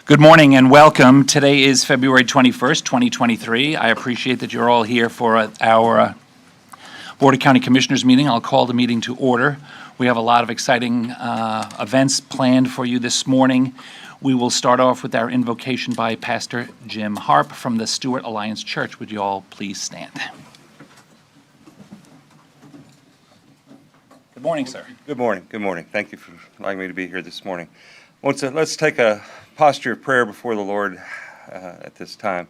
Good morning and welcome. Today is February 21st, 2023. I appreciate that you're all here for our Board of County Commissioners meeting. I'll call the meeting to order. We have a lot of exciting events planned for you this morning. We will start off with our invocation by Pastor Jim Harp from the Stewart Alliance Church. Would you all please stand? Good morning, sir. Good morning. Good morning. Thank you for allowing me to be here this morning. Let's take a posture of prayer before the Lord at this time.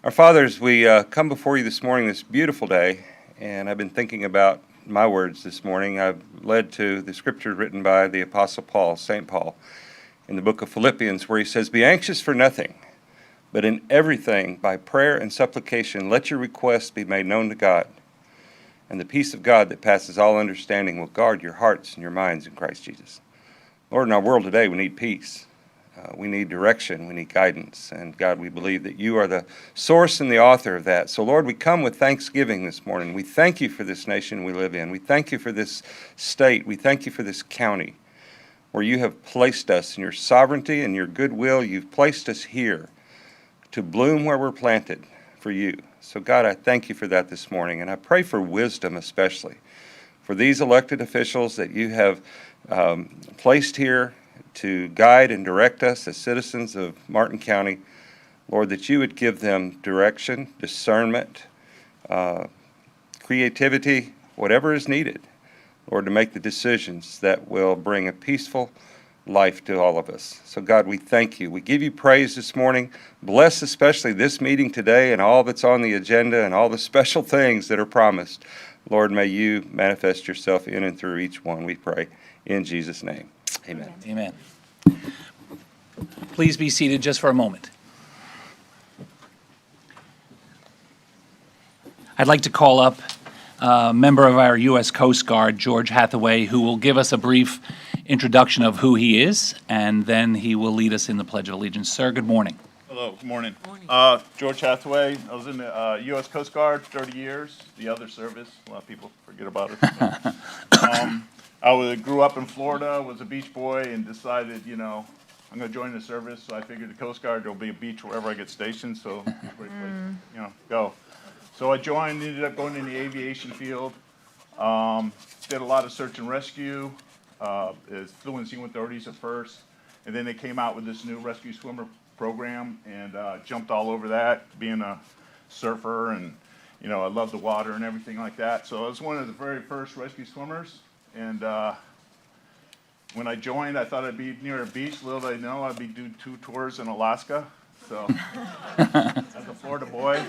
Our fathers, we come before you this morning, this beautiful day, and I've been thinking about my words this morning. I've led to the scripture written by the Apostle Paul, St. Paul, in the book of Philippians, where he says, "Be anxious for nothing, but in everything, by prayer and supplication, let your requests be made known to God. And the peace of God that passes all understanding will guard your hearts and your minds in Christ Jesus." Lord, in our world today, we need peace. We need direction. We need guidance. And God, we believe that you are the source and the author of that. So, Lord, we come with thanksgiving this morning. We thank you for this nation we live in. We thank you for this state. We thank you for this county where you have placed us in your sovereignty and your goodwill. You've placed us here to bloom where we're planted for you. So, God, I thank you for that this morning. And I pray for wisdom especially for these elected officials that you have placed here to guide and direct us as citizens of Martin County. Lord, that you would give them direction, discernment, creativity, whatever is needed, Lord, to make the decisions that will bring a peaceful life to all of us. So, God, we thank you. We give you praise this morning. Bless especially this meeting today and all that's on the agenda and all the special things that are promised. Lord, may you manifest yourself in and through each one, we pray. In Jesus' name, amen. Amen. Please be seated just for a moment. I'd like to call up a member of our U.S. Coast Guard, George Hathaway, who will give us a brief introduction of who he is, and then he will lead us in the Pledge of Allegiance. Sir, good morning. Hello, good morning. George Hathaway. I was in the U.S. Coast Guard 30 years, the other service. A lot of people forget about it. I grew up in Florida, was a beach boy, and decided, I'm going to join the service. So I figured the Coast Guard, there'll be a beach wherever I get stationed, so it's a great place, go. So I joined, ended up going in the aviation field, did a lot of search and rescue, flew in SEMA authorities at first, and then they came out with this new rescue swimmer program, and jumped all over that, being a surfer, and I love the water and everything like that. So I was one of the very first rescue swimmers, and when I joined, I thought I'd be near a beach. Little did I know I'd be doing 2 tours in Alaska. So as a Florida boy,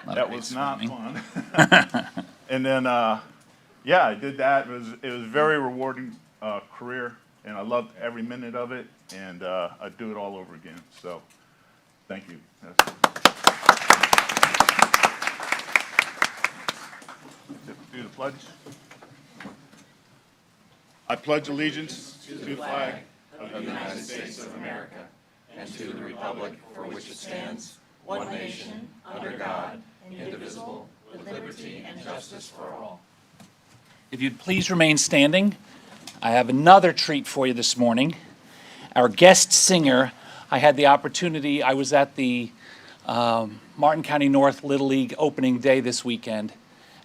that was not fun. And then I did that. It was a very rewarding career, and I loved every minute of it, and I'd do it all over again. So thank you. Do the pledge. I pledge allegiance to the flag of the United States of America and to the republic for which it stands, one nation, under God, indivisible, with liberty and justice for all. If you'd please remain standing, I have another treat for you this morning. Our guest singer, I had the opportunity, I was at the Martin County North Little League opening day this weekend,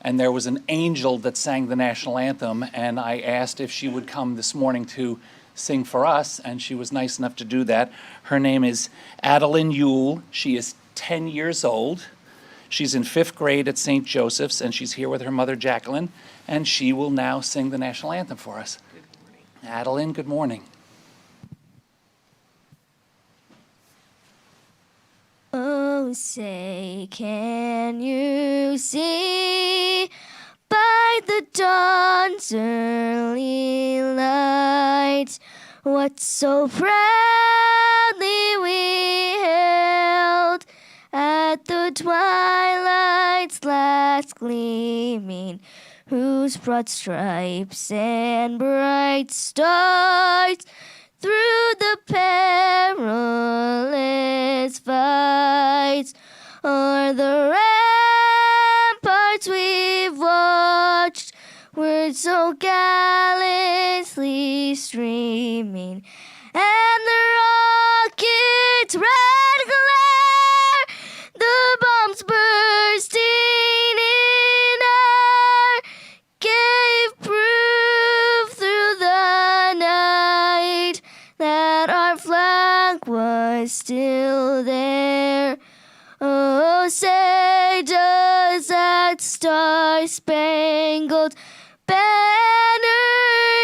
and there was an angel that sang the national anthem, and I asked if she would come this morning to sing for us, and she was nice enough to do that. Her name is Adeline Yule. She is 10 years old. She's in 5th grade at St. Joseph's, and she's here with her mother, Jacqueline, and she will now sing the national anthem for us. Good morning. Adeline, good morning. Oh, say, can you see by the dawn's early light what so proudly we hailed at the twilight's last gleaming, whose broad stripes and bright stars through the perilous fights o'er the ramparts we've watched were so gallantly streaming, and the rockets was still there. Oh, say does that star-spangled banner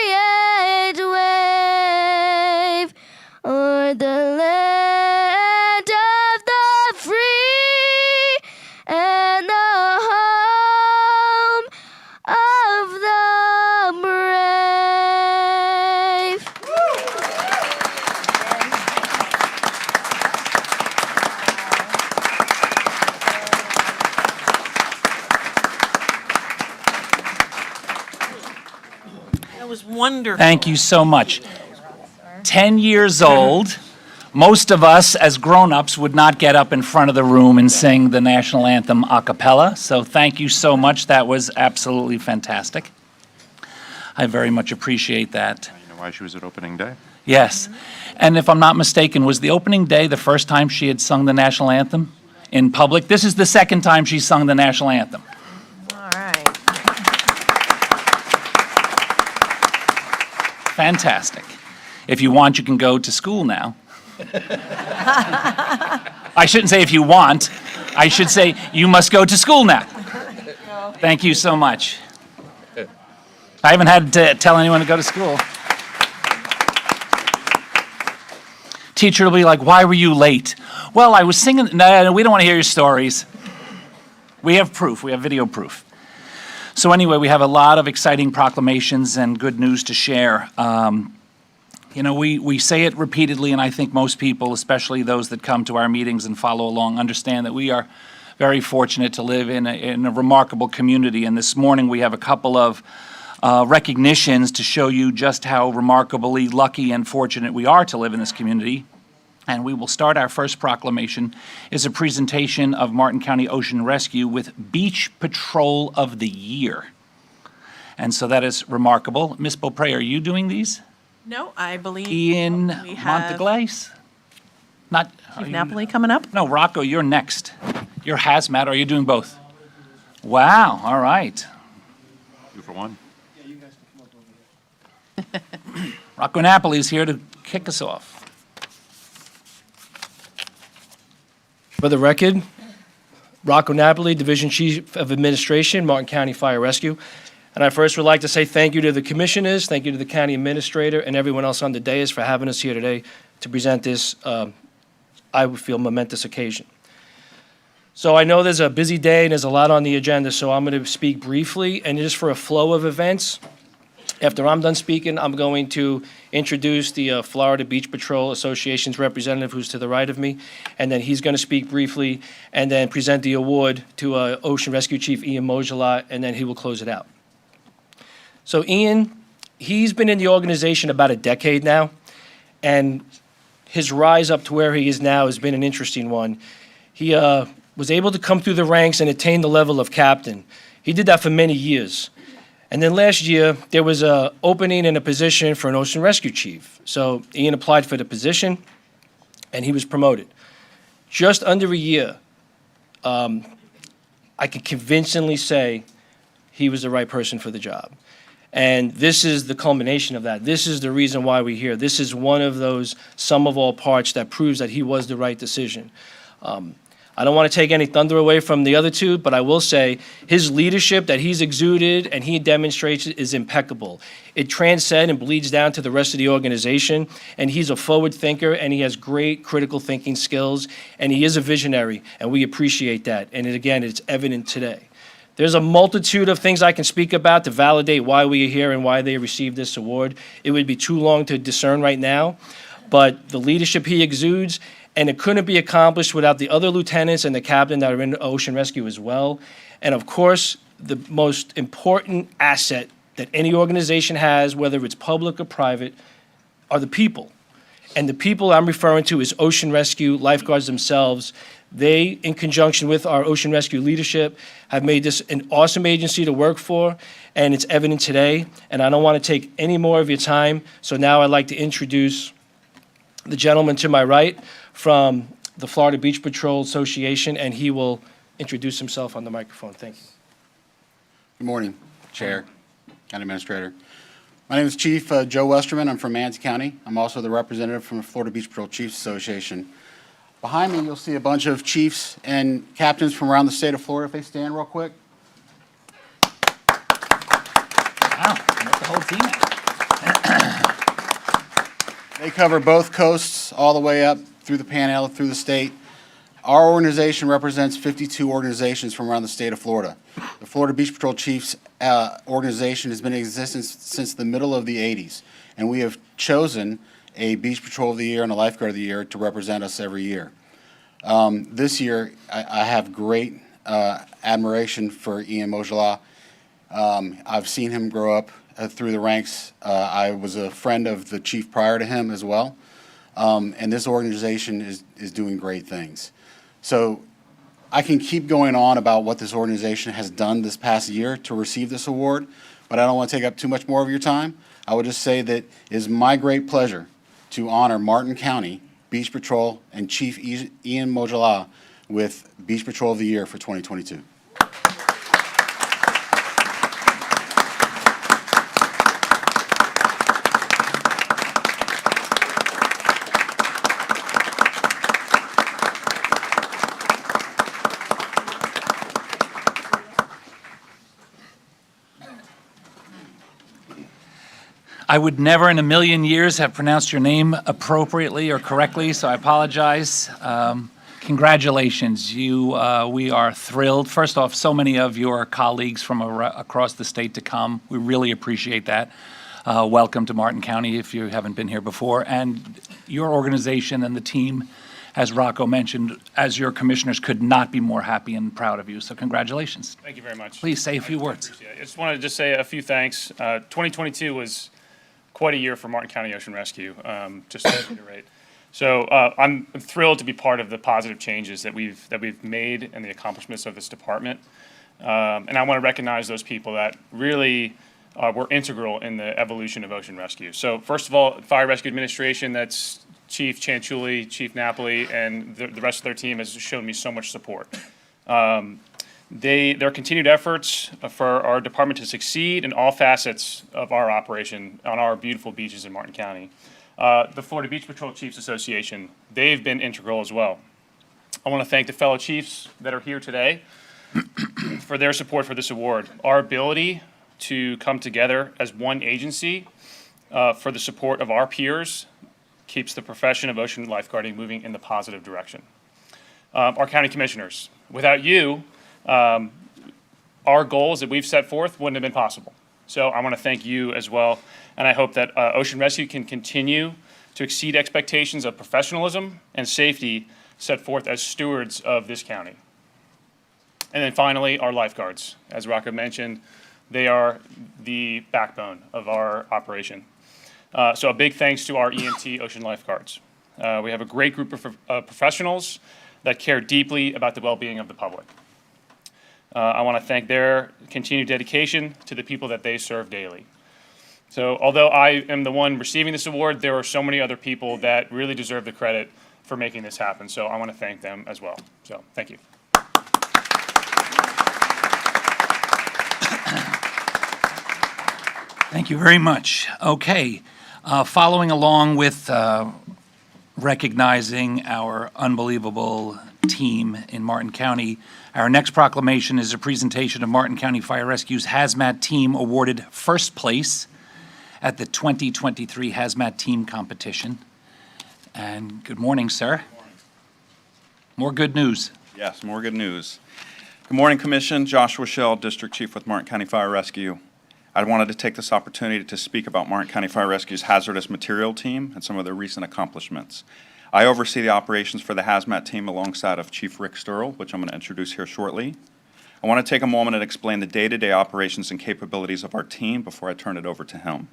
yet wave o'er the land of the free and the home of the brave. That was wonderful. Thank you so much. 10 years old. Most of us, as grown-ups, would not get up in front of the room and sing the national anthem a cappella, so thank you so much. That was absolutely fantastic. I very much appreciate that. You know why she was at opening day? Yes. And if I'm not mistaken, was the opening day the first time she had sung the national anthem in public? This is the second time she's sung the national anthem. All right. Fantastic. If you want, you can go to school now. I shouldn't say if you want. I should say you must go to school now. Thank you so much. I haven't had to tell anyone to go to school. Teacher will be like, why were you late? Well, I was singing. No, we don't want to hear your stories. We have proof. We have video proof. So anyway, we have a lot of exciting proclamations and good news to share. You know, we say it repeatedly, and I think most people, especially those that come to our meetings and follow along, understand that we are very fortunate to live in a remarkable community. And this morning, we have a couple of recognitions to show you just how remarkably lucky and fortunate we are to live in this community. And we will start our first proclamation is a presentation of Martin County Ocean Rescue with Beach Patrol of the Year. And so that is remarkable. Ms. Beaupre, are you doing these? No, I believe Ian we have Monteglace? Not, are Chief you- Napoli coming up. No, Rocco, you're next. You're hazmat. Are you doing both? Wow, all right. 2 for 1. Rocco Napoli is here to kick us off. For the record, Rocco Napoli, Division Chief of Administration, Martin County Fire Rescue. And I first would like to say thank you to the commissioners, thank you to the county administrator, and everyone else on the dais for having us here today to present this, I would feel, momentous occasion. So I know there's a busy day and there's a lot on the agenda, so I'm going to speak briefly, and just for a flow of events. After I'm done speaking, I'm going to introduce the Florida Beach Patrol Association's representative, who's to the right of me, and then he's going to speak briefly and then present the award to Ocean Rescue Chief Ian Mojolat, and then he will close it out. So Ian, he's been in the organization about a decade now, and his rise up to where he is now has been an interesting one. He was able to come through the ranks and attain the level of captain. He did that for many years. And then last year, there was an opening in a position for an ocean rescue chief. So Ian applied for the position, and he was promoted. Just under a year, I can convincingly say he was the right person for the job. And this is the culmination of that. This is the reason why we're here. This is one of those sum of all parts that proves that he was the right decision. I don't want to take any thunder away from the other two, but I will say his leadership that he's exuded and he demonstrates is impeccable. It transcends and bleeds down to the rest of the organization, and he's a forward thinker, and he has great critical thinking skills, and he is a visionary, and we appreciate that. And again, it's evident today. There's a multitude of things I can speak about to validate why we are here and why they received this award. It would be too long to discern right now, but the leadership he exudes, and it couldn't be accomplished without the other lieutenants and the captain that are in Ocean Rescue as well. And of course, the most important asset that any organization has, whether it's public or private, are the people. And the people I'm referring to is Ocean Rescue lifeguards themselves. They, in conjunction with our Ocean Rescue leadership, have made this an awesome agency to work for, and it's evident today. And I don't want to take any more of your time, so now I'd like to introduce the gentleman to my right from the Florida Beach Patrol Association, and he will introduce himself on the microphone. Thank you. Good morning, Chair, County Administrator. My name is Chief Joe Westerman. I'm from Manatee County. I'm also the representative from the Florida Beach Patrol Chiefs Association. Behind me, you'll see a bunch of chiefs and captains from around the state of Florida. If they stand real quick. Wow, that's the whole team. They cover both coasts all the way up through the Panhandle, through the state. Our organization represents 52 organizations from around the state of Florida. The Florida Beach Patrol Chiefs organization has been in existence since the middle of the 80s, and we have chosen a Beach Patrol of the Year and a Lifeguard of the Year to represent us every year. This year, I have great admiration for Ian Mojala. I've seen him grow up through the ranks. I was a friend of the chief prior to him as well, and this organization is doing great things. So I can keep going on about what this organization has done this past year to receive this award, but I don't want to take up too much more of your time. I would just say that it is my great pleasure to honor Martin County Beach Patrol and Chief Ian Mojala with Beach Patrol of the Year for 2022. I would never in a million years have pronounced your name appropriately or correctly, so I apologize. Congratulations. We are thrilled. First off, so many of your colleagues from across the state to come. We really appreciate that. Welcome to Martin County if you haven't been here before. And your organization and the team, as Rocco mentioned, as your commissioners, could not be more happy and proud of you. So congratulations. Thank you very much. Please say a few words. I just wanted to say a few thanks. 2022 was quite a year for Martin County Ocean Rescue, just to reiterate. So I'm thrilled to be part of the positive changes that we've made and the accomplishments of this department. And I want to recognize those people that really were integral in the evolution of ocean rescue. So first of all, Fire Rescue Administration, that's Chief Chanchuli, Chief Napoli, and the rest of their team has shown me so much support. Their continued efforts for our department to succeed in all facets of our operation on our beautiful beaches in Martin County. The Florida Beach Patrol Chiefs Association, they've been integral as well. I want to thank the fellow chiefs that are here today for their support for this award. Our ability to come together as one agency for the support of our peers keeps the profession of ocean lifeguarding moving in the positive direction. Our county commissioners, without you, our goals that we've set forth wouldn't have been possible. So I want to thank you as well, and I hope that Ocean Rescue can continue to exceed expectations of professionalism and safety set forth as stewards of this county. And then finally, our lifeguards. As Rocco mentioned, they are the backbone of our operation. So a big thanks to our EMT ocean lifeguards. We have a great group of professionals that care deeply about the well-being of the public. I want to thank their continued dedication to the people that they serve daily. So although I am the one receiving this award, there are so many other people that really deserve the credit for making this happen. So I want to thank them as well. So thank you. Thank you very much. Okay, following along with recognizing our unbelievable team in Martin County, our next proclamation is a presentation of Martin County Fire Rescue's Hazmat Team awarded first place at the 2023 Hazmat Team Competition. And good morning, sir. Good morning. More good news. Yes, more good news. Good morning, Commission. Joshua Shell, District Chief with Martin County Fire Rescue. I wanted to take this opportunity to speak about Martin County Fire Rescue's hazardous material team and some of their recent accomplishments. I oversee the operations for the hazmat team alongside of Chief Rick Sturl, which I'm going to introduce here shortly. I want to take a moment and explain the day-to-day operations and capabilities of our team before I turn it over to him.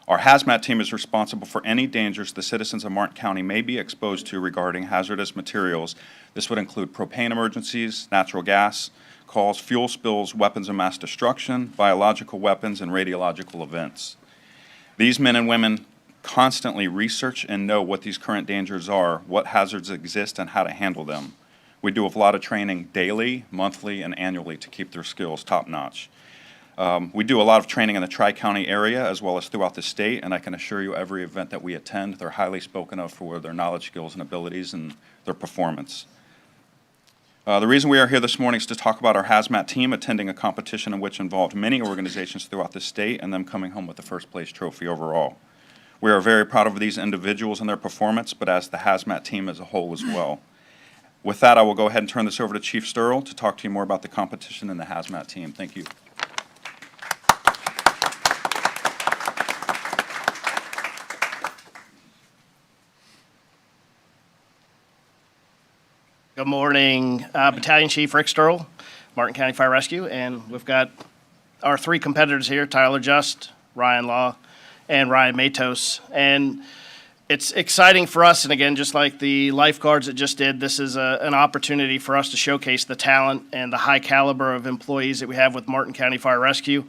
Our hazmat team is responsible for any dangers the citizens of Martin County may be exposed to regarding hazardous materials. This would include propane emergencies, natural gas calls, fuel spills, weapons of mass destruction, biological weapons, and radiological events. These men and women constantly research and know what these current dangers are, what hazards exist, and how to handle them. We do a lot of training daily, monthly, and annually to keep their skills top-notch. We do a lot of training in the Tri-County area as well as throughout the state, and I can assure you every event that we attend, they're highly spoken of for their knowledge, skills, and abilities and their performance. The reason we are here this morning is to talk about our hazmat team attending a competition in which involved many organizations throughout the state and them coming home with the first place trophy overall. We are very proud of these individuals and their performance, but as the hazmat team as a whole as well. With that, I will go ahead and turn this over to Chief Sturl to talk to you more about the competition and the hazmat team. Thank you. Good morning, Battalion Chief Rick Sturl, Martin County Fire Rescue, and we've got our three competitors here, Tyler Just, Ryan Law, and Ryan Matos. And it's exciting for us, and again, just like the lifeguards that just did, this is an opportunity for us to showcase the talent and the high caliber of employees that we have with Martin County Fire Rescue.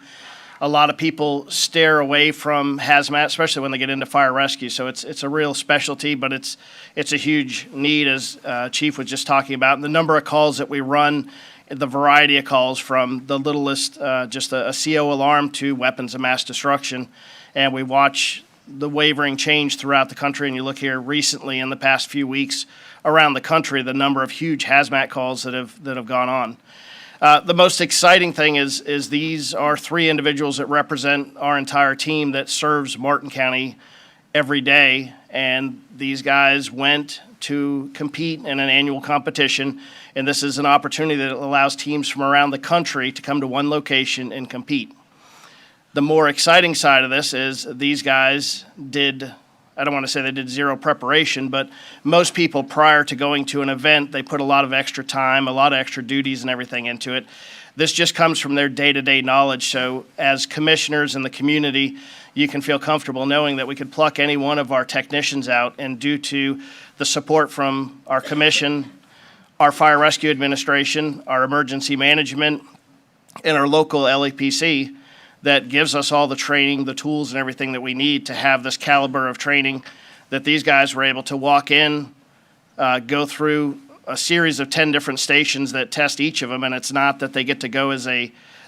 A lot of people stare away from hazmat, especially when they get into fire rescue. So it's a real specialty, but it's a huge need, as Chief was just talking about. And the number of calls that we run, the variety of calls from the littlest, just a CO alarm to weapons of mass destruction. And we watch the wavering change throughout the country. And you look here recently in the past few weeks around the country, the number of huge hazmat calls that have gone on. The most exciting thing is these are three individuals that represent our entire team that serves Martin County every day. And these guys went to compete in an annual competition. And this is an opportunity that allows teams from around the country to come to one location and compete. The more exciting side of this is these guys did, I don't want to say they did zero preparation, but most people prior to going to an event, they put a lot of extra time, a lot of extra duties and everything into it. This just comes from their day-to-day knowledge. So as commissioners in the community, you can feel comfortable knowing that we could pluck any one of our technicians out, and due to the support from our commission, our fire rescue administration, our emergency management, and our local LAPC, that gives us all the training, the tools, and everything that we need to have this caliber of training, that these guys were able to walk in, go through a series of 10 different stations that test each of them. And it's not that they get to go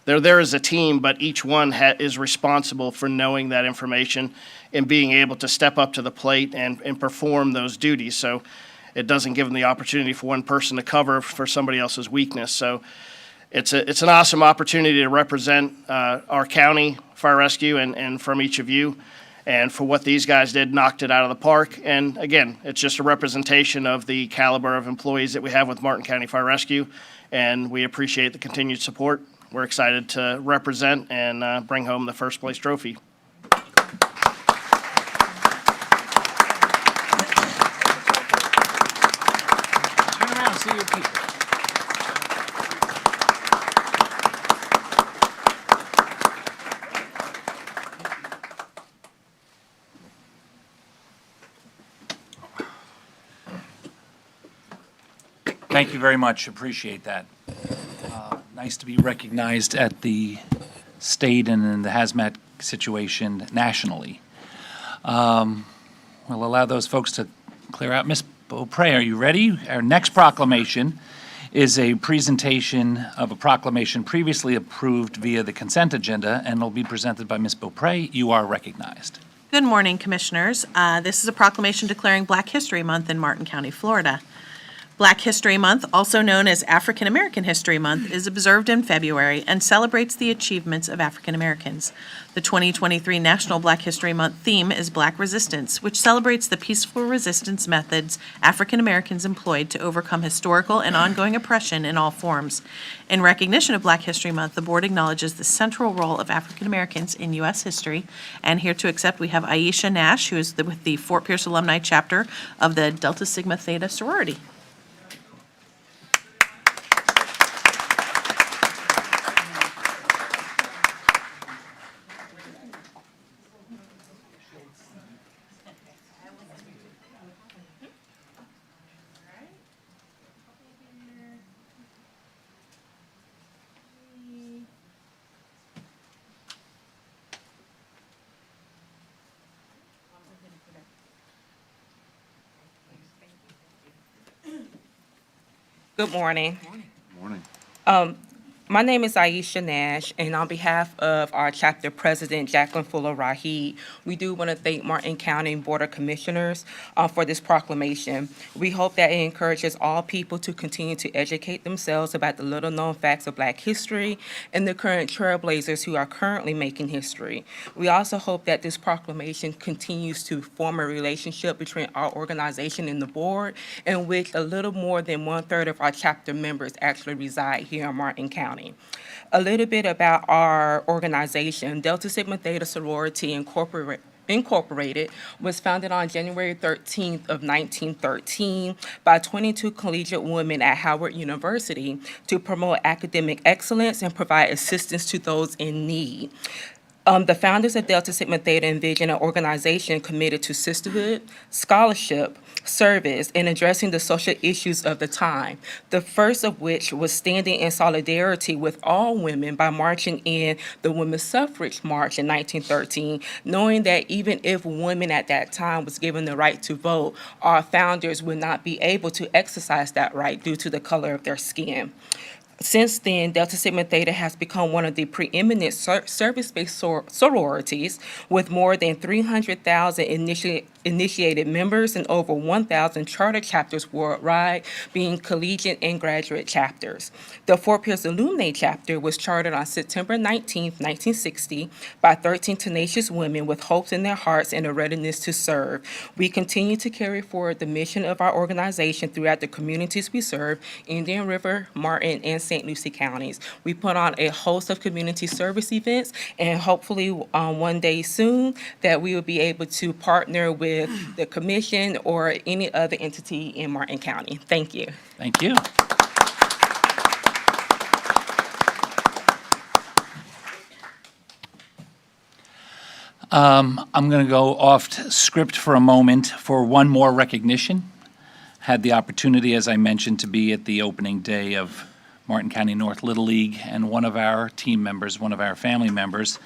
they're there as a team, but each one is responsible for knowing that information and being able to step up to the plate and perform those duties. So it doesn't give them the opportunity for one person to cover for somebody else's weakness. So it's an awesome opportunity to represent our county fire rescue and from each of you. And for what these guys did, knocked it out of the park. And again, it's just a representation of the caliber of employees that we have with Martin County Fire Rescue. And we appreciate the continued support. We're excited to represent and bring home the first place trophy. Turn around, see your people. Thank you very much. Appreciate that. Nice to be recognized at the state and in the hazmat situation nationally. We'll allow those folks to clear out. Ms. Beaupre, are you ready? Our next proclamation is a presentation of a proclamation previously approved via the consent agenda, and will be presented by Ms. Beaupre. You are recognized. Good morning, Commissioners. This is a proclamation declaring Black History Month in Martin County, Florida. Black History Month, also known as African American History Month, is observed in February and celebrates the achievements of African Americans. The 2023 National Black History Month theme is Black Resistance, which celebrates the peaceful resistance methods African Americans employed to overcome historical and ongoing oppression in all forms. In recognition of Black History Month, the Board acknowledges the central role of African Americans in U.S. history. And here to accept, we have Aisha Nash, who is with the Fort Pierce Alumni Chapter of the Delta Sigma Theta sorority. Good morning. Morning. My name is Aisha Nash, and on behalf of our chapter president, Jacqueline Fuller Rahid, we do want to thank Martin County Board of Commissioners for this proclamation. We hope that it encourages all people to continue to educate themselves about the little-known facts of Black history and the current trailblazers who are currently making history. We also hope that this proclamation continues to form a relationship between our organization and the board, in which a little more than 1/3 of our chapter members actually reside here in Martin County. A little bit about our organization. Delta Sigma Theta Sorority Incorporated was founded on January 13th of 1913 by 22 collegiate women at Howard University to promote academic excellence and provide assistance to those in need. The founders of Delta Sigma Theta envisioned an organization committed to sisterhood, scholarship, service, and addressing the social issues of the time. The first of which was standing in solidarity with all women by marching in the Women's Suffrage March in 1913, knowing that even if women at that time was given the right to vote, our founders would not be able to exercise that right due to the color of their skin. Since then, Delta Sigma Theta has become one of the preeminent service-based sororities with more than 300,000 initiated members and over 1,000 charter chapters worldwide, being collegiate and graduate chapters. The Fort Pierce Illuminae chapter was chartered on September 19, 1960, by 13 tenacious women with hopes in their hearts and a readiness to serve. We continue to carry forward the mission of our organization throughout the communities we serve, Indian River, Martin, and St. Lucie counties. We put on a host of community service events, and hopefully one day soon that we will be able to partner with the commission or any other entity in Martin County. Thank you. Thank you. I'm going to go off script for a moment for one more recognition. Had the opportunity, as I mentioned, to be at the opening day of Martin County North Little League, and one of our team members, one of our family members,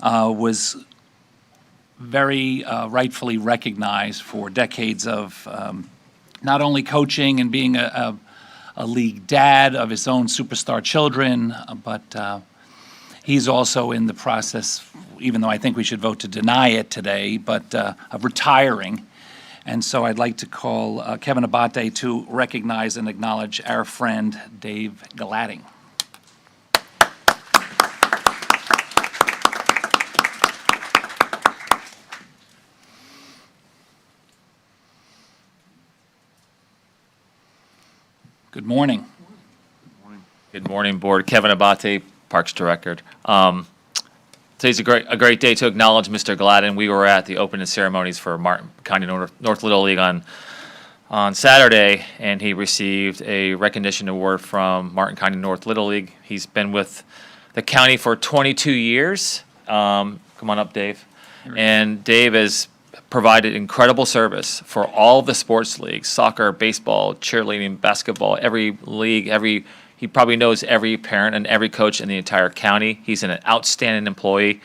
was very rightfully recognized for decades of not only coaching and being a league dad of his own superstar children, but he's also in the process, even though I think we should vote to deny it today, but of retiring. And so I'd like to call Kevin Abate to recognize and acknowledge our friend Dave Galading. Good morning. Good morning, Board. Kevin Abate, Parks Director. Today's a great day to acknowledge Mr. Gladden. We were at the opening ceremonies for Martin County North Little League on Saturday, and he received a recognition award from Martin County North Little League. He's been with the county for 22 years. Come on up, Dave. And Dave has provided incredible service for all the sports leagues, soccer, baseball, cheerleading, basketball, every league, he probably knows every parent and every coach in the entire county. He's an outstanding employee.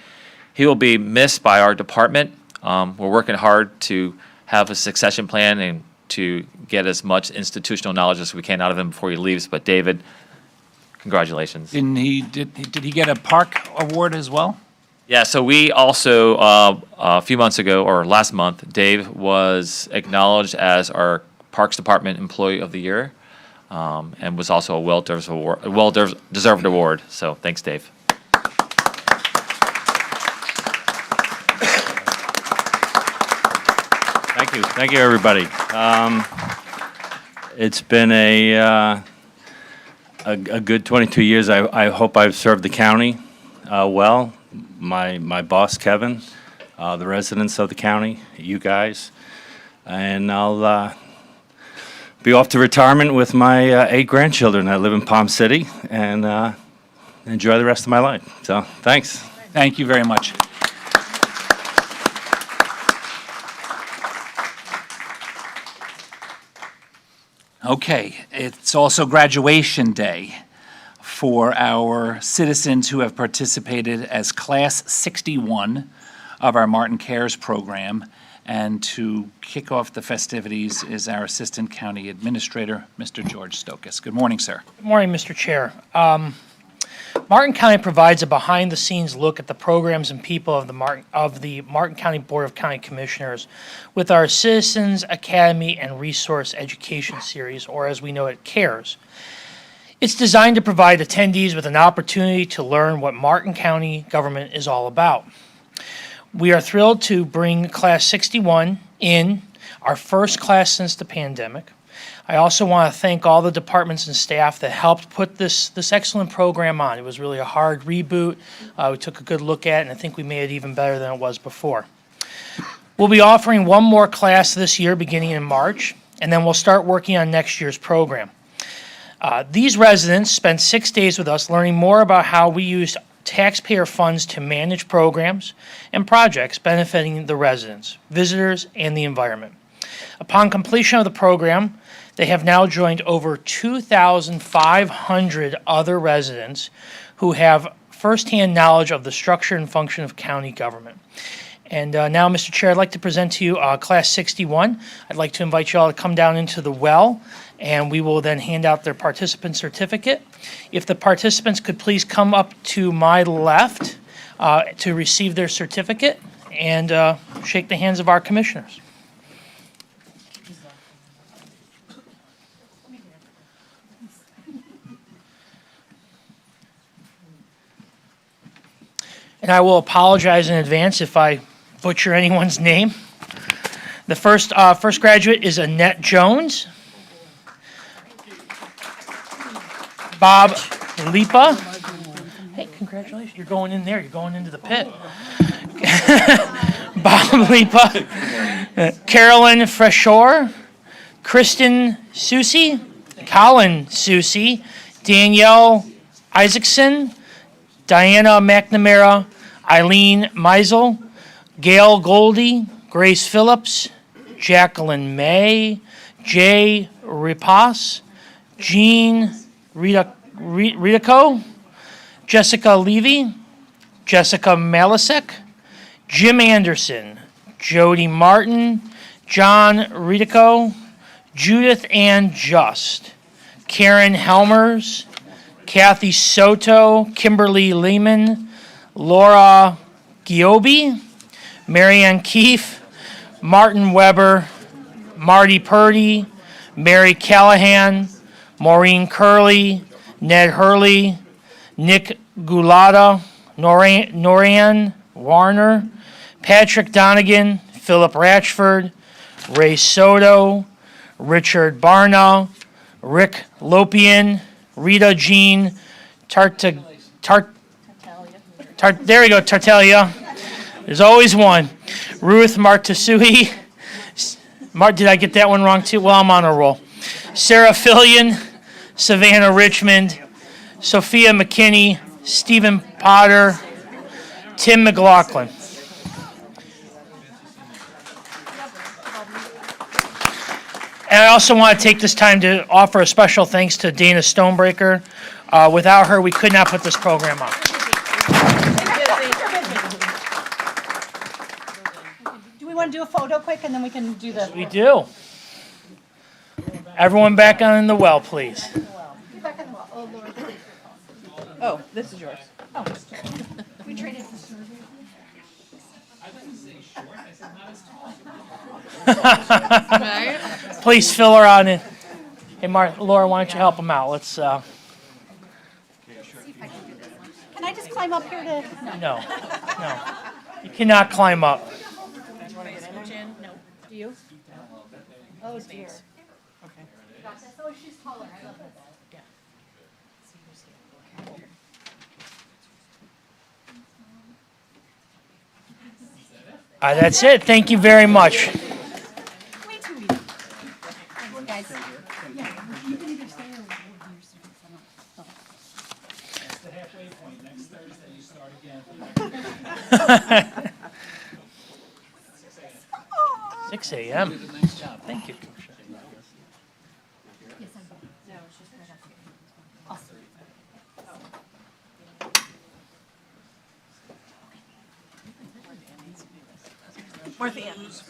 He will be missed by our department. We're working hard to have a succession plan and to get as much institutional knowledge as we can out of him before he leaves. But David, congratulations. Did he get a park award as well? Yeah, so we also, a few months ago, or last month, Dave was acknowledged as our Parks Department Employee of the Year, and was also a well-deserved award. So thanks, Dave. Thank you, everybody. It's been a good 22 years. I hope I've served the county well. My boss, Kevin, the residents of the county, you guys, and I'll be off to retirement with my 8 grandchildren. I live in Palm City and enjoy the rest of my life. So, thanks. Thank you very much. Okay, it's also graduation day for our citizens who have participated as Class 61 of our Martin Cares program. And to kick off the festivities is our Assistant County Administrator, Mr. George Stokas. Good morning, sir. Good morning, Mr. Chair. Martin County provides a behind-the-scenes look at the programs and people of the Martin County Board of County Commissioners with our Citizens Academy and Resource Education Series, or as we know it, CARES. It's designed to provide attendees with an opportunity to learn what Martin County government is all about. We are thrilled to bring Class 61 in, our first class since the pandemic. I also want to thank all the departments and staff that helped put this excellent program on. It was really a hard reboot. We took a good look at it, and I think we made it even better than it was before. We'll be offering one more class this year beginning in March, and then we'll start working on next year's program. These residents spent 6 days with us learning more about how we use taxpayer funds to manage programs and projects benefiting the residents, visitors, and the environment. Upon completion of the program, they have now joined over 2,500 other residents who have firsthand knowledge of the structure and function of county government. And now, Mr. Chair, I'd like to present to you Class 61. I'd like to invite you all to come down into the well, and we will then hand out their participant certificate. If the participants could please come up to my left to receive their certificate and shake the hands of our commissioners. And I will apologize in advance if I butcher anyone's name. The first graduate is Annette Jones. Bob Lipa. Hey, congratulations. You're going in there. You're going into the pit. Bob Lipa. Carolyn Freshore. Kristen Susi. Colin Susi. Danielle Isaacson. Diana McNamara, Eileen Meisel, Gail Goldie, Grace Phillips, Jacqueline May, Jay Ripas, Jean Ritaco, Jessica Levy, Jessica Malasek, Jim Anderson, Jody Martin, John Ritaco, Judith Ann Just, Karen Helmers, Kathy Soto, Kimberly Lehman, Laura Giobi, Marianne Keefe, Martin Weber, Marty Purdy, Mary Callahan, Maureen Curley, Ned Hurley, Nick Gulata, Norian Warner, Patrick Donegan, Philip Ratchford, Ray Soto, Richard Barna, Rick Lopian, Rita Jean there we go, Tartaglia. There's always one. Ruth Martasui. Did I get that one wrong too? Well, I'm on a roll. Sarah Fillion, Savannah Richmond, Sophia McKinney, Stephen Potter, Tim McLaughlin. And I also want to take this time to offer a special thanks to Dana Stonebreaker. Without her, we could not put this program on. Do we want to do a photo quick and then we can do the... We do. Everyone back on in the well, please. Oh, this is yours. Oh, we traded the survey. Please fill her on in. Hey, Laura, why don't you help them out? Let's. Can I just climb up here to? No. You cannot climb up. No. Do you? Oh dear. Okay. Oh, she's taller. I love this. That's it. Thank you very much. Way too easy. Guys. Yeah. You can either stay or do your students. That's the halfway point. Next Thursday, you start again. 6 a.m. You did a nice job. Thank you. Yes, I will. No, it's just right after. Awesome. Martha Ann. Yes.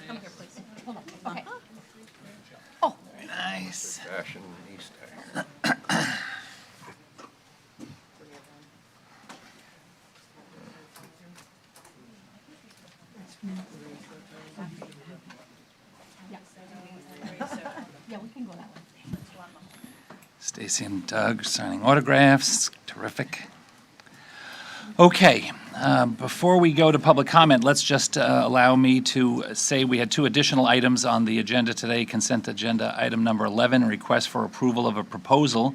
Come here, please. Hold on. Okay. Oh. Nice. Stacy and Doug signing autographs. Terrific. Okay, before we go to public comment, let's just allow me to say we had two additional items on the agenda today. Consent agenda item number 11, request for approval of a proposal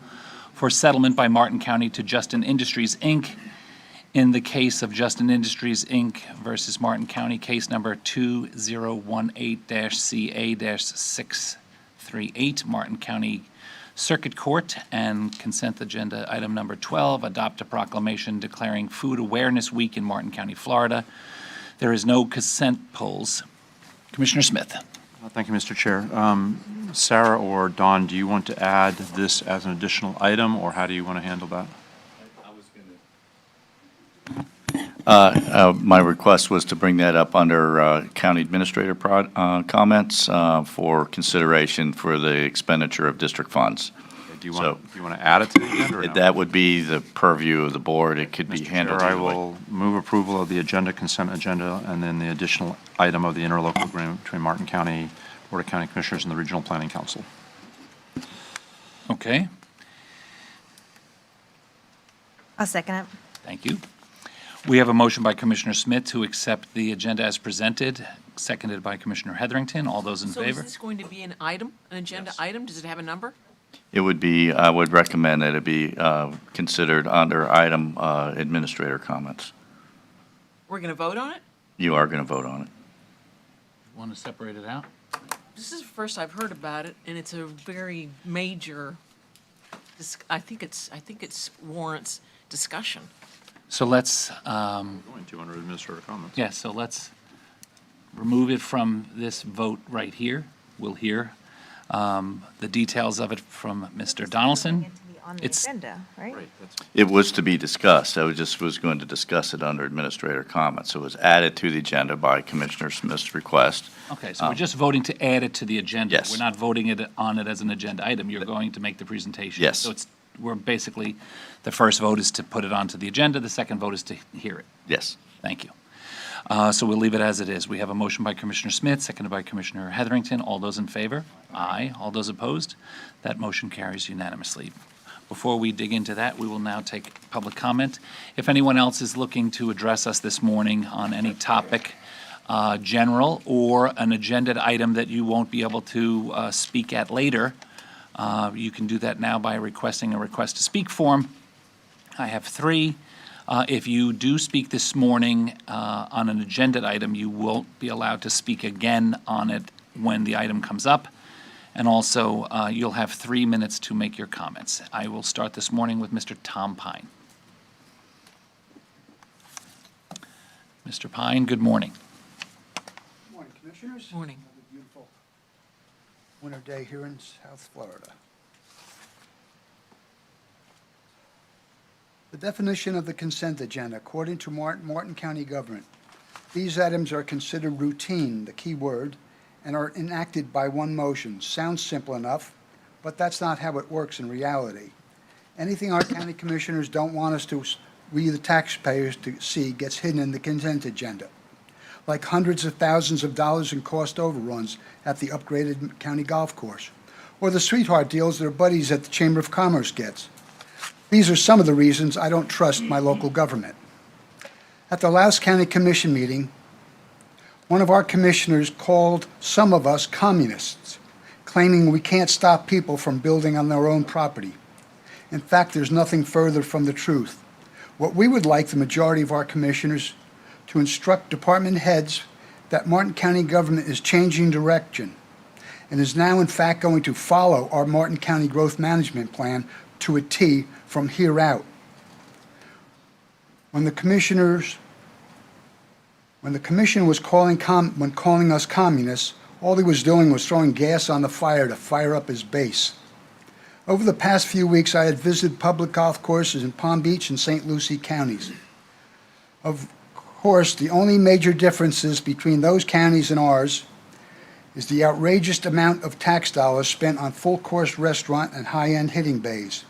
for settlement by Martin County to Justin Industries, Inc. in the case of Justin Industries, Inc. versus Martin County, case number 2018-CA-638, Martin County Circuit Court. And consent agenda item number 12, adopt a proclamation declaring Food Awareness Week in Martin County, Florida. There is no consent polls. Commissioner Smith. Thank you, Mr. Chair. Sarah or Don, do you want to add this as an additional item, or how do you want to handle that? My request was to bring that up under county administrator comments for consideration for the expenditure of district funds. Do you want to add it to the agenda or no? That would be the purview of the board. It could be Mr. handled Chair, I either way. will move approval of the agenda, consent agenda, and then the additional item of the interlocal agreement between Martin County Board of County Commissioners and the Regional Planning Council. Okay, I'll second it. thank you. We have a motion by Commissioner Smith to accept the agenda as presented, seconded by Commissioner Heatherington. All those in So is favor? this going to be an item, an agenda item? Does it have a number? It would be, I would recommend that it be considered under item administrator comments. We're going to vote on it? You are going to vote on it. Want to separate it out? This is the first I've heard about it, and it's a very major, I think it's warrants discussion. So let's, Going to under administrator comments. yeah, so let's remove it from this vote right here. We'll hear the details of it from Mr. Donaldson. On the It's- agenda, right? It was to be discussed. I was going to discuss it under administrator comments. So it was added to the agenda by Commissioner Smith's request. Okay, so we're just voting to add it to the agenda. Yes. We're not voting on it as an agenda item. You're going to make the presentation. Yes. So we're basically, the first vote is to put it onto the agenda, the second vote is to hear it. Yes. Thank you. So we'll leave it as it is. We have a motion by Commissioner Smith, seconded by Commissioner Heatherington. All those in favor? Aye. All those opposed? That motion carries unanimously. Before we dig into that, we will now take public comment. If anyone else is looking to address us this morning on any topic, general, or an agenda item that you won't be able to speak at later, you can do that now by requesting a request to speak form. I have 3. If you do speak this morning on an agenda item, you won't be allowed to speak again on it when the item comes up. And also, you'll have 3 minutes to make your comments. I will start this morning with Mr. Tom Pine. Mr. Pine, good morning. Morning, Commissioners. Morning. Another beautiful winter day here in South Florida. The definition of the consent agenda, according to Martin County government, these items are considered routine, the key word, and are enacted by one motion. Sounds simple enough, but that's not how it works in reality. Anything our county commissioners don't want us to, we the taxpayers, to see gets hidden in the consent agenda, like hundreds of thousands of dollars in cost overruns at the upgraded county golf course, or the sweetheart deals their buddies at the Chamber of Commerce gets. These are some of the reasons I don't trust my local government. At the last county commission meeting, one of our commissioners called some of us communists, claiming we can't stop people from building on their own property. In fact, there's nothing further from the truth. What we would like the majority of our commissioners to instruct department heads that Martin County government is changing direction and is now in fact going to follow our Martin County Growth Management Plan to a T from here out. When the commission was calling us communists, all he was doing was throwing gas on the fire to fire up his base. Over the past few weeks, I had visited public golf courses in Palm Beach and St. Lucie counties. Of course, the only major differences between those counties and ours is the outrageous amount of tax dollars spent on full-course restaurant and high-end hitting bays.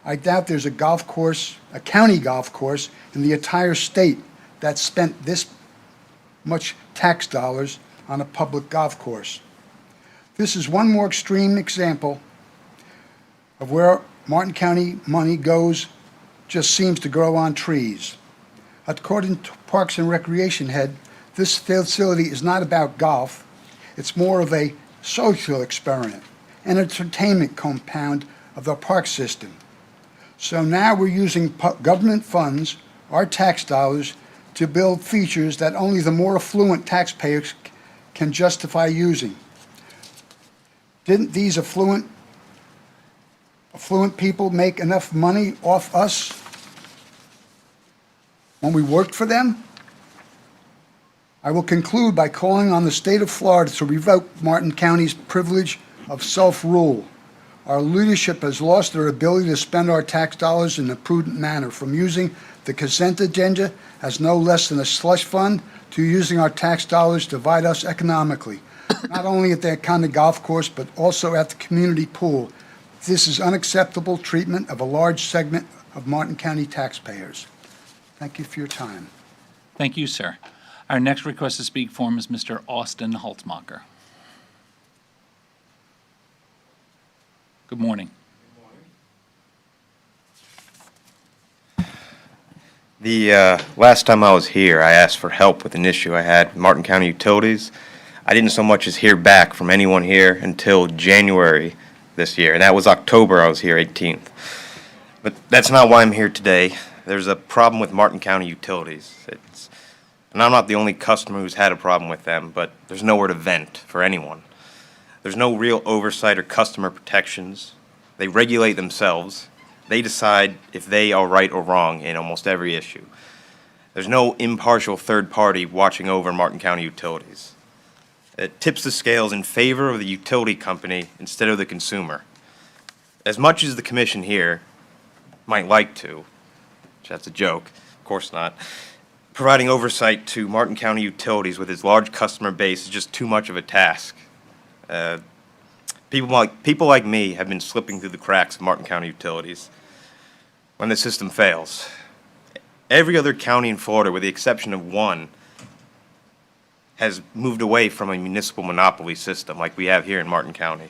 I doubt there's a county golf course in the entire state that spent this much tax dollars on a public golf course. This is one more extreme example of where Martin County money goes just seems to grow on trees. According to Parks and Recreation Head, this facility is not about golf. It's more of a social experiment, an entertainment compound of the park system. So now we're using government funds, our tax dollars, to build features that only the more affluent taxpayers can justify using. Didn't these affluent people make enough money off us when we worked for them? I will conclude by calling on the state of Florida to revoke Martin County's privilege of self-rule. Our leadership has lost their ability to spend our tax dollars in a prudent manner, from using the consent agenda as no less than a slush fund to using our tax dollars to divide us economically, not only at the county golf course, but also at the community pool. This is unacceptable treatment of a large segment of Martin County taxpayers. Thank you for your time. Thank you, sir. Our next request to speak form is Mr. Austin Holtzmacher. Good morning. The last time I was here, I asked for help with an issue I had with Martin County Utilities. I didn't so much as hear back from anyone here until January this year, and that was October. I was here 18th. But that's not why I'm here today. There's a problem with Martin County Utilities. And I'm not the only customer who's had a problem with them, but there's nowhere to vent for anyone. There's no real oversight or customer protections. They regulate themselves. They decide if they are right or wrong in almost every issue. There's no impartial third party watching over Martin County Utilities. It tips the scales in favor of the utility company instead of the consumer. As much as the commission here might like to, which that's a joke, of course not, providing oversight to Martin County Utilities with its large customer base is just too much of a task. People like me have been slipping through the cracks of Martin County Utilities when the system fails. Every other county in Florida, with the exception of one, has moved away from a municipal monopoly system like we have here in Martin County.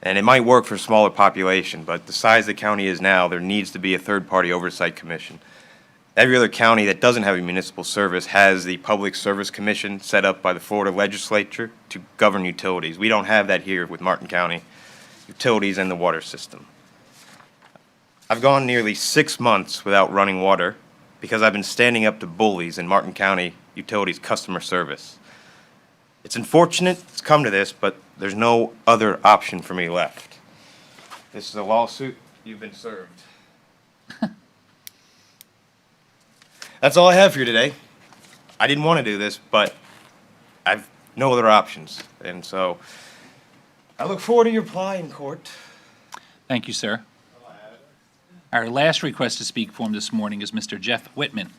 And it might work for a smaller population, but the size the county is now, there needs to be a third-party oversight commission. Every other county that doesn't have a municipal service has the Public Service Commission set up by the Florida legislature to govern utilities. We don't have that here with Martin County Utilities and the water system. I've gone nearly 6 months without running water because I've been standing up to bullies in Martin County Utilities customer service. It's unfortunate it's come to this, but there's no other option for me left. This is a lawsuit. You've been served. That's all I have for you today. I didn't want to do this, but I've no other options. And so I look forward to your reply in court. Thank you, sir. Our last request to speak form this morning is Mr. Jeff Whitman.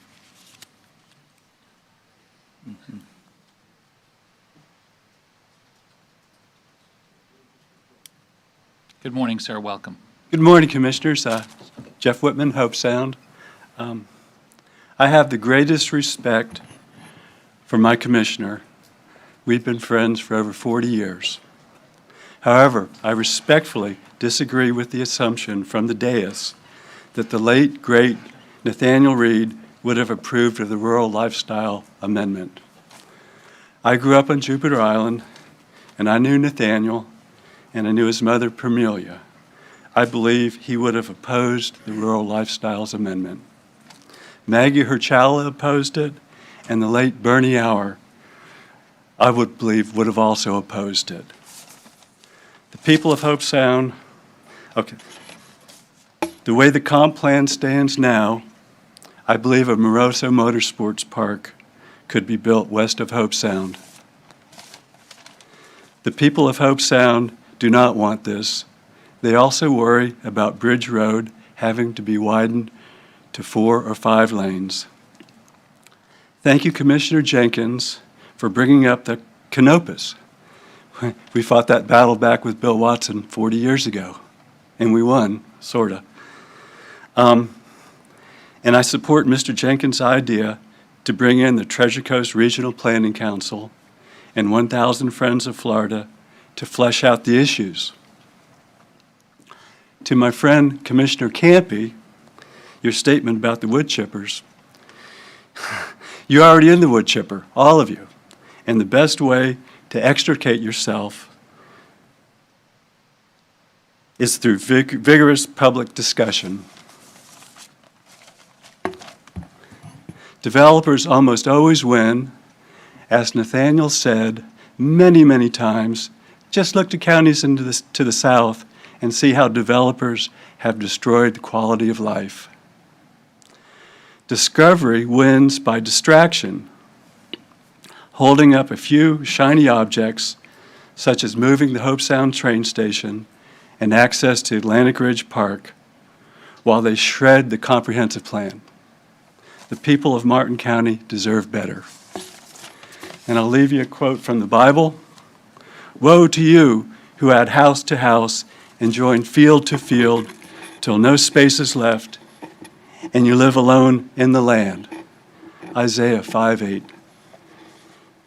Good morning, sir. Welcome. Good morning, Commissioners. Jeff Whitman, Hope Sound. I have the greatest respect for my commissioner. We've been friends for over 40 years. However, I respectfully disagree with the assumption from the dais that the late, great Nathaniel Reed would have approved of the Rural Lifestyle Amendment. I grew up on Jupiter Island, and I knew Nathaniel, and I knew his mother, Permelia. I believe he would have opposed the Rural Lifestyles Amendment. Maggie Herchala opposed it, and the late Bernie Auer, I would believe, would have also opposed it. The people of Hope Sound, okay, the way the comp plan stands now, I believe a Moroso Motorsports Park could be built west of Hope Sound. The people of Hope Sound do not want this. They also worry about Bridge Road having to be widened to 4 or 5 lanes. Thank you, Commissioner Jenkins, for bringing up the Canopus. We fought that battle back with Bill Watson 40 years ago, and we won, sorta. And I support Mr. Jenkins' idea to bring in the Treasure Coast Regional Planning Council and 1,000 Friends of Florida to flesh out the issues. to my friend Commissioner Campy, your statement about the wood chippers. You're already in the wood chipper, all of you. And the best way to extricate yourself is through vigorous public discussion. Developers almost always win. As Nathaniel said many, many times, just look to counties to the south and see how developers have destroyed the quality of life. Discovery wins by distraction, holding up a few shiny objects, such as moving the Hope Sound train station and access to Atlantic Ridge Park, while they shred the comprehensive plan. The people of Martin County deserve better. And I'll leave you a quote from the Bible. Woe to you who add house to house and join field to field till no space is left, and you live alone in the land. Isaiah 5:8.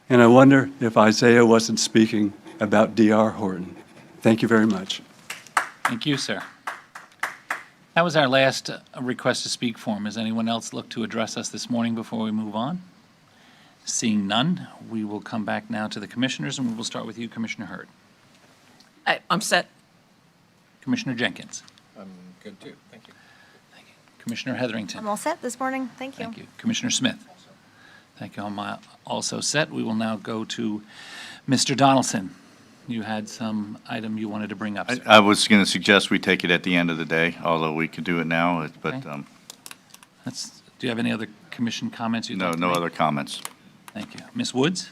And I wonder if Isaiah wasn't speaking about D.R. Horton. Thank you very much. Thank you, sir. That was our last request to speak form. Has anyone else looked to address us this morning before we move on? Seeing none, we will come back now to the commissioners, and we will start with you, Commissioner Hurd. I'm set. Commissioner Jenkins. I'm good too, thank you. Commissioner Heatherington. I'm all set this morning. Thank you. Thank you. Commissioner Smith. Thank you. I'm also set. We will now go to Mr. Donaldson. You had some item you wanted to bring up, sir. I was going to suggest we take it at the end of the day, although we could do it now, but Okay. Do you have any other commission comments you'd like to no make? other comments. Thank you. Ms. Woods?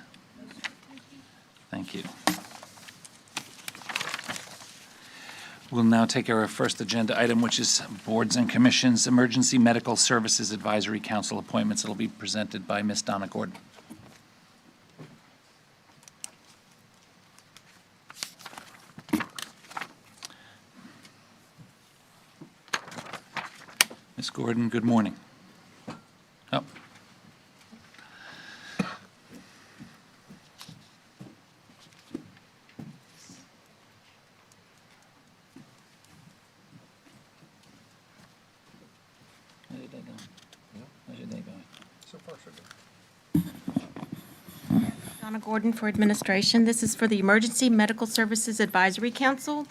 Thank you. We'll now take our first agenda item, which is Boards and Commissions, Emergency Medical Services Advisory Council appointments. It'll be presented by Ms. Donna Gordon. Ms. Gordon, good morning. Oh. How did that go? How's your day going? So far, so good. Donna Gordon for administration. This is for the Emergency Medical Services Advisory Council.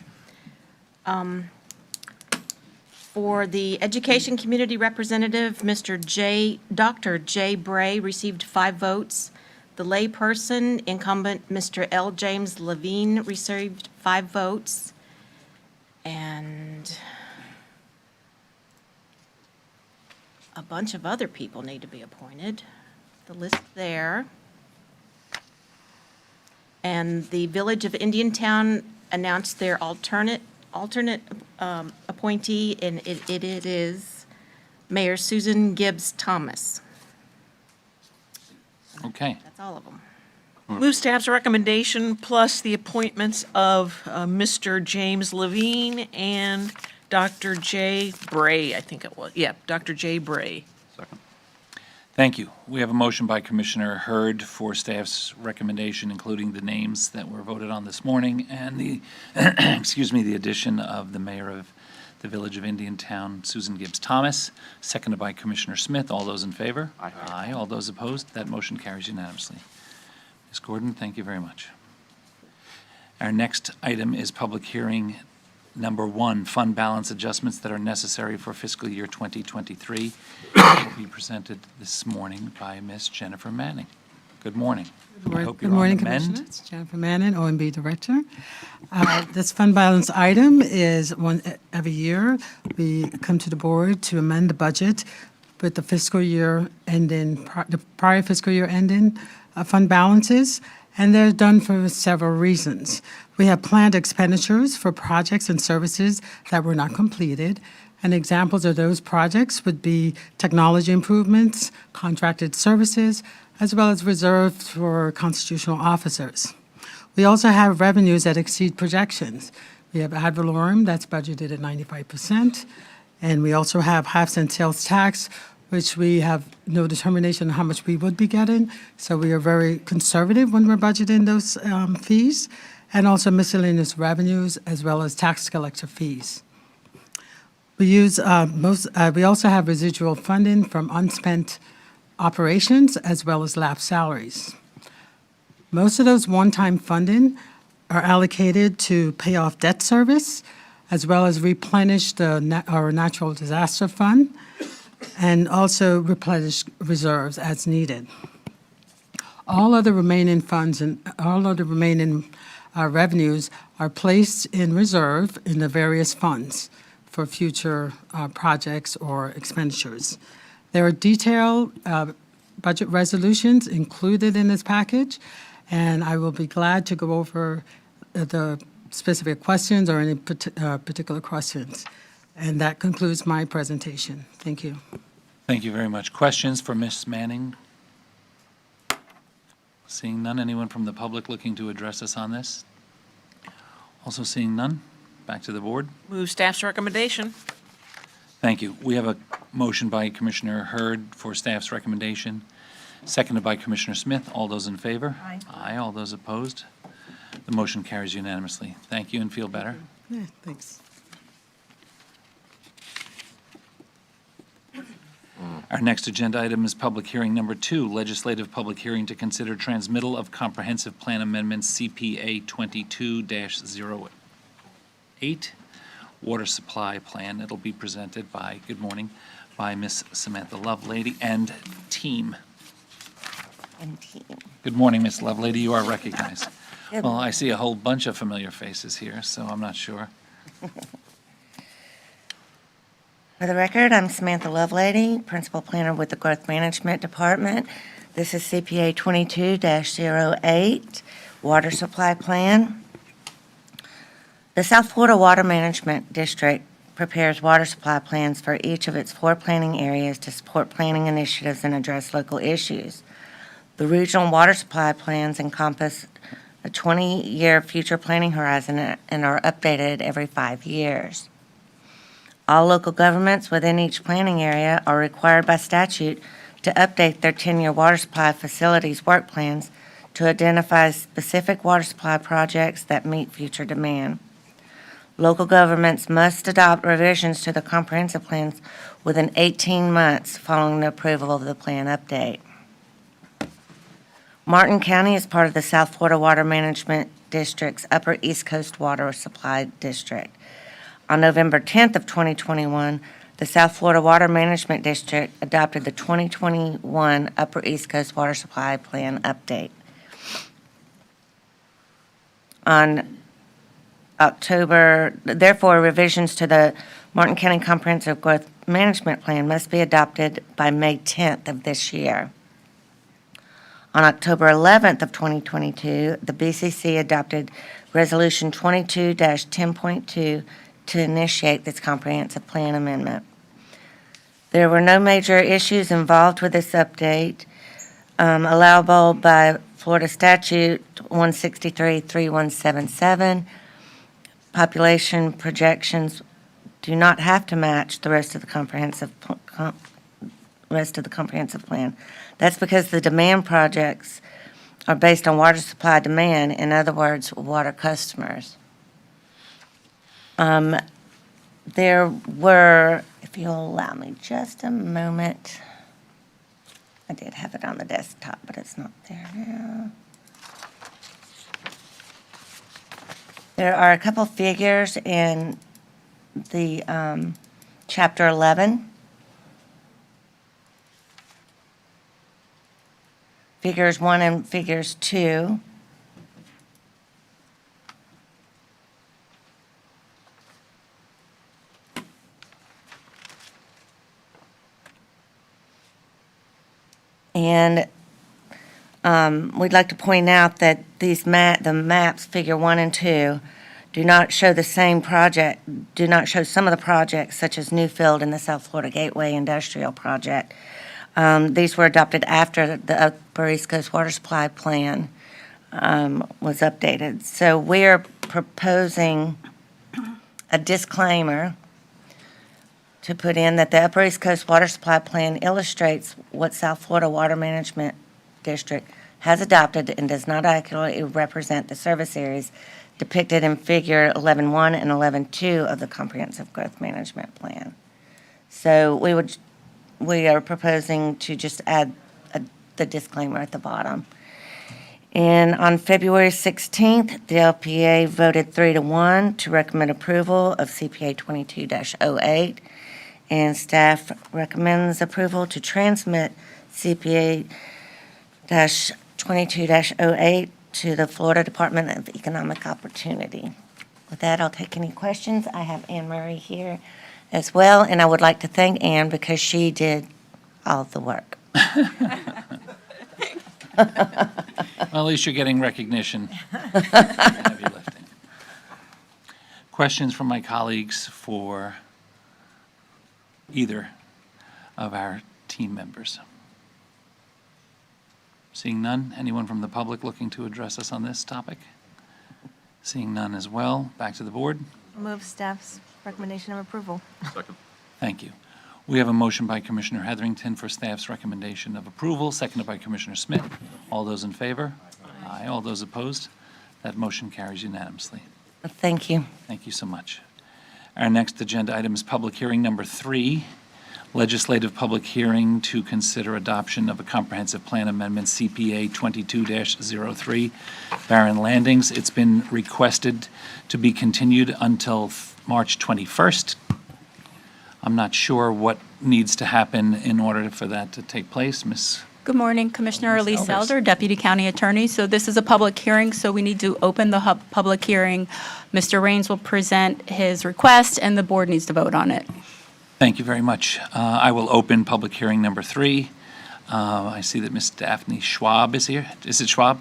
For the Education Community Representative, Dr. Jay Bray received 5 votes. The layperson incumbent, Mr. L. James Levine, received 5 votes. And a bunch of other people need to be appointed. The list there. And the Village of Indiantown announced their alternate appointee, and it is Mayor Susan Gibbs Thomas. Okay. That's all of them. Move staff's recommendation plus the appointments of Mr. James Levine and Dr. Jay Bray, I think it was. Yeah, Dr. Jay Bray. Thank you. We have a motion by Commissioner Hurd for staff's recommendation, including the names that were voted on this morning and the, the addition of the mayor of the Village of Indiantown, Susan Gibbs Thomas, seconded by Commissioner Smith. All those in favor? Aye. Aye. All those opposed? That motion carries unanimously. Ms. Gordon, thank you very much. Our next item is public hearing number 1, fund balance adjustments that are necessary for fiscal year 2023. Will be presented this morning by Ms. Jennifer Manning. Good morning. I hope Good you're on morning, the mend. Commissioners. Jennifer Manning, OMB Director. This fund balance item is one every year. We come to the board to amend the budget with the fiscal year ending, the prior fiscal year ending fund balances, and they're done for several reasons. We have planned expenditures for projects and services that were not completed, and examples of those projects would be technology improvements, contracted services, as well as reserved for constitutional officers. We also have revenues that exceed projections. We have ad valorem that's budgeted at 95%, and we also have half-cent sales tax, which we have no determination on how much we would be getting, so we are very conservative when we're budgeting those fees, and also miscellaneous revenues as well as tax collector fees. We also have residual funding from unspent operations as well as lapsed salaries. Most of those one-time funding are allocated to pay off debt service, as well as replenish our natural disaster fund, and also replenish reserves as needed. All other remaining funds and all other remaining revenues are placed in reserve in the various funds for future projects or expenditures. There are detailed budget resolutions included in this package, and I will be glad to go over the specific questions or any particular questions. And that concludes my presentation. Thank you. Thank you very much. Questions for Ms. Manning? Seeing none, anyone from the public looking to address us on this? Also seeing none, back to the board. Move staff's recommendation. Thank you. We have a motion by Commissioner Hurd for staff's recommendation, seconded by Commissioner Smith. All those in favor? Aye. Aye. All those opposed? The motion carries unanimously. Thank you and feel better. Yeah, thanks. Our next agenda item is public hearing number 2, legislative public hearing to consider transmittal of comprehensive plan amendments CPA 22-08, water supply plan. It'll be presented by, good morning, by Miss Samantha Lovelady and team. Good morning, Miss Lovelady. You are recognized. Good Well, I see a whole bunch of familiar faces here, so I'm not sure. For the record, I'm Samantha Lovelady, Principal Planner with the Growth Management Department. This is CPA 22-08, Water Supply Plan. The South Florida Water Management District prepares water supply plans for each of its 4 planning areas to support planning initiatives and address local issues. The regional water supply plans encompass a 20-year future planning horizon and are updated every 5 years. All local governments within each planning area are required by statute to update their 10-year water supply facilities work plans to identify specific water supply projects that meet future demand. Local governments must adopt revisions to the comprehensive plans within 18 months following the approval of the plan update. Martin County is part of the South Florida Water Management District's Upper East Coast Water Supply District. On November 10th of 2021, the South Florida Water Management District adopted the 2021 Upper East Coast Water Supply Plan update. Therefore, revisions to the Martin County Comprehensive Growth Management Plan must be adopted by May 10th of this year. On October 11th of 2022, the BCC adopted Resolution 22-10.2 to initiate this comprehensive plan amendment. There were no major issues involved with this update, allowable by Florida Statute 163-3177. Population projections do not have to match the rest of the comprehensive plan. That's because the demand projects are based on water supply demand, in other words, water customers. There were, if you'll allow me just a moment, I did have it on the desktop, but it's not there now. There are a couple figures in the Chapter 11. Figures 1 and figures 2. And we'd like to point out that the maps, figure 1 and 2, do not show the same project, do not show some of the projects such as Newfield and the South Florida Gateway Industrial Project. These were adopted after the Upper East Coast Water Supply Plan was updated. So we're proposing a disclaimer to put in that the Upper East Coast Water Supply Plan illustrates what South Florida Water Management District has adopted and does not accurately represent the service areas depicted in Figure 11.1 and 11.2 of the Comprehensive Growth Management Plan. So we are proposing to just add the disclaimer at the bottom. And on February 16th, the LPA voted 3-1 to recommend approval of CPA 22-08, and staff recommends approval to transmit CPA 22-08 to the Florida Department of Economic Opportunity. With that, I'll take any questions. I have Anne Murray here as well, and I would like to thank Anne because she did all of the work. Well, at least you're getting recognition. Heavy lifting. Questions from my colleagues for either of our team members? Seeing none, anyone from the public looking to address us on this topic? Seeing none as well, back to the board. Move staff's recommendation of approval. Thank you. We have a motion by Commissioner Heatherington for staff's recommendation of approval, seconded by Commissioner Smith. All those in favor? Aye. All those opposed? That motion carries unanimously. Thank you. Thank you so much. Our next agenda item is public hearing number 3, legislative public hearing to consider adoption of a comprehensive plan amendment, CPA 22-03, Barron Landings. It's been requested to be continued until March 21st. I'm not sure what needs to happen in order for that to take place. Ms. Good morning, Commissioner Elise Elders. Elder, Deputy County Attorney. So this is a public hearing, so we need to open the public hearing. Mr. Raines will present his request, and the board needs to vote on it. Thank you very much. I will open public hearing number 3. I see that Ms. Daphne Schwab is here. Is it Schwab?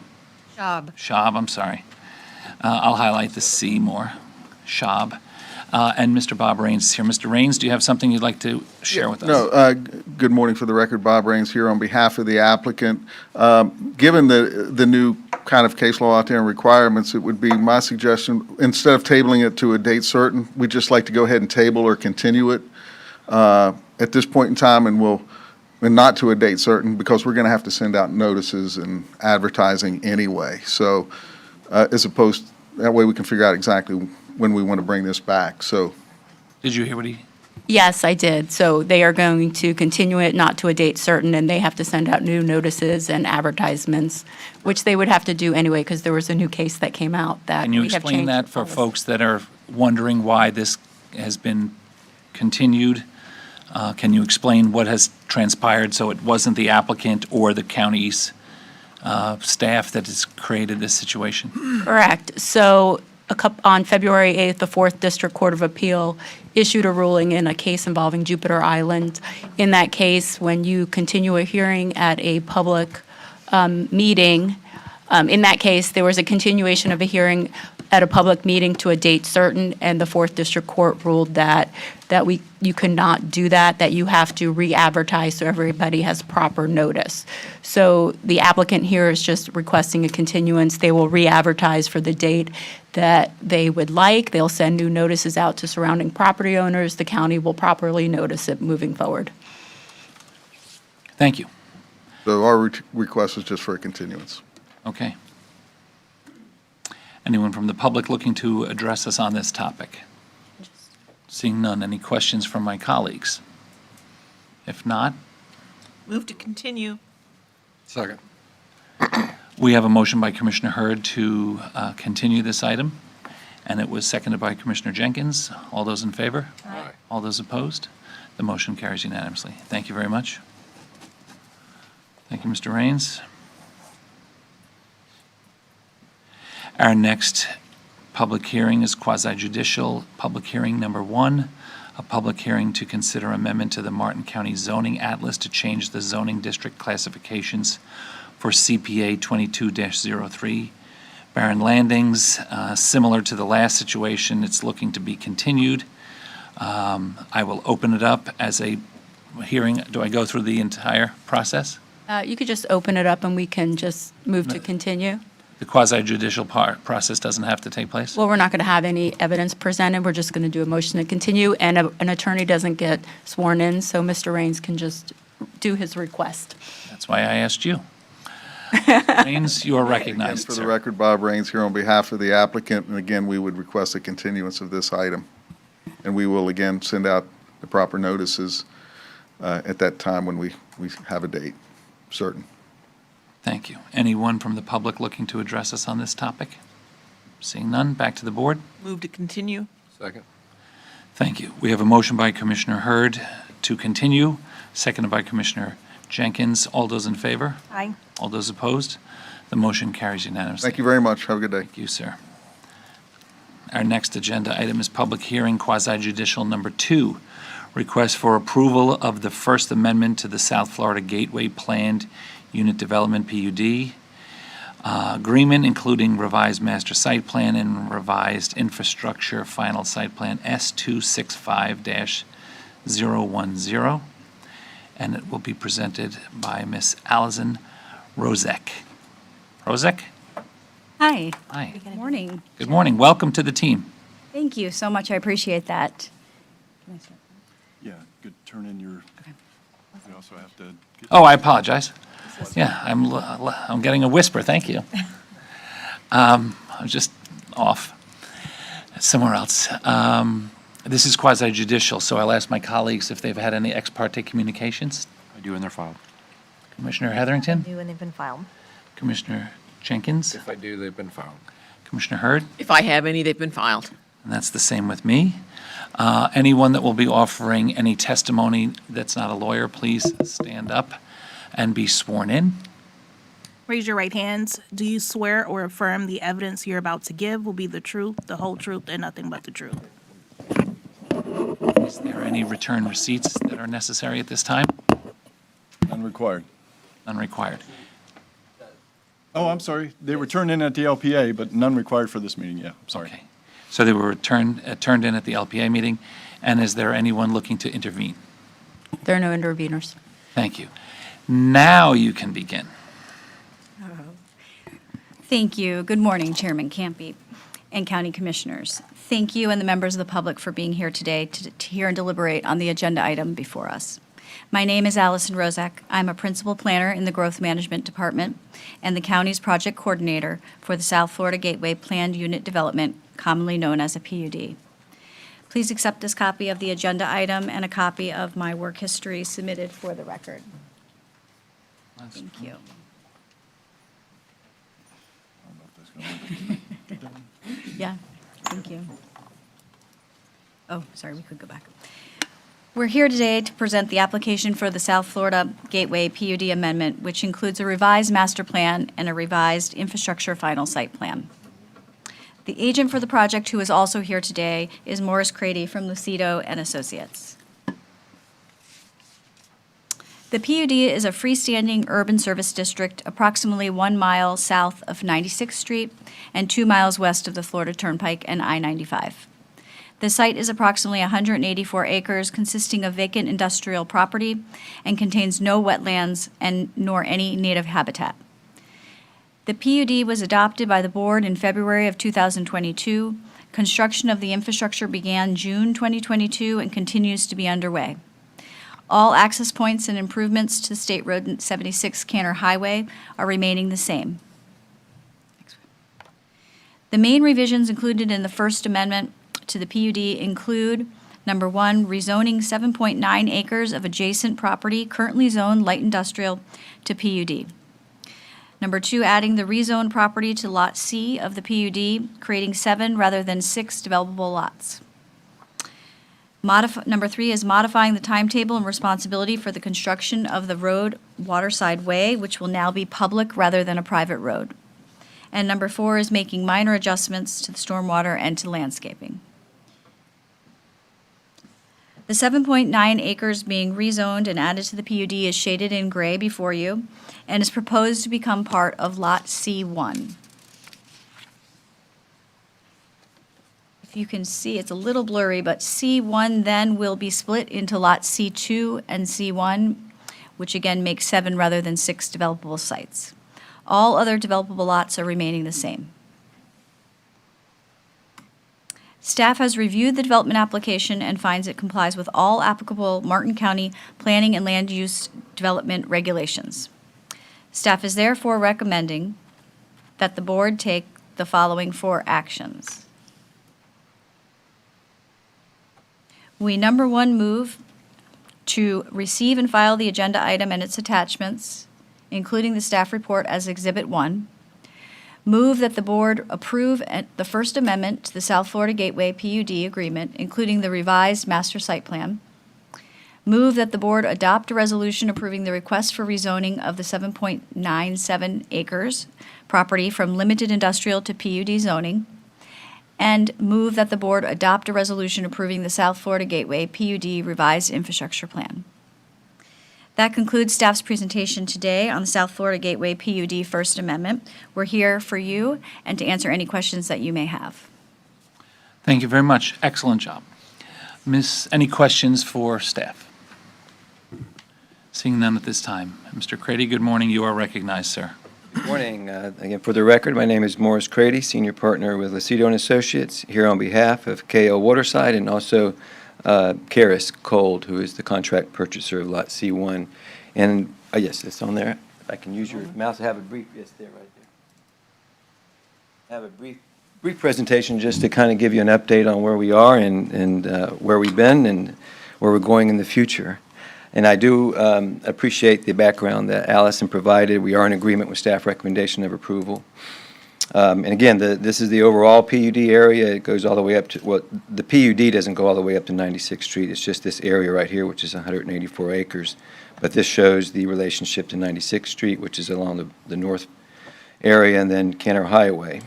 Schwab, I'm sorry. I'll highlight the C more. Schwab. And Mr. Bob Raines is here. Mr. Raines, do you have something you'd like to share with us? No, good morning for the record. Bob Raines here on behalf of the applicant. Given the new kind of case law out there and requirements, it would be my suggestion, instead of tabling it to a date certain, we'd just like to go ahead and table or continue it at this point in time, and not to a date certain, because we're going to have to send out notices and advertising anyway. So as opposed, that way we can figure out exactly when we want to bring this back. So, did you hear what he? Yes, I did. So they are going to continue it not to a date certain, and they have to send out new notices and advertisements, which they would have to do anyway, because there was a new case that came out that Can you we have explain changed that the for policy. folks that are wondering why this has been continued? Can you explain what has transpired so it wasn't the applicant or the county's staff that has created this situation? Correct. So on February 8th, the 4th District Court of Appeal issued a ruling in a case involving Jupiter Island. In that case, when you continue a hearing at a public meeting, in that case, there was a continuation of a hearing at a public meeting to a date certain, and the 4th District Court ruled that you could not do that you have to re-advertise so everybody has proper notice. So the applicant here is just requesting a continuance. They will re-advertise for the date that they would like. They'll send new notices out to surrounding property owners. The county will properly notice it moving forward. Thank you. so our request is just for a continuance. Okay. Anyone from the public looking to address us on this topic? Seeing none, any questions from my colleagues? If not, Move to continue. Second. we have a motion by Commissioner Hurd to continue this item, and it was seconded by Commissioner Jenkins. All those in favor? Aye. All those opposed? The motion carries unanimously. Thank you very much. Thank you, Mr. Raines. Our next public hearing is quasi-judicial, public hearing number 1, a public hearing to consider amendment to the Martin County Zoning Atlas to change the zoning district classifications for CPA 22-03. Barron Landings, similar to the last situation, it's looking to be continued. I will open it up as a hearing. Do I go through the entire process? You could just open it up and we can just move to continue. The quasi-judicial process doesn't have to take place? Well, we're not going to have any evidence presented. We're just going to do a motion to continue, and an attorney doesn't get sworn in, so Mr. Raines can just do his request. That's why I asked you. Raines, you are Again, recognized, for the sir. record, Bob Raines here on behalf of the applicant, and again, we would request a continuance of this item. And we will again send out the proper notices at that time when we have a date certain. Thank you. Anyone from the public looking to address us on this topic? Seeing none, back to the board. Move to continue. Second. Thank you. We have a motion by Commissioner Hurd to continue, seconded by Commissioner Jenkins. All those in favor? Aye. All those opposed? The motion carries unanimously. Thank you very much. Have a good day. Thank you, sir. Our next agenda item is public hearing quasi-judicial number 2, request for approval of the First Amendment to the South Florida Gateway Planned Unit Development PUD agreement, including revised master site plan and revised infrastructure final site plan S265-010, and it will be presented by Ms. Allison Rozek. Rozek? Hi. Hi. Good morning. Good morning. Welcome to the team. Thank you so much. I appreciate that. Yeah, good, turn in your, we also have to. Oh, I apologize. Yeah, I'm getting a whisper, thank you. I'm just off somewhere else. This is quasi-judicial, so I'll ask my colleagues if they've had any ex parte communications. I do, and they're filed. Commissioner Heatherington? New and they've been filed. Commissioner Jenkins? If I do, they've been filed. Commissioner Hurd? If I have any, they've been filed. And that's the same with me. Anyone that will be offering any testimony that's not a lawyer, please stand up and be sworn in. Raise your right hands. Do you swear or affirm the evidence you're about to give will be the truth, the whole truth, and nothing but the truth? Is there any return receipts that are necessary at this time? None required. None required. Oh, I'm sorry. They were turned in at the LPA, but none required for this meeting, yeah, sorry. Okay. So they were turned in at the LPA meeting, and is there anyone looking to intervene? There are no interveners. Thank you. Now you can begin. Thank you. Good morning, Chairman Campy and County Commissioners. Thank you and the members of the public for being here today to hear and deliberate on the agenda item before us. My name is Allison Rozek. I'm a principal planner in the Growth Management Department and the county's project coordinator for the South Florida Gateway Planned Unit Development, commonly known as a PUD. Please accept this copy of the agenda item and a copy of my work history submitted for the record. Thank you. Yeah, thank you. Oh, sorry, we could go back. We're here today to present the application for the South Florida Gateway PUD amendment, which includes a revised master plan and a revised infrastructure final site plan. The agent for the project, who is also here today, is Morris Crady from Lucido and Associates. The PUD is a freestanding urban service district approximately 1 mile south of 96th Street and 2 miles west of the Florida Turnpike and I-95. The site is approximately 184 acres, consisting of vacant industrial property, and contains no wetlands and nor any native habitat. The PUD was adopted by the board in February of 2022. Construction of the infrastructure began June 2022 and continues to be underway. All access points and improvements to State Road 76 Canner Highway are remaining the same. The main revisions included in the First Amendment to the PUD include, number 1, rezoning 7.9 acres of adjacent property currently zoned light industrial to PUD. Number 2, adding the rezoned property to Lot C of the PUD, creating 7 rather than 6 developable lots. Number 3 is modifying the timetable and responsibility for the construction of the road Waterside Way, which will now be public rather than a private road. And number 4 is making minor adjustments to the stormwater and to landscaping. The 7.9 acres being rezoned and added to the PUD is shaded in gray before you and is proposed to become part of Lot C1. If you can see, it's a little blurry, but C1 then will be split into Lot C2 and C1, which again makes 7 rather than 6 developable sites. All other developable lots are remaining the same. Staff has reviewed the development application and finds it complies with all applicable Martin County planning and land use development regulations. Staff is therefore recommending that the board take the following 4 actions. We, number 1, move to receive and file the agenda item and its attachments, including the staff report as Exhibit 1. Move that the board approve the First Amendment to the South Florida Gateway PUD agreement, including the revised master site plan. Move that the board adopt a resolution approving the request for rezoning of the 7.97 acres property from limited industrial to PUD zoning. And move that the board adopt a resolution approving the South Florida Gateway PUD revised infrastructure plan. That concludes staff's presentation today on the South Florida Gateway PUD First Amendment. We're here for you and to answer any questions that you may have. Thank you very much. Excellent job. Miss, any questions for staff? Seeing none at this time. Mr. Crady, good morning. You are recognized, sir. Good morning. Again, for the record, my name is Morris Crady, senior partner with Lucido and Associates, here on behalf of KO Waterside and also Karis Cold, who is the contract purchaser of Lot C1. And, yes, it's on there. If I can use your mouse, I have a brief, yes, there, right there. I have a brief presentation just to kind of give you an update on where we are and where we've been and where we're going in the future. And I do appreciate the background that Allison provided. We are in agreement with staff recommendation of approval. And again, this is the overall PUD area. It goes all the way up to, well, the PUD doesn't go all the way up to 96th Street. It's just this area right here, which is 184 acres. But this shows the relationship to 96th Street, which is along the north area, and then Cantor Highway.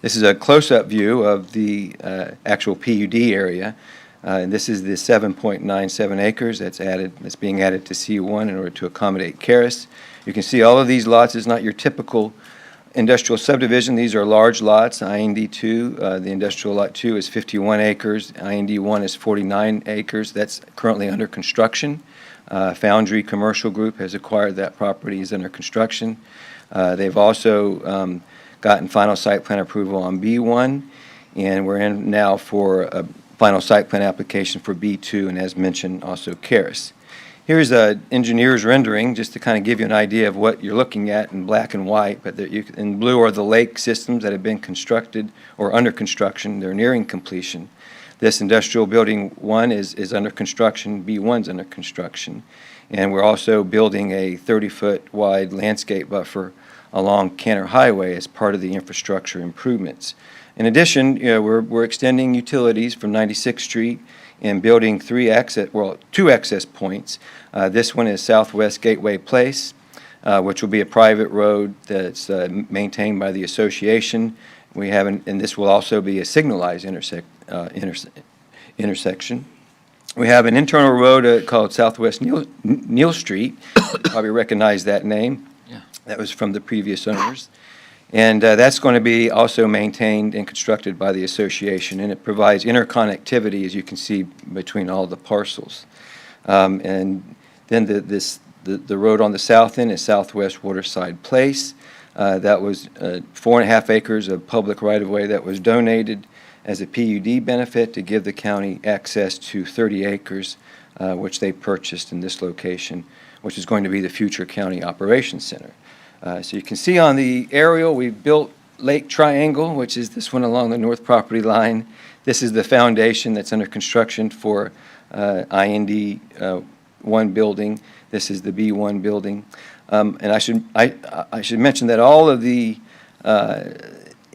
This is a close-up view of the actual PUD area. And this is the 7.97 acres that's being added to C1 in order to accommodate Karis. You can see all of these lots is not your typical industrial subdivision. These are large lots. IND2, the industrial lot 2 is 51 acres. IND1 is 49 acres. That's currently under construction. Foundry Commercial Group has acquired that property, is under construction. They've also gotten final site plan approval on B1, and we're in now for a final site plan application for B2, and as mentioned, also Karis. Here's an engineer's rendering, just to kind of give you an idea of what you're looking at in black and white, but in blue are the lake systems that have been constructed or under construction. They're nearing completion. This industrial building 1 is under construction, B1's under construction, and we're also building a 30-foot wide landscape buffer along Cantor Highway as part of the infrastructure improvements. In addition, we're extending utilities from 96th Street and building 2 access points. This one is Southwest Gateway Place, which will be a private road that's maintained by the association. We have, and this will also be a signalized intersection. We have an internal road called Southwest Neal Street. You probably recognize that name. Yeah. That was from the previous owners. And that's going to be also maintained and constructed by the association, and it provides interconnectivity, as you can see, between all the parcels. And then the road on the south end is Southwest Waterside Place. That was 4.5 acres of public right-of-way that was donated as a PUD benefit to give the county access to 30 acres, which they purchased in this location, which is going to be the future county operations center. So you can see on the aerial, we've built Lake Triangle, which is this one along the north property line. This is the foundation that's under construction for IND 1 building. This is the B1 building. And I should mention that all of the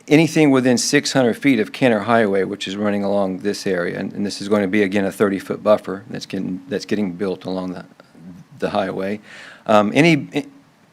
anything within 600 feet of Cantor Highway, which is running along this area, and this is going to be again a 30-foot buffer that's getting built along the highway.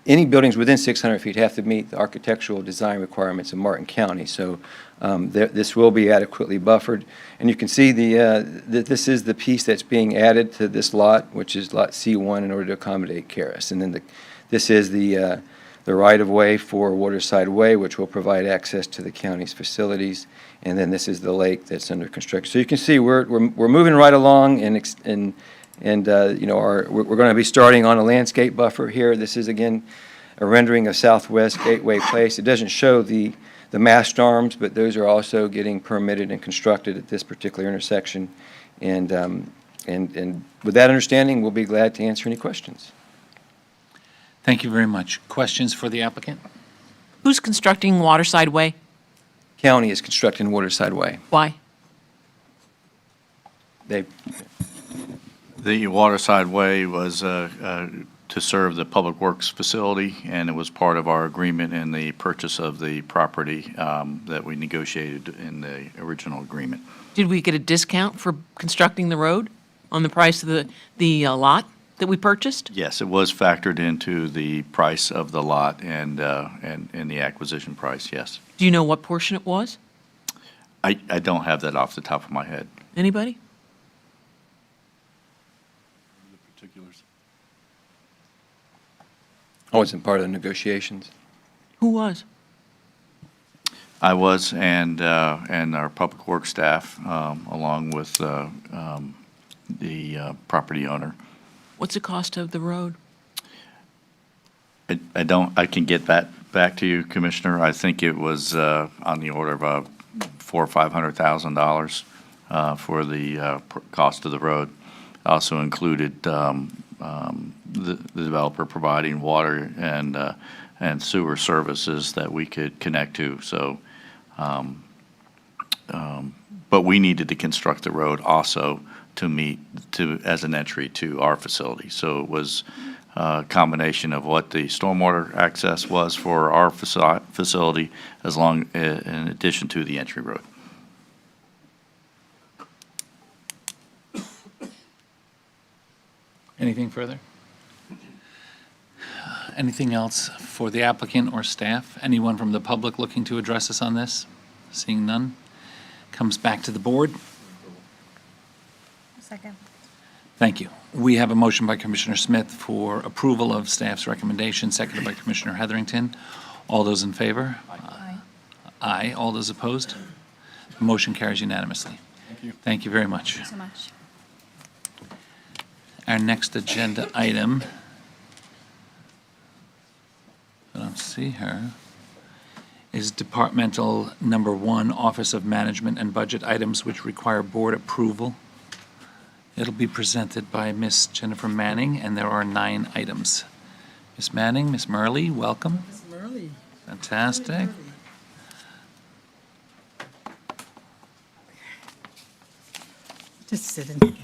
Any buildings within 600 feet have to meet the architectural design requirements of Martin County, so this will be adequately buffered. And you can see that this is the piece that's being added to this lot, which is Lot C1, in order to accommodate Karis. And then this is the right-of-way for Waterside Way, which will provide access to the county's facilities. And then this is the lake that's under construction. So you can see we're moving right along, and we're going to be starting on a landscape buffer here. This is, again, a rendering of Southwest Gateway Place. It doesn't show the mast arms, but those are also getting permitted and constructed at this particular intersection. And with that understanding, we'll be glad to answer any questions. Thank you very much. Questions for the applicant? Who's constructing Waterside Way? County is constructing Waterside Way. Why? They, The Waterside Way was to serve the Public Works facility, and it was part of our agreement in the purchase of the property that we negotiated in the original agreement. Did we get a discount for constructing the road on the price of the lot that we purchased? Yes, it was factored into the price of the lot and in the acquisition price, yes. Do you know what portion it was? I don't have that off the top of my head. Anybody? I wasn't part of the negotiations. Who was? I was, and our Public Works staff, along with the property owner. What's the cost of the road? I can get that back to you, Commissioner. I think it was on the order of $400,000 or $500,000 for the cost of the road. Also included the developer providing water and sewer services that we could connect to. So, but we needed to construct the road also as an entry to our facility. So it was a combination of what the stormwater access was for our facility, in addition to the entry road. Anything further? Anything else for the applicant or staff? Anyone from the public looking to address us on this? Seeing none, comes back to the board. Second. Thank you. We have a motion by Commissioner Smith for approval of staff's recommendation, seconded by Commissioner Heatherington. All those in favor? Aye. Aye. All those opposed? The motion carries unanimously. Thank you. Thank you very much. Thanks so much. Our next agenda item, I don't see her, is Departmental Number 1, Office of Management and Budget items which require board approval. It'll be presented by Ms. Jennifer Manning, and there are 9 items. Ms. Manning, Ms. Murley, welcome. Ms. Murley. Fantastic. Just sit in. Go ahead.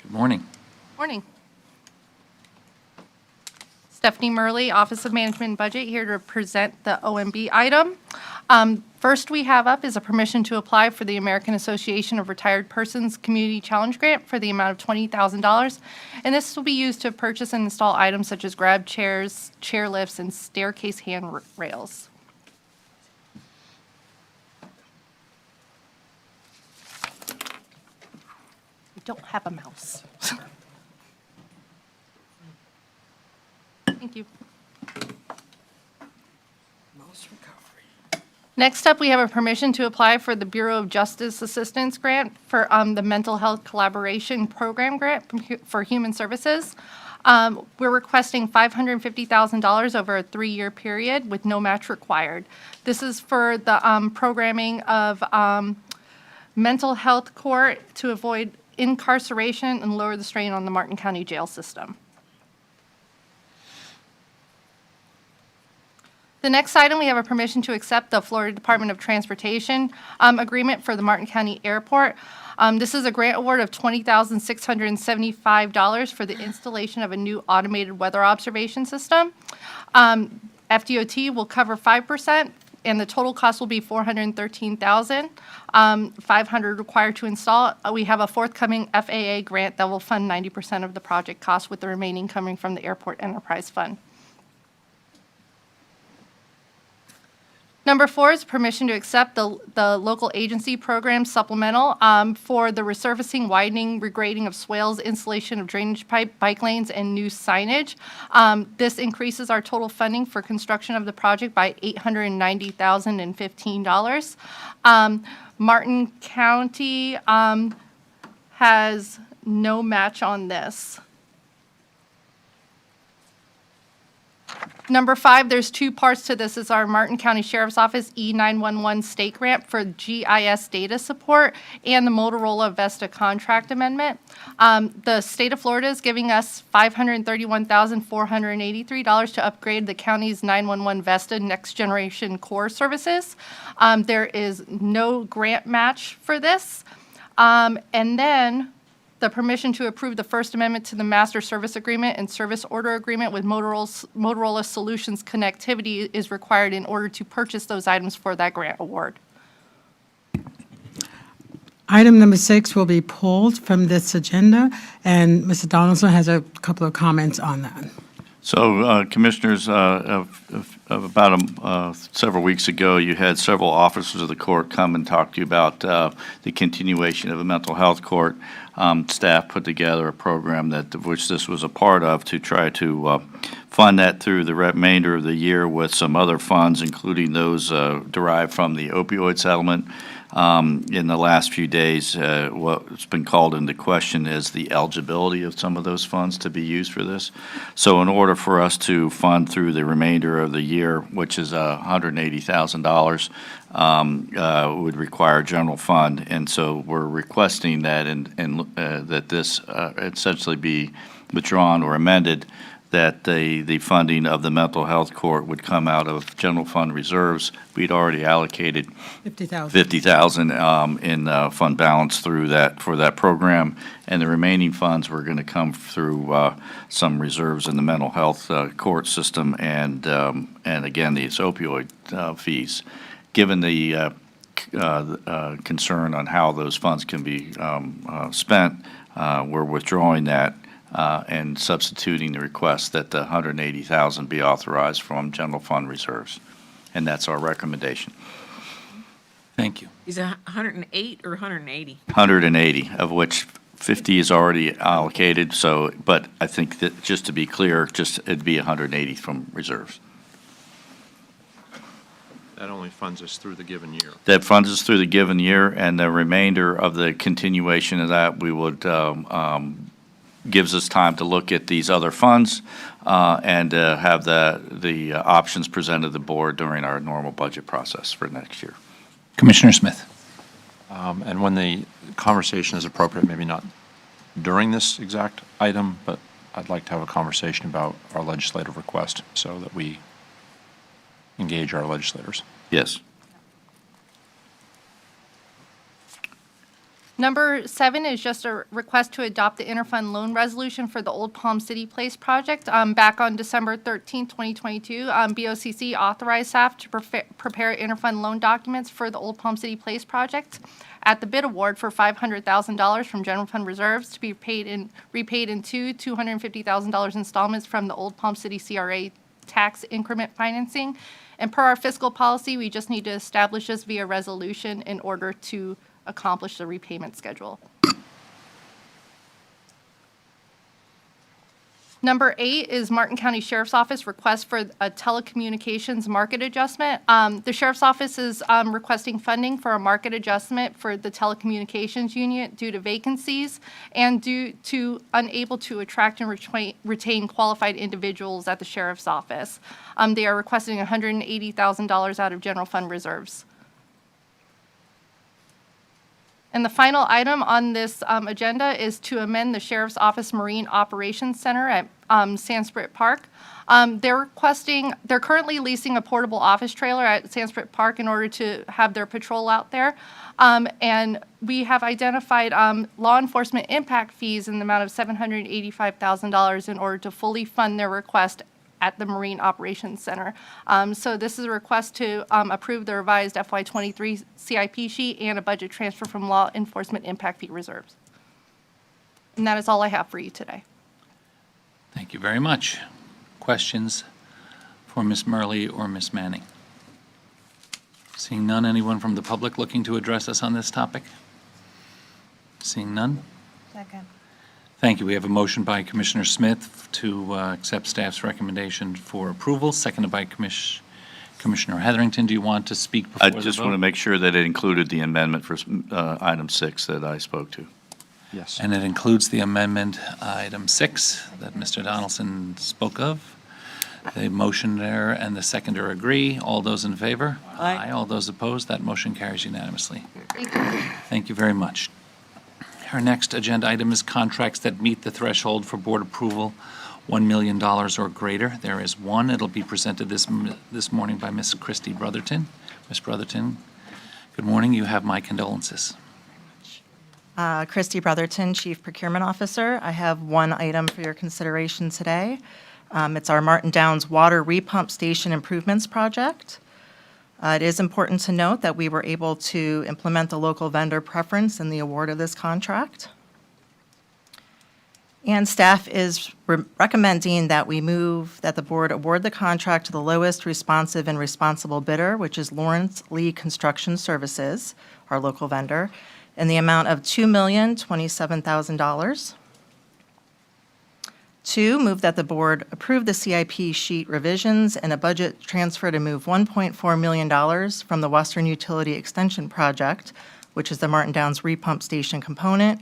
Good morning. Morning. Stephanie Murley, Office of Management and Budget, here to present the OMB item. First we have up is a permission to apply for the American Association of Retired Persons Community Challenge Grant for the amount of $20,000. And this will be used to purchase and install items such as grab chairs, chair lifts, and staircase handrails. We don't have a mouse. Thank you. Next up, we have a permission to apply for the Bureau of Justice Assistance Grant for the Mental Health Collaboration Program Grant for Human Services. We're requesting $550,000 over a 3-year period with no match required. This is for the programming of mental health court to avoid incarceration and lower the strain on the Martin County jail system. The next item, we have a permission to accept the Florida Department of Transportation agreement for the Martin County Airport. This is a grant award of $20,675 for the installation of a new automated weather observation system. FDOT will cover 5%, and the total cost will be $413,500 required to install. We have a forthcoming FAA grant that will fund 90% of the project cost, with the remaining coming from the Airport Enterprise Fund. Number 4 is permission to accept the local agency program supplemental for the resurfacing, widening, regrading of swales, installation of drainage pipe, bike lanes, and new signage. This increases our total funding for construction of the project by $890,015. Martin County has no match on this. Number 5, there's two parts to this. Is our Martin County Sheriff's Office E911 state grant for GIS data support and the Motorola Vesta contract amendment. The state of Florida is giving us $531,483 to upgrade the county's 911 Vesta next generation core services. There is no grant match for this. And then the permission to approve the First Amendment to the Master Service Agreement and Service Order Agreement with Motorola Solutions Connectivity is required in order to purchase those items for that grant award. Item number 6 will be pulled from this agenda, and Mr. Donaldson has a couple of comments on that. So, Commissioners, about several weeks ago, you had several officers of the court come and talk to you about the continuation of a mental health court. Staff put together a program of which this was a part of to try to fund that through the remainder of the year with some other funds, including those derived from the opioid settlement. In the last few days, what's been called into question is the eligibility of some of those funds to be used for this. So in order for us to fund through the remainder of the year, which is $180,000, would require general fund. And so we're requesting that that this essentially be withdrawn or amended, that the funding of the mental health court would come out of general fund reserves. We'd already allocated $50,000 in fund balance for that program, and the remaining funds were going to come through some reserves in the mental health court system and again, these opioid fees. Given the concern on how those funds can be spent, we're withdrawing that and substituting the request that the $180,000 be authorized from general fund reserves. And that's our recommendation. Thank you. Is it 108 or 180? 180, of which 50 is already allocated, so, but I think that, just to be clear, it'd be 180 from reserves. That only funds us through the given year. That funds us through the given year, and the remainder of the continuation of that, we would, gives us time to look at these other funds and have the options presented to the board during our normal budget process for next year. Commissioner Smith. And when the conversation is appropriate, maybe not during this exact item, but I'd like to have a conversation about our legislative request so that we engage our legislators. Yes. Number 7 is just a request to adopt the interfund loan resolution for the Old Palm City Place project. Back on December 13, 2022, BOCC authorized staff to prepare interfund loan documents for the Old Palm City Place project at the bid award for $500,000 from general fund reserves to be repaid in two $250,000 installments from the Old Palm City CRA tax increment financing. And per our fiscal policy, we just need to establish this via resolution in order to accomplish the repayment schedule. Number 8 is Martin County Sheriff's Office request for a telecommunications market adjustment. The Sheriff's Office is requesting funding for a market adjustment for the telecommunications unit due to vacancies and due to unable to attract and retain qualified individuals at the Sheriff's Office. They are requesting $180,000 out of general fund reserves. And the final item on this agenda is to amend the Sheriff's Office Marine Operations Center at Sanskrit Park. They're currently leasing a portable office trailer at Sanskrit Park in order to have their patrol out there. And we have identified law enforcement impact fees in the amount of $785,000 in order to fully fund their request at the Marine Operations Center. So this is a request to approve the revised FY23 CIP sheet and a budget transfer from law enforcement impact fee reserves. And that is all I have for you today. Thank you very much. Questions for Ms. Murley or Ms. Manning? Seeing none, anyone from the public looking to address us on this topic? Seeing none? Second. Thank you. We have a motion by Commissioner Smith to accept staff's recommendation for approval, seconded by Commissioner Heatherington. Do you want to speak before I the just vote? want to make sure that it included the amendment for item 6 that I spoke to. Yes. And it includes the amendment, item 6, that Mr. Donaldson spoke of. The motioner and the seconder agree. All those in favor? Aye. All those opposed? That motion carries unanimously. Thank you very much. Our next agenda item is contracts that meet the threshold for board approval, $1 million or greater. There is one. It'll be presented this morning by Ms. Christy Brotherton. Ms. Brotherton, good morning. You have my condolences. Christy Brotherton, Chief Procurement Officer. I have one item for your consideration today. It's our Martin Downs Water Repump Station Improvements Project. It is important to note that we were able to implement the local vendor preference in the award of this contract. And staff is recommending that we move that the board award the contract to the lowest responsive and responsible bidder, which is Lawrence Lee Construction Services, our local vendor, in the amount of $2,027,000. 2, move that the board approve the CIP sheet revisions and a budget transfer to move $1.4 million from the Western Utility Extension Project, which is the Martin Downs Repump Station component,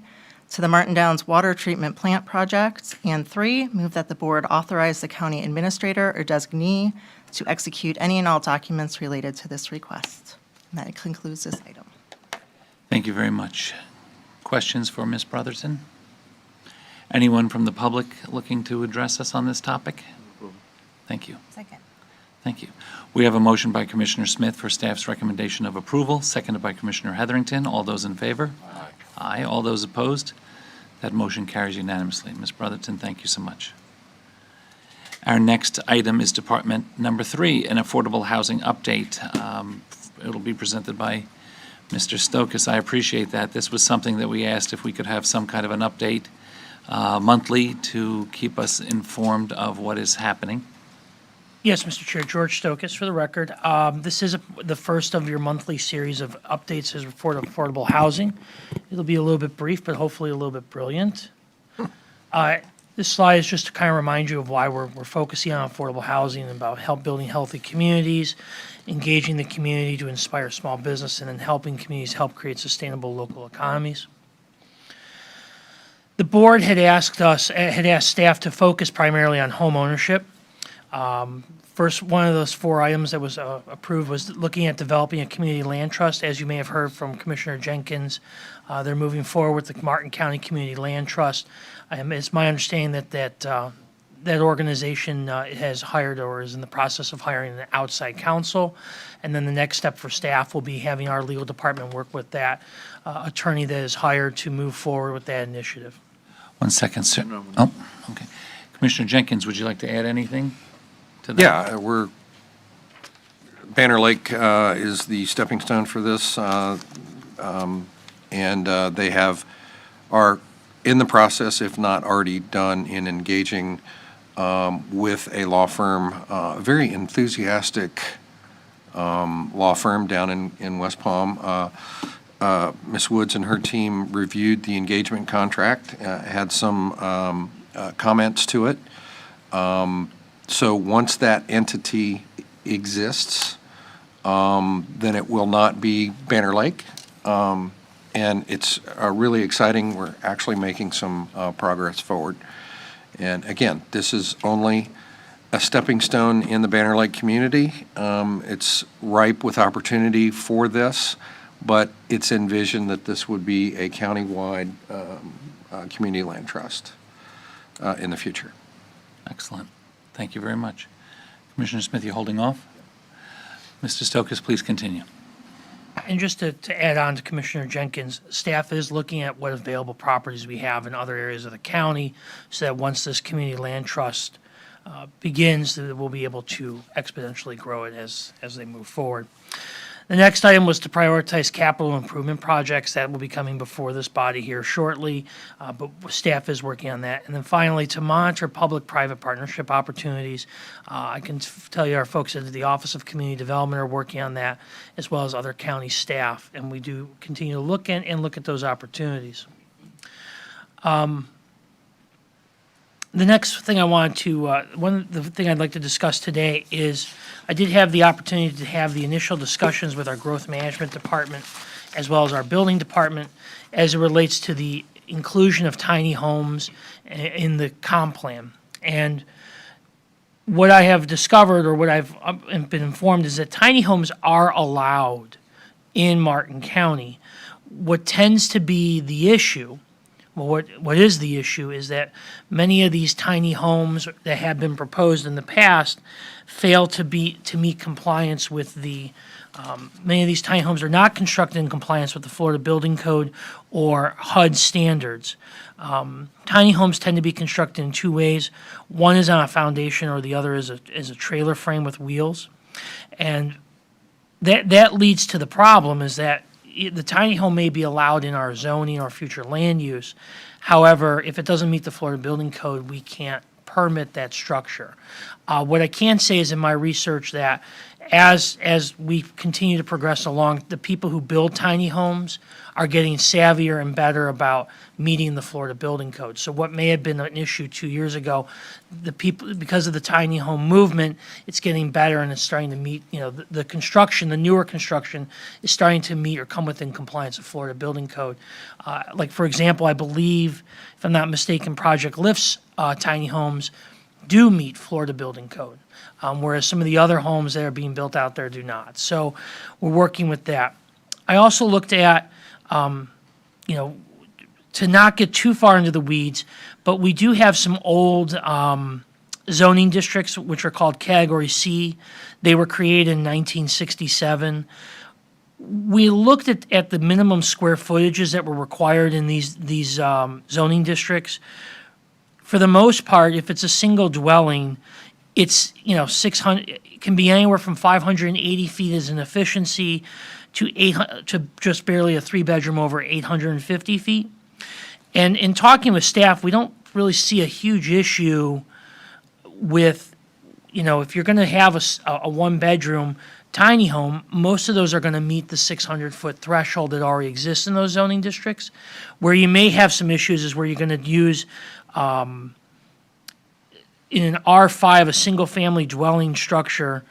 to the Martin Downs Water Treatment Plant Project. And 3, move that the board authorize the county administrator or designee to execute any and all documents related to this request. And that concludes this item. Thank you very much. Questions for Ms. Brotherton? Anyone from the public looking to address us on this topic? Thank you. Second. Thank you. We have a motion by Commissioner Smith for staff's recommendation of approval, seconded by Commissioner Heatherington. All those in favor? Aye. Aye. All those opposed? That motion carries unanimously. Ms. Brotherton, thank you so much. Our next item is Department Number 3, an affordable housing update. It'll be presented by Mr. Stokas. I appreciate that. This was something that we asked if we could have some kind of an update monthly to keep us informed of what is happening. Yes, Mr. Chair, George Stokas for the record. This is the first of your monthly series of updates as for affordable housing. It'll be a little bit brief, but hopefully a little bit brilliant. This slide is just to kind of remind you of why we're focusing on affordable housing and about building healthy communities, engaging the community to inspire small business, and then helping communities help create sustainable local economies. The board had asked staff to focus primarily on home ownership. First, one of those 4 items that was approved was looking at developing a community land trust. As you may have heard from Commissioner Jenkins, they're moving forward with the Martin County Community Land Trust. It's my understanding that organization has hired or is in the process of hiring an outside counsel. And then the next step for staff will be having our legal department work with that attorney that is hired to move forward with that initiative. 1 second, sir. Oh, okay. Commissioner Jenkins, would you like to add anything to that? Yeah, Banner Lake is the stepping stone for this, and they are in the process, if not already done, in engaging with a law firm, a very enthusiastic law firm down in West Palm. Ms. Woods and her team reviewed the engagement contract, had some comments to it. So once that entity exists, then it will not be Banner Lake. And it's really exciting. We're actually making some progress forward. And again, this is only a stepping stone in the Banner Lake community. It's ripe with opportunity for this, but it's envisioned that this would be a countywide community land trust in the future. Excellent. Thank you very much. Commissioner Smith, you holding off? Mr. Stokas, please continue. And just to add on to Commissioner Jenkins, staff is looking at what available properties we have in other areas of the county so that once this community land trust begins, that we'll be able to exponentially grow it as they move forward. The next item was to prioritize capital improvement projects that will be coming before this body here shortly, but staff is working on that. And then finally, to monitor public-private partnership opportunities, I can tell you our folks at the Office of Community Development are working on that, as well as other county staff, and we do continue to look at those opportunities. The next thing I wanted to, the thing I'd like to discuss today is I did have the opportunity to have the initial discussions with our growth management department as well as our building department as it relates to the inclusion of tiny homes in the comp plan. And what I have discovered, or what I've been informed, is that tiny homes are allowed in Martin County. What tends to be the issue, well, what is the issue, is that many of these tiny homes that have been proposed in the past fail to meet compliance with the, many of these tiny homes are not constructed in compliance with the Florida Building Code or HUD standards. Tiny homes tend to be constructed in two ways. One is on a foundation, or the other is a trailer frame with wheels. And that leads to the problem, is that the tiny home may be allowed in our zoning or future land use. However, if it doesn't meet the Florida Building Code, we can't permit that structure. What I can say is, in my research, that as we continue to progress along, the people who build tiny homes are getting savvier and better about meeting the Florida Building Code. So what may have been an issue 2 years ago, the people, because of the tiny home movement, it's getting better, and it's starting to meet, the construction, the newer construction is starting to meet or come within compliance with Florida Building Code. Like, for example, I believe, if I'm not mistaken, Project Lift's tiny homes do meet Florida Building Code, whereas some of the other homes that are being built out there do not. So we're working with that. I also looked at, to not get too far into the weeds, but we do have some old zoning districts which are called Category C. They were created in 1967. We looked at the minimum square footages that were required in these zoning districts. For the most part, if it's a single dwelling, it's 600. It can be anywhere from 580 feet as an efficiency to just barely a 3-bedroom over 850 feet. And in talking with staff, we don't really see a huge issue with, if you're going to have a 1-bedroom tiny home, most of those are going to meet the 600-foot threshold that already exists in those zoning districts. Where you may have some issues is where you're going to use, in an R5, a single-family dwelling structure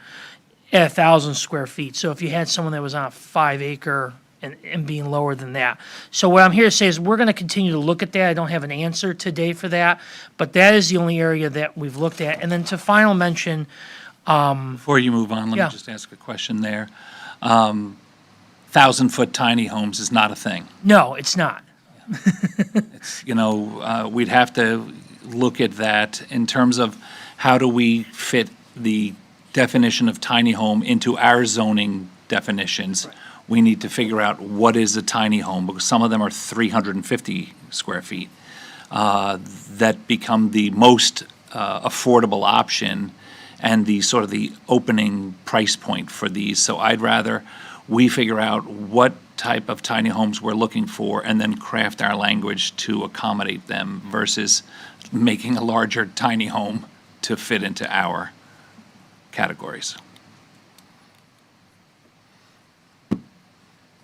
at 1,000 square feet. So if you had someone that was on a 5-acre and being lower than that. So what I'm here to say is, we're going to continue to look at that. I don't have an answer today for that, but that is the only area that we've looked at. And then to final mention, Before you move on, let me just ask a question there. 1,000-foot tiny homes is not a thing. No, it's not. We'd have to look at that in terms of how do we fit the definition of tiny home into our zoning definitions. We need to figure out what is a tiny home, because some of them are 350 square feet that become the most affordable option and the sort of the opening price point for these. So I'd rather we figure out what type of tiny homes we're looking for and then craft our language to accommodate them versus making a larger tiny home to fit into our categories.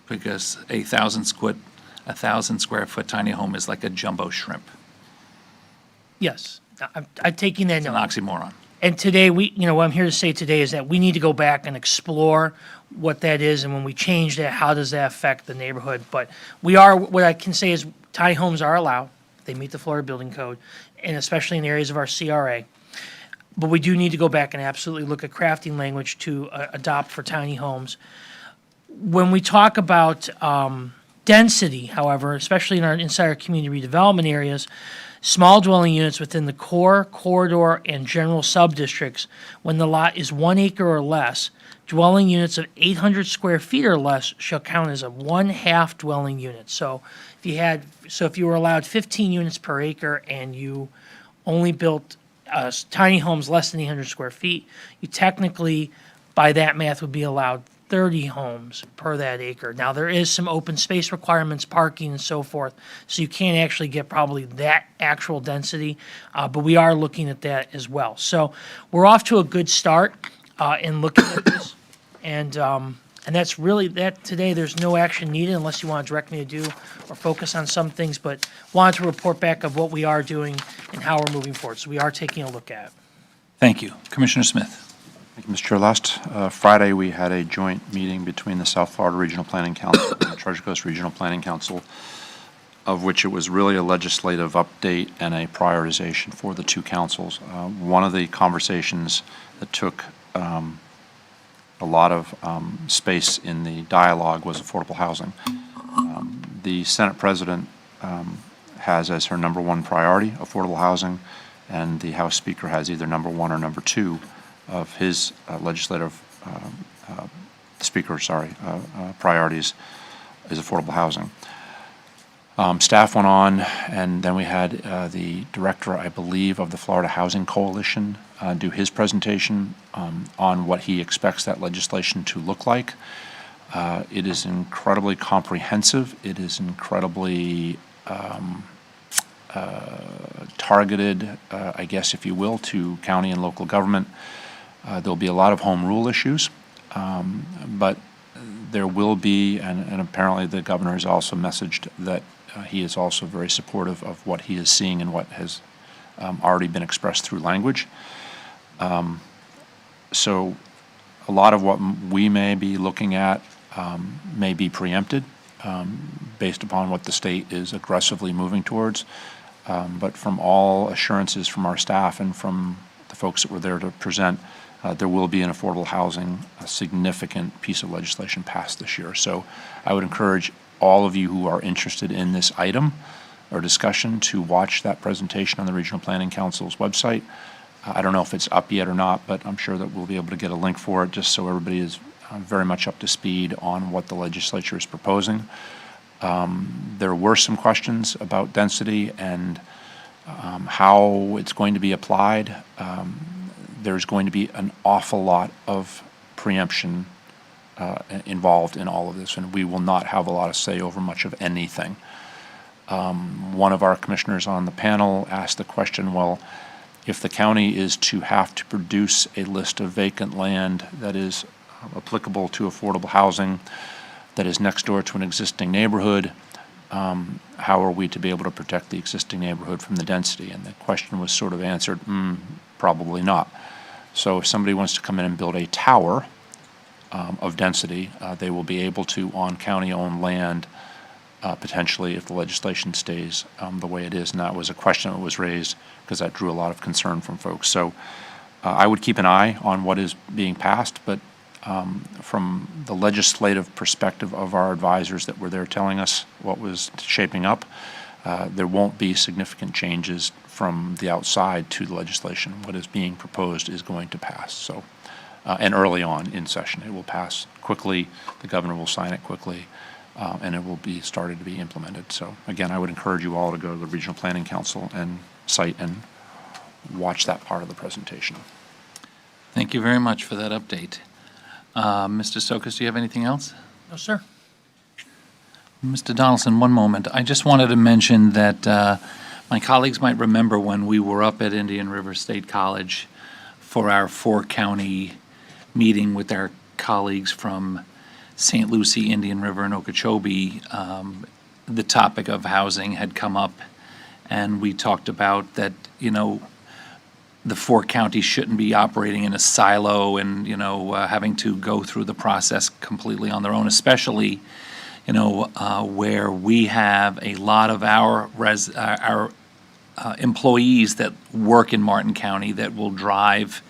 Because a 1,000 square foot tiny home is like a jumbo shrimp. Yes, I'm taking that note. It's an oxymoron. And today, what I'm here to say today is that we need to go back and explore what that is, and when we change that, how does that affect the neighborhood? But what I can say is, tiny homes are allowed. They meet the Florida Building Code, and especially in areas of our CRA. But we do need to go back and absolutely look at crafting language to adopt for tiny homes. When we talk about density, however, especially inside our community redevelopment areas, small dwelling units within the core, corridor, and general subdistricts, when the lot is 1 acre or less, dwelling units of 800 square feet or less shall count as a 1/2 dwelling unit. So if you were allowed 15 units per acre and you only built tiny homes less than 800 square feet, you technically, by that math, would be allowed 30 homes per that acre. Now, there is some open space requirements, parking and so forth, so you can't actually get probably that actual density, but we are looking at that as well. So we're off to a good start in looking at this, and that's really that today. There's no action needed unless you want to direct me to do or focus on some things, but wanted to report back of what we are doing and how we're moving forward. So we are taking a look at it. Thank you. Commissioner Smith. Thank you, Mr. Chair. Last Friday, we had a joint meeting between the South Florida Regional Planning Council and the Treasure Coast Regional Planning Council of which it was really a legislative update and a prioritization for the two councils. One of the conversations that took a lot of space in the dialogue was affordable housing. The Senate President has as her number one priority affordable housing, and the House Speaker has either number one or number two of his priorities is affordable housing. Staff went on, and then we had the director, I believe, of the Florida Housing Coalition do his presentation on what he expects that legislation to look like. It is incredibly comprehensive. It is incredibly targeted, I guess, if you will, to county and local government. There'll be a lot of home rule issues, but there will be, and apparently the governor has also messaged that he is also very supportive of what he is seeing and what has already been expressed through language. So a lot of what we may be looking at may be preempted based upon what the state is aggressively moving towards. But from all assurances from our staff and from the folks that were there to present, there will be an affordable housing, a significant piece of legislation passed this year. So I would encourage all of you who are interested in this item or discussion to watch that presentation on the Regional Planning Council's website. I don't know if it's up yet or not, but I'm sure that we'll be able to get a link for it just so everybody is very much up to speed on what the legislature is proposing. There were some questions about density and how it's going to be applied. There's going to be an awful lot of preemption involved in all of this, and we will not have a lot of say over much of anything. One of our commissioners on the panel asked the question, well, if the county is to have to produce a list of vacant land that is applicable to affordable housing, that is next door to an existing neighborhood, how are we to be able to protect the existing neighborhood from the density? And the question was sort of answered, probably not. So if somebody wants to come in and build a tower of density, they will be able to on county-owned land, potentially if the legislation stays the way it is. And that was a question that was raised because that drew a lot of concern from folks. So I would keep an eye on what is being passed, but from the legislative perspective of our advisors that were there telling us what was shaping up, there won't be significant changes from the outside to the legislation. What is being proposed is going to pass. So, and early on in session, it will pass quickly. The governor will sign it quickly, and it will be started to be implemented. So again, I would encourage you all to go to the Regional Planning Council and site and watch that part of the presentation. Thank you very much for that update. Mr. Stokas, do you have anything else? No, sir. Mr. Donaldson, one moment. I just wanted to mention that my colleagues might remember when we were up at Indian River State College for our four-county meeting with our colleagues from St. Lucie, Indian River, and Okeechobee. The topic of housing had come up, and we talked about that, you know, the four counties shouldn't be operating in a silo and, you know, having to go through the process completely on their own, especially, you know, where we have a lot of our employees that work in Martin County that will drive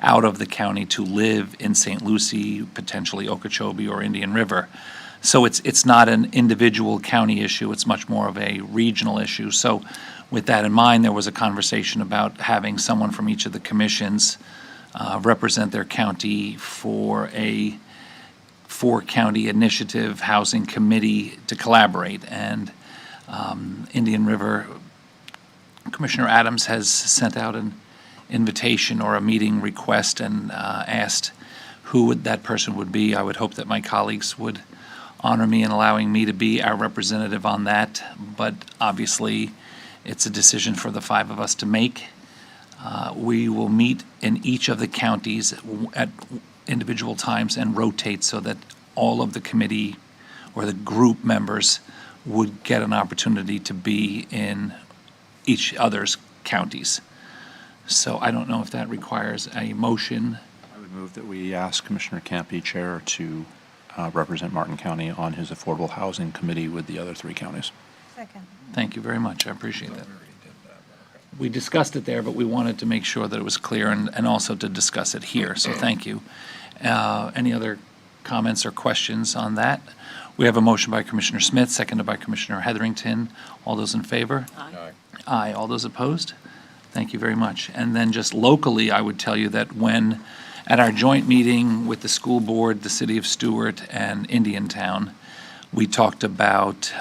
out of the county to live in St. Lucie, potentially Okeechobee or Indian River. So it's not an individual county issue, it's much more of a regional issue. So with that in mind, there was a conversation about having someone from each of the commissions represent their county for a four-county initiative housing committee to collaborate. And Indian River, Commissioner Adams has sent out an invitation or a meeting request and asked who that person would be. I would hope that my colleagues would honor me in allowing me to be our representative on that, but obviously it's a decision for the five of us to make. We will meet in each of the counties at individual times and rotate so that all of the committee or the group members would get an opportunity to be in each other's counties. So I don't know if that requires a motion. I would move that we ask Commissioner Campy, Chair, to represent Martin County on his Affordable Housing Committee with the other three counties. Second. Thank you very much. I appreciate that. We discussed it there, but we wanted to make sure that it was clear and also to discuss it here, so thank you. Any other comments or questions on that? We have a motion by Commissioner Smith, seconded by Commissioner Heatherington. All those in favor? Aye. Aye. All those opposed? Thank you very much. And then just locally, I would tell you that when, at our joint meeting with the school board, the city of Stewart, and Indiantown, we talked about,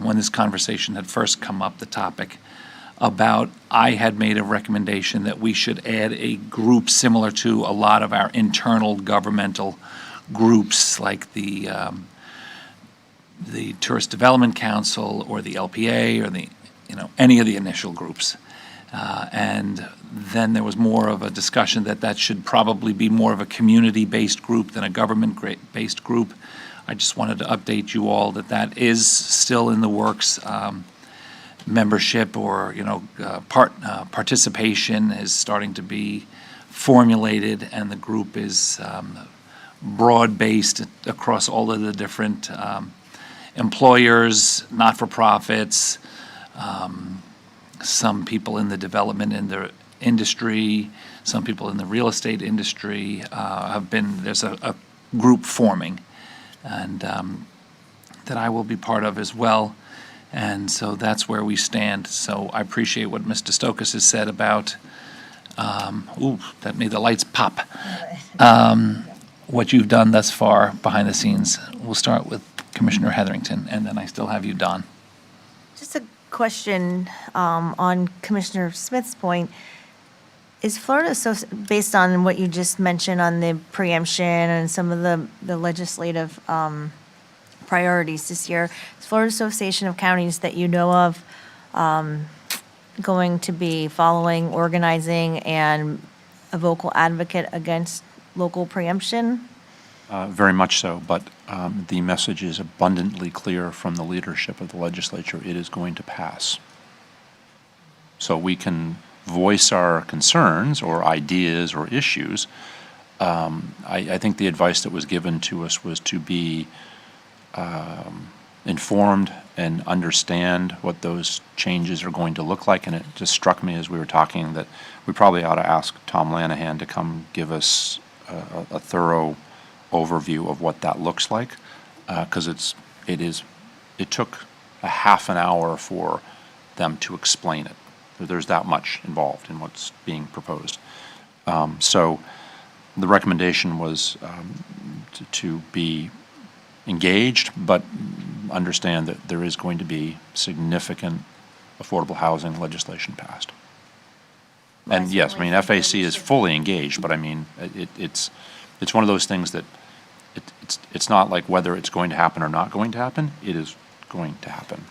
when this conversation had first come up, the topic, about I had made a recommendation that we should add a group similar to a lot of our internal governmental groups, like the Tourist Development Council or the LPA or any of the initial groups. And then there was more of a discussion that should probably be more of a community-based group than a government-based group. I just wanted to update you all that is still in the works. Membership or, participation is starting to be formulated, and the group is broad-based across all of the different employers, not-for-profits, some people in the development in the industry, some people in the real estate industry there's a group forming, and that I will be part of as well. And so that's where we stand. So I appreciate what Mr. Stokas has said about, that made the lights pop, what you've done thus far behind the scenes. We'll start with Commissioner Heatherington, and then I still have you, Don. Just a question on Commissioner Smith's point. Is Florida, based on what you just mentioned on the preemption and some of the legislative priorities this year, is Florida Association of Counties that you know of going to be following, organizing, and a vocal advocate against local preemption? Very much so, but the message is abundantly clear from the leadership of the legislature. It is going to pass. So we can voice our concerns or ideas or issues. I think the advice that was given to us was to be informed and understand what those changes are going to look like. And it just struck me as we were talking that we probably ought to ask Tom Lanahan to come give us a thorough overview of what that looks like, because it took a half an hour for them to explain it. There's that much involved in what's being proposed. So the recommendation was to be engaged, but understand that there is going to be significant affordable housing legislation passed. And yes, I mean, FAC is fully engaged, but I mean, it's one of those things that it's not like whether it's going to happen or not going to happen. It is going to happen.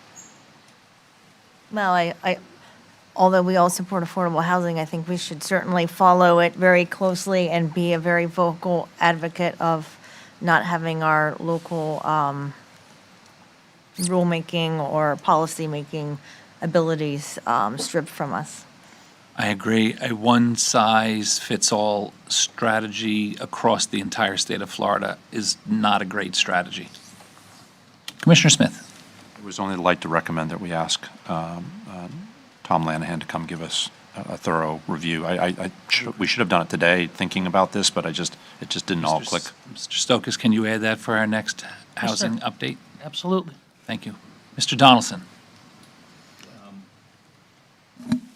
Well, although we all support affordable housing, I think we should certainly follow it very closely and be a very vocal advocate of not having our local rulemaking or policymaking abilities stripped from us. I agree. A one-size-fits-all strategy across the entire state of Florida is not a great strategy. Commissioner Smith. I was only like to recommend that we ask Tom Lanahan to come give us a thorough review. We should have done it today, thinking about this, but it just didn't all click. Mr. Stokas, can you add that for our next Yes, sir. housing update? Absolutely. Thank you. Mr. Donaldson.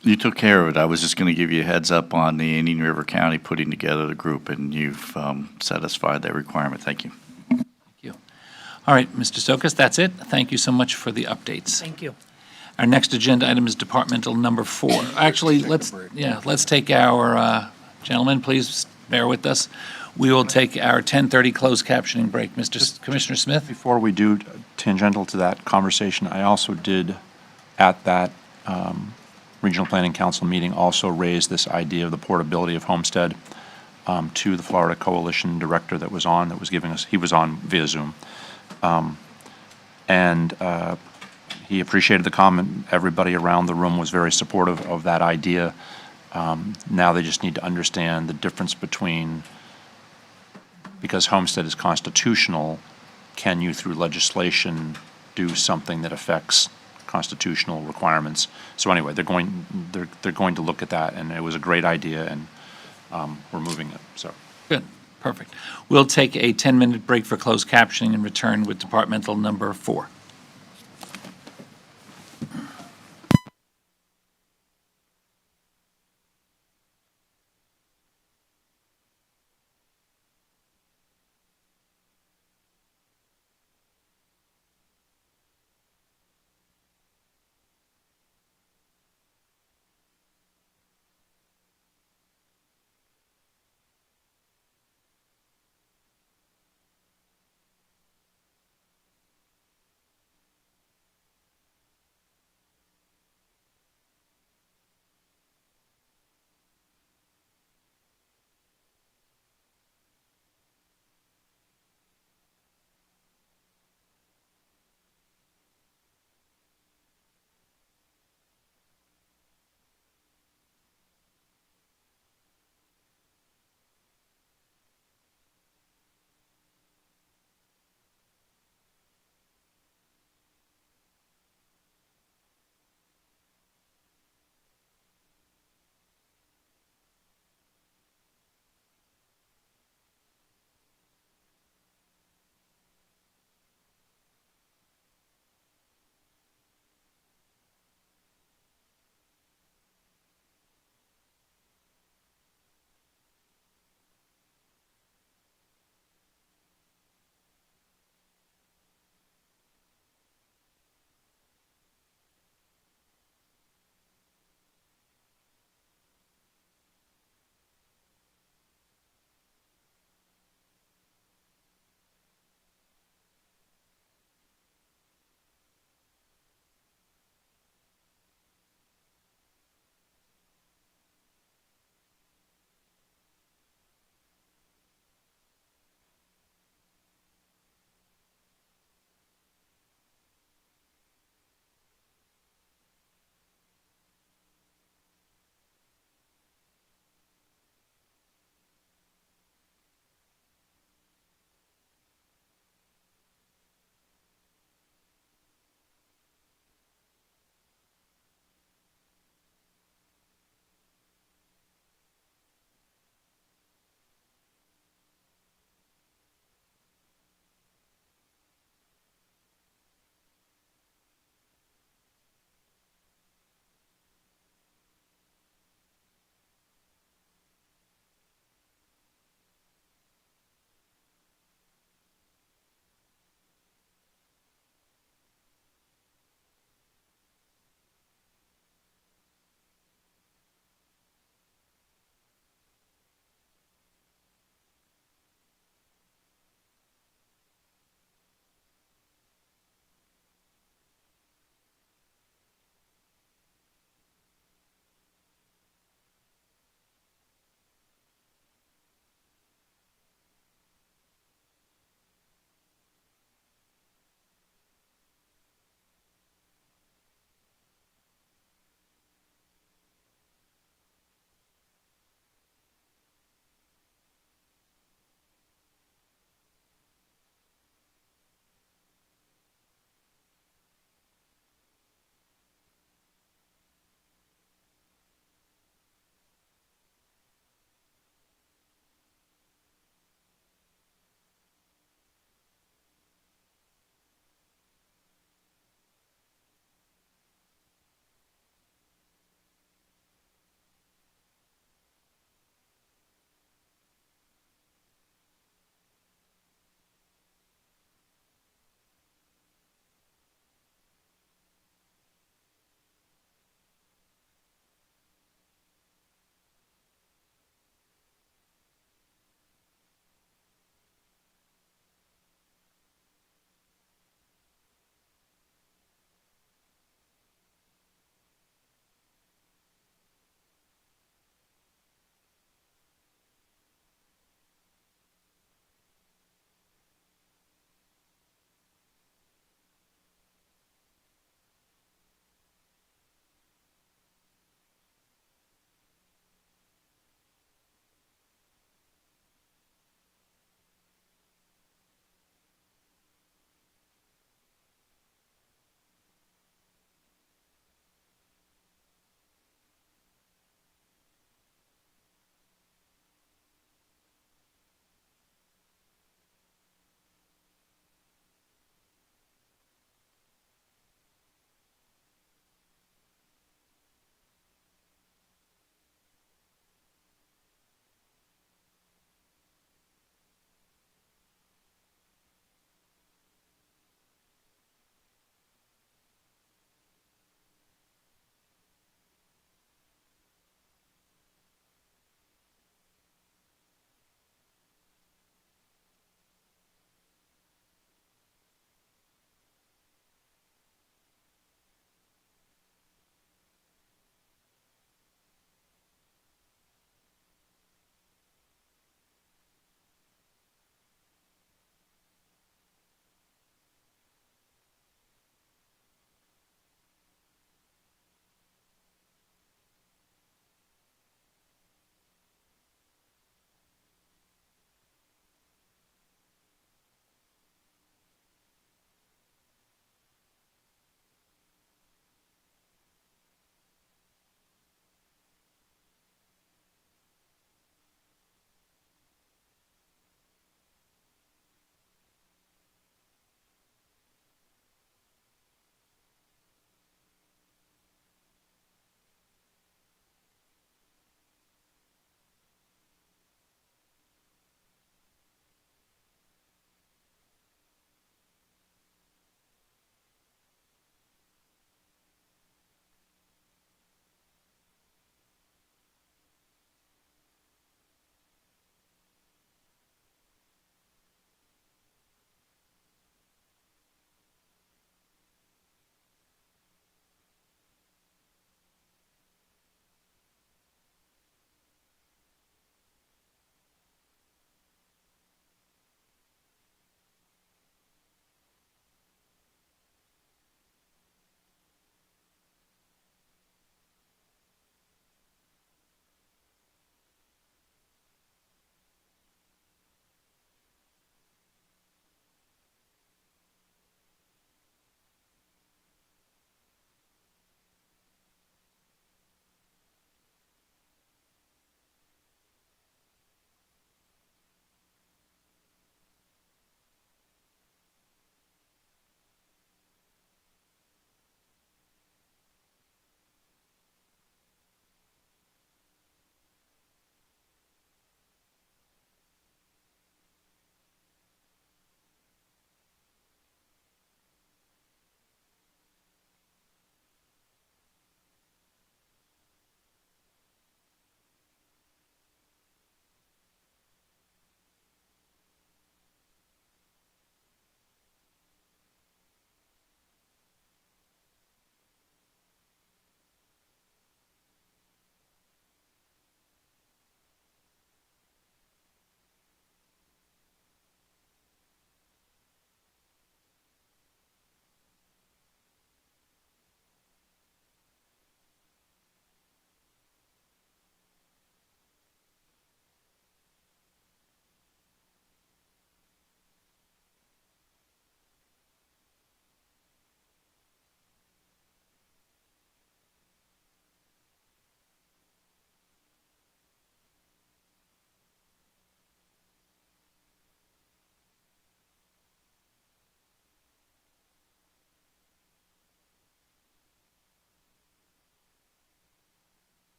You took care of it. I was just going to give you a heads up on the Indian River County putting together the group, and you've satisfied that requirement. Thank you. Thank you. All right, Mr. Stokas, that's it. Thank you so much for the updates. Thank you. Our next agenda item is departmental number 4. Actually, let's take our, gentlemen, please bear with us. We will take our 10:30 closed captioning break. Commissioner Smith? Before we do, tangential to that conversation, I also did, at that Regional Planning Council meeting, also raise this idea of the portability of Homestead to the Florida Coalition director that was giving us, he was on via Zoom. He appreciated the comment. Everybody around the room was very supportive of that idea. Now they just need to understand the difference between, because Homestead is constitutional, can you through legislation do something that affects constitutional requirements. So anyway, they're going to look at that, and it was a great idea, and we're moving it, so. Good, perfect. We'll take a 10-minute break for closed captioning and return with departmental number 4.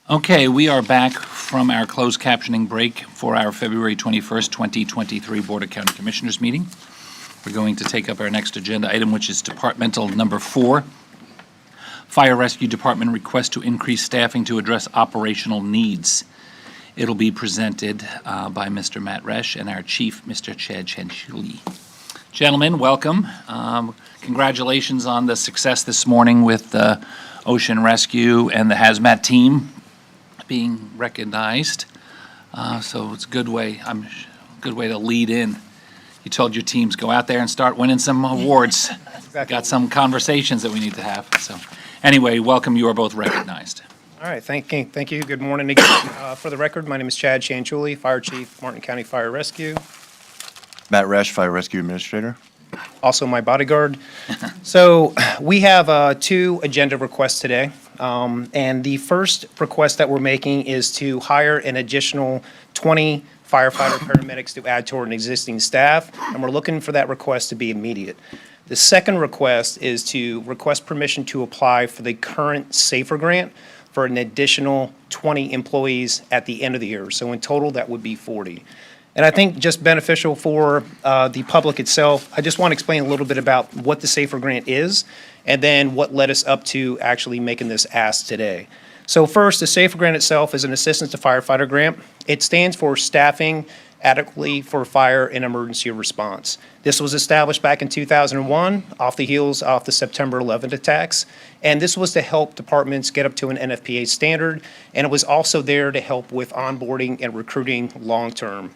Okay, we are back from our closed captioning break for our February 21st, 2023 Board of County Commissioners meeting. We're going to take up our next agenda item, which is departmental number 4, Fire Rescue Department request to increase staffing to address operational needs. It'll be presented by Mr. Matt Resch and our chief, Mr. Chad Chanchuli. Gentlemen, welcome. Congratulations on the success this morning with the Ocean Rescue and the hazmat team being recognized. So it's a good way to lead in. You told your teams, go out there and start winning some awards. Got some conversations that we need to have. So anyway, welcome. You are both recognized. All right, thank you. Good morning again. For the record, my name is Chad Chanchuli, Fire Chief, Martin County Fire Rescue. Matt Resch, Fire Rescue Administrator. Also my bodyguard. So we have 2 agenda requests today. And the first request that we're making is to hire an additional 20 firefighter paramedics to add to our existing staff, and we're looking for that request to be immediate. The second request is to request permission to apply for the current SAFER grant for an additional 20 employees at the end of the year. So in total, that would be 40. And I think just beneficial for the public itself, I just want to explain a little bit about what the SAFER grant is and then what led us up to actually making this ask today. So first, the SAFER grant itself is an Assistance to Firefighter grant. It stands for Staffing Adequately for Fire and Emergency Response. This was established back in 2001 off the heels of the September 11th attacks. And this was to help departments get up to an NFPA standard. And it was also there to help with onboarding and recruiting long-term.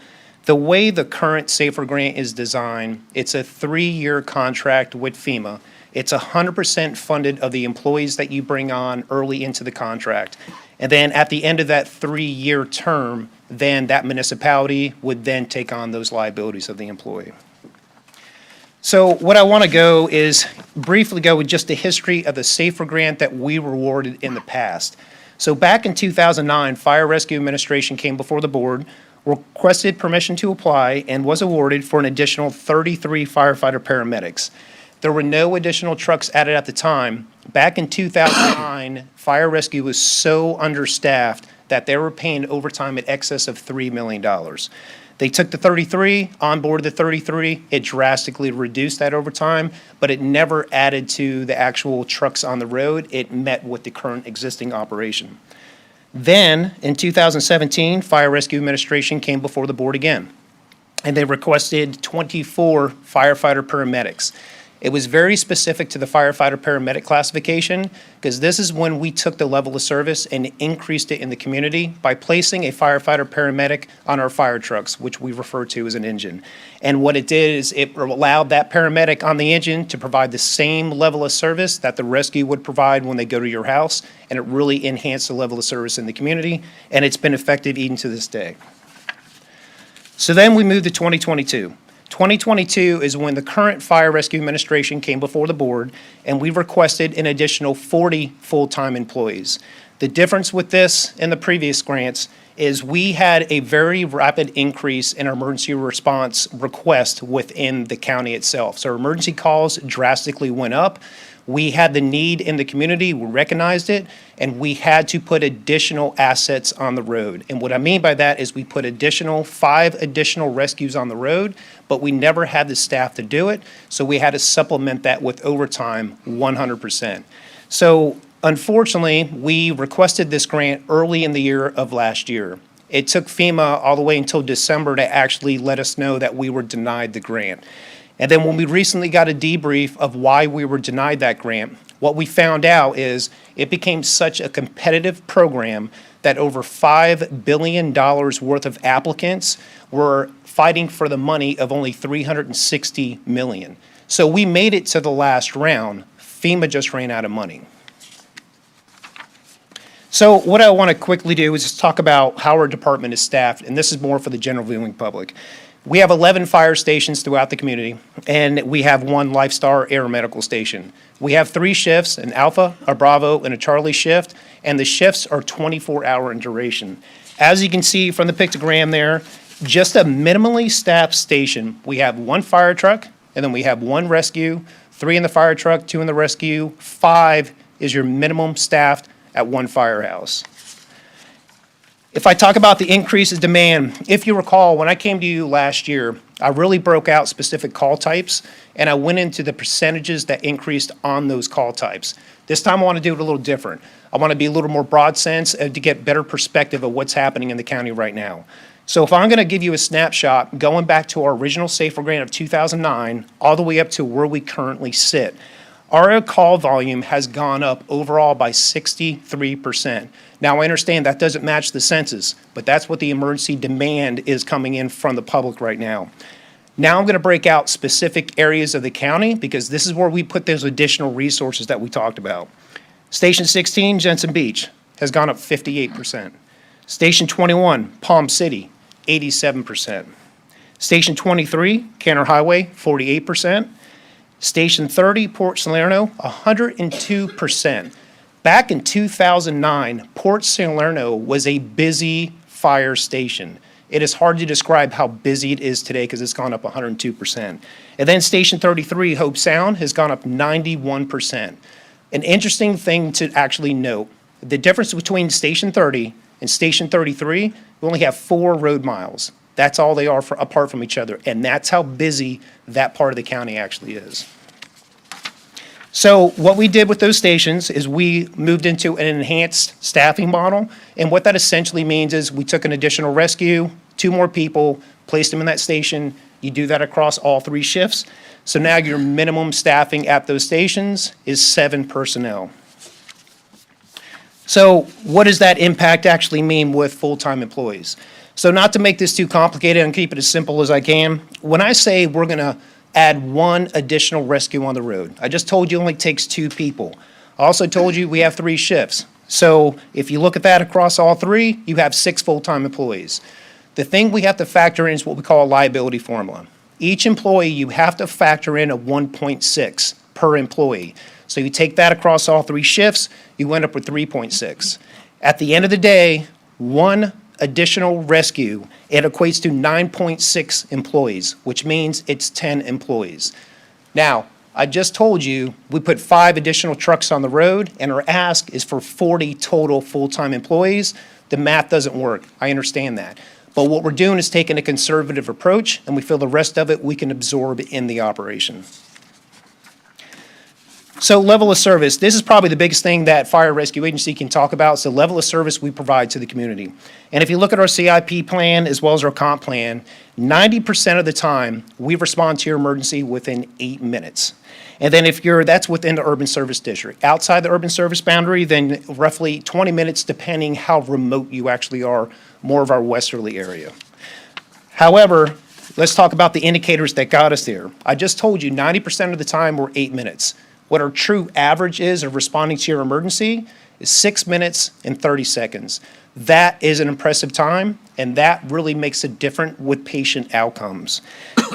The way the current SAFER grant is designed, it's a 3-year contract with FEMA. It's 100% funded of the employees that you bring on early into the contract. And then at the end of that 3-year term, then that municipality would then take on those liabilities of the employee. So what I want to go is briefly go with just the history of the SAFER grant that we were awarded in the past. So back in 2009, Fire Rescue Administration came before the board, requested permission to apply, and was awarded for an additional 33 firefighter paramedics. There were no additional trucks added at the time. Back in 2009, Fire Rescue was so understaffed that they were paying overtime in excess of $3 million. They took the 33, onboarded the 33. It drastically reduced that overtime, but it never added to the actual trucks on the road. It met with the current existing operation. Then, in 2017, Fire Rescue Administration came before the board again, and they requested 24 firefighter paramedics. It was very specific to the firefighter paramedic classification because this is when we took the level of service and increased it in the community by placing a firefighter paramedic on our fire trucks, which we refer to as an engine. And what it did is it allowed that paramedic on the engine to provide the same level of service that the rescue would provide when they go to your house, and it really enhanced the level of service in the community, and it's been effective even to this day. So then we moved to 2022. 2022 is when the current Fire Rescue Administration came before the board, and we requested an additional 40 full-time employees. The difference with this and the previous grants is we had a very rapid increase in our emergency response request within the county itself. So our emergency calls drastically went up. We had the need in the community, we recognized it, and we had to put additional assets on the road. And what I mean by that is we put 5 additional rescues on the road, but we never had the staff to do it, so we had to supplement that with overtime 100%. So unfortunately, we requested this grant early in the year of last year. It took FEMA all the way until December to actually let us know that we were denied the grant. And then when we recently got a debrief of why we were denied that grant, what we found out is it became such a competitive program that over $5 billion worth of applicants were fighting for the money of only $360 million. So we made it to the last round. FEMA just ran out of money. So what I want to quickly do is just talk about how our department is staffed, and this is more for the general viewing public. We have 11 fire stations throughout the community, and we have 1 Lifestar Air Medical station. We have 3 shifts, an Alpha, a Bravo, and a Charlie shift, and the shifts are 24-hour in duration. As you can see from the pictogram there, just a minimally staffed station. We have 1 fire truck, and then we have 1 rescue, 3 in the fire truck, 2 in the rescue, 5 is your minimum staffed at 1 firehouse. If I talk about the increase in demand, if you recall, when I came to you last year, I really broke out specific call types, and I went into the percentages that increased on those call types. This time, I want to do it a little different. I want to be a little more broad sense and to get better perspective of what's happening in the county right now. So if I'm going to give you a snapshot, going back to our original SAFER grant of 2009, all the way up to where we currently sit, our call volume has gone up overall by 63%. Now, I understand that doesn't match the census, but that's what the emergency demand is coming in from the public right now. Now I'm going to break out specific areas of the county because this is where we put those additional resources that we talked about. Station 16, Jensen Beach, has gone up 58%. Station 21, Palm City, 87%. Station 23, Canner Highway, 48%. Station 30, Port Salerno, 102%. Back in 2009, Port Salerno was a busy fire station. It is hard to describe how busy it is today because it's gone up 102%. And then Station 33, Hope Sound, has gone up 91%. An interesting thing to actually note, the difference between Station 30 and Station 33, we only have 4 road miles. That's all they are apart from each other, and that's how busy that part of the county actually is. So what we did with those stations is we moved into an enhanced staffing model, and what that essentially means is we took an additional rescue, 2 more people, placed them in that station. You do that across all 3 shifts. So now your minimum staffing at those stations is 7 personnel. So what does that impact actually mean with full-time employees? So not to make this too complicated and keep it as simple as I can, when I say we're going to add 1 additional rescue on the road, I just told you it only takes 2 people. I also told you we have 3 shifts. So if you look at that across all 3, you have 6 full-time employees. The thing we have to factor in is what we call a liability formula. Each employee, you have to factor in a 1.6 per employee. So you take that across all 3 shifts, you end up with 3.6. At the end of the day, 1 additional rescue, it equates to 9.6 employees, which means it's 10 employees. Now, I just told you we put 5 additional trucks on the road, and our ask is for 40 total full-time employees. The math doesn't work. I understand that. But what we're doing is taking a conservative approach, and we feel the rest of it we can absorb in the operation. So level of service, this is probably the biggest thing that Fire Rescue Agency can talk about. It's the level of service we provide to the community. And if you look at our CIP plan as well as our comp plan, 90% of the time, we respond to your emergency within 8 minutes. And then that's within the urban service district. Outside the urban service boundary, then roughly 20 minutes depending how remote you actually are, more of our westerly area. However, let's talk about the indicators that got us there. I just told you 90% of the time we're 8 minutes. What our true average is of responding to your emergency is 6 minutes and 30 seconds. That is an impressive time, and that really makes it different with patient outcomes.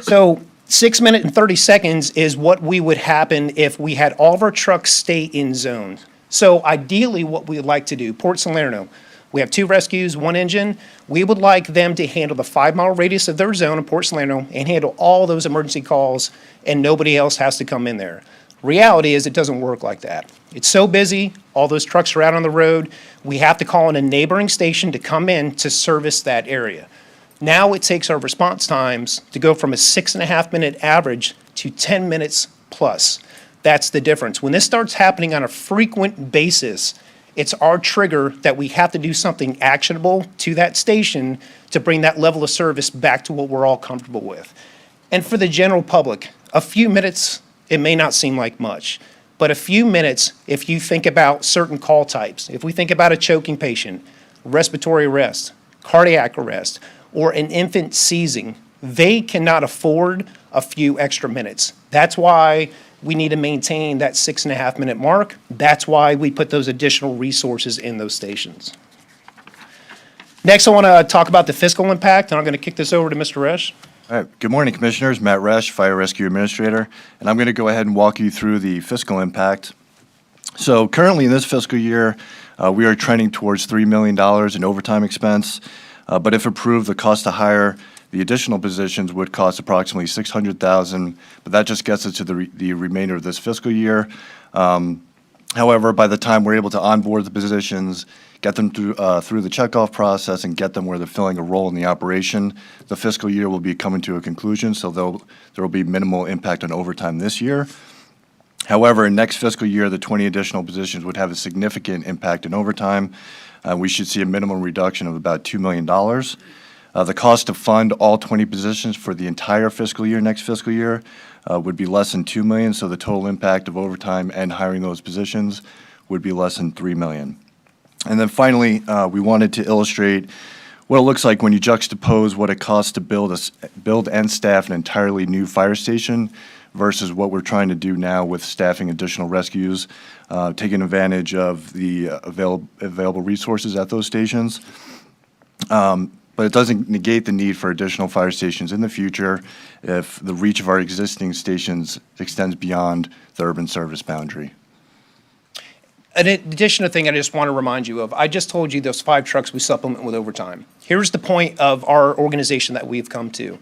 So 6 minutes and 30 seconds is what would happen if we had all of our trucks stay in zone. So ideally, what we would like to do, Port Salerno, we have 2 rescues, 1 engine. We would like them to handle the 5-mile radius of their zone in Port Salerno and handle all those emergency calls, and nobody else has to come in there. Reality is it doesn't work like that. It's so busy, all those trucks are out on the road, we have to call in a neighboring station to come in to service that area. Now it takes our response times to go from a 6.5-minute average to 10 minutes plus. That's the difference. When this starts happening on a frequent basis, it's our trigger that we have to do something actionable to that station to bring that level of service back to what we're all comfortable with. And for the general public, a few minutes, it may not seem like much, but a few minutes, if you think about certain call types, if we think about a choking patient, respiratory arrest, cardiac arrest, or an infant seizing, they cannot afford a few extra minutes. That's why we need to maintain that 6.5-minute mark. That's why we put those additional resources in those stations. Next, I want to talk about the fiscal impact, and I'm going to kick this over to Mr. Resch. All right. Good morning, Commissioners. Matt Resch, Fire Rescue Administrator, and I'm going to go ahead and walk you through the fiscal impact. So currently in this fiscal year, we are trending towards $3 million in overtime expense, but if approved, the cost to hire the additional positions would cost approximately $600,000, but that just gets us to the remainder of this fiscal year. However, by the time we're able to onboard the positions, get them through the checkoff process and get them where they're filling a role in the operation, the fiscal year will be coming to a conclusion, so there will be minimal impact on overtime this year. However, in next fiscal year, the 20 additional positions would have a significant impact in overtime. We should see a minimum reduction of about $2 million. The cost to fund all 20 positions for the entire fiscal year, next fiscal year, would be less than $2 million, so the total impact of overtime and hiring those positions would be less than $3 million. And then finally, we wanted to illustrate what it looks like when you juxtapose what it costs to build and staff an entirely new fire station versus what we're trying to do now with staffing additional rescues, taking advantage of the available resources at those stations. But it doesn't negate the need for additional fire stations in the future if the reach of our existing stations extends beyond the urban service boundary. An additional thing I just want to remind you of, I just told you those 5 trucks we supplement with overtime. Here's the point of our organization that we've come to.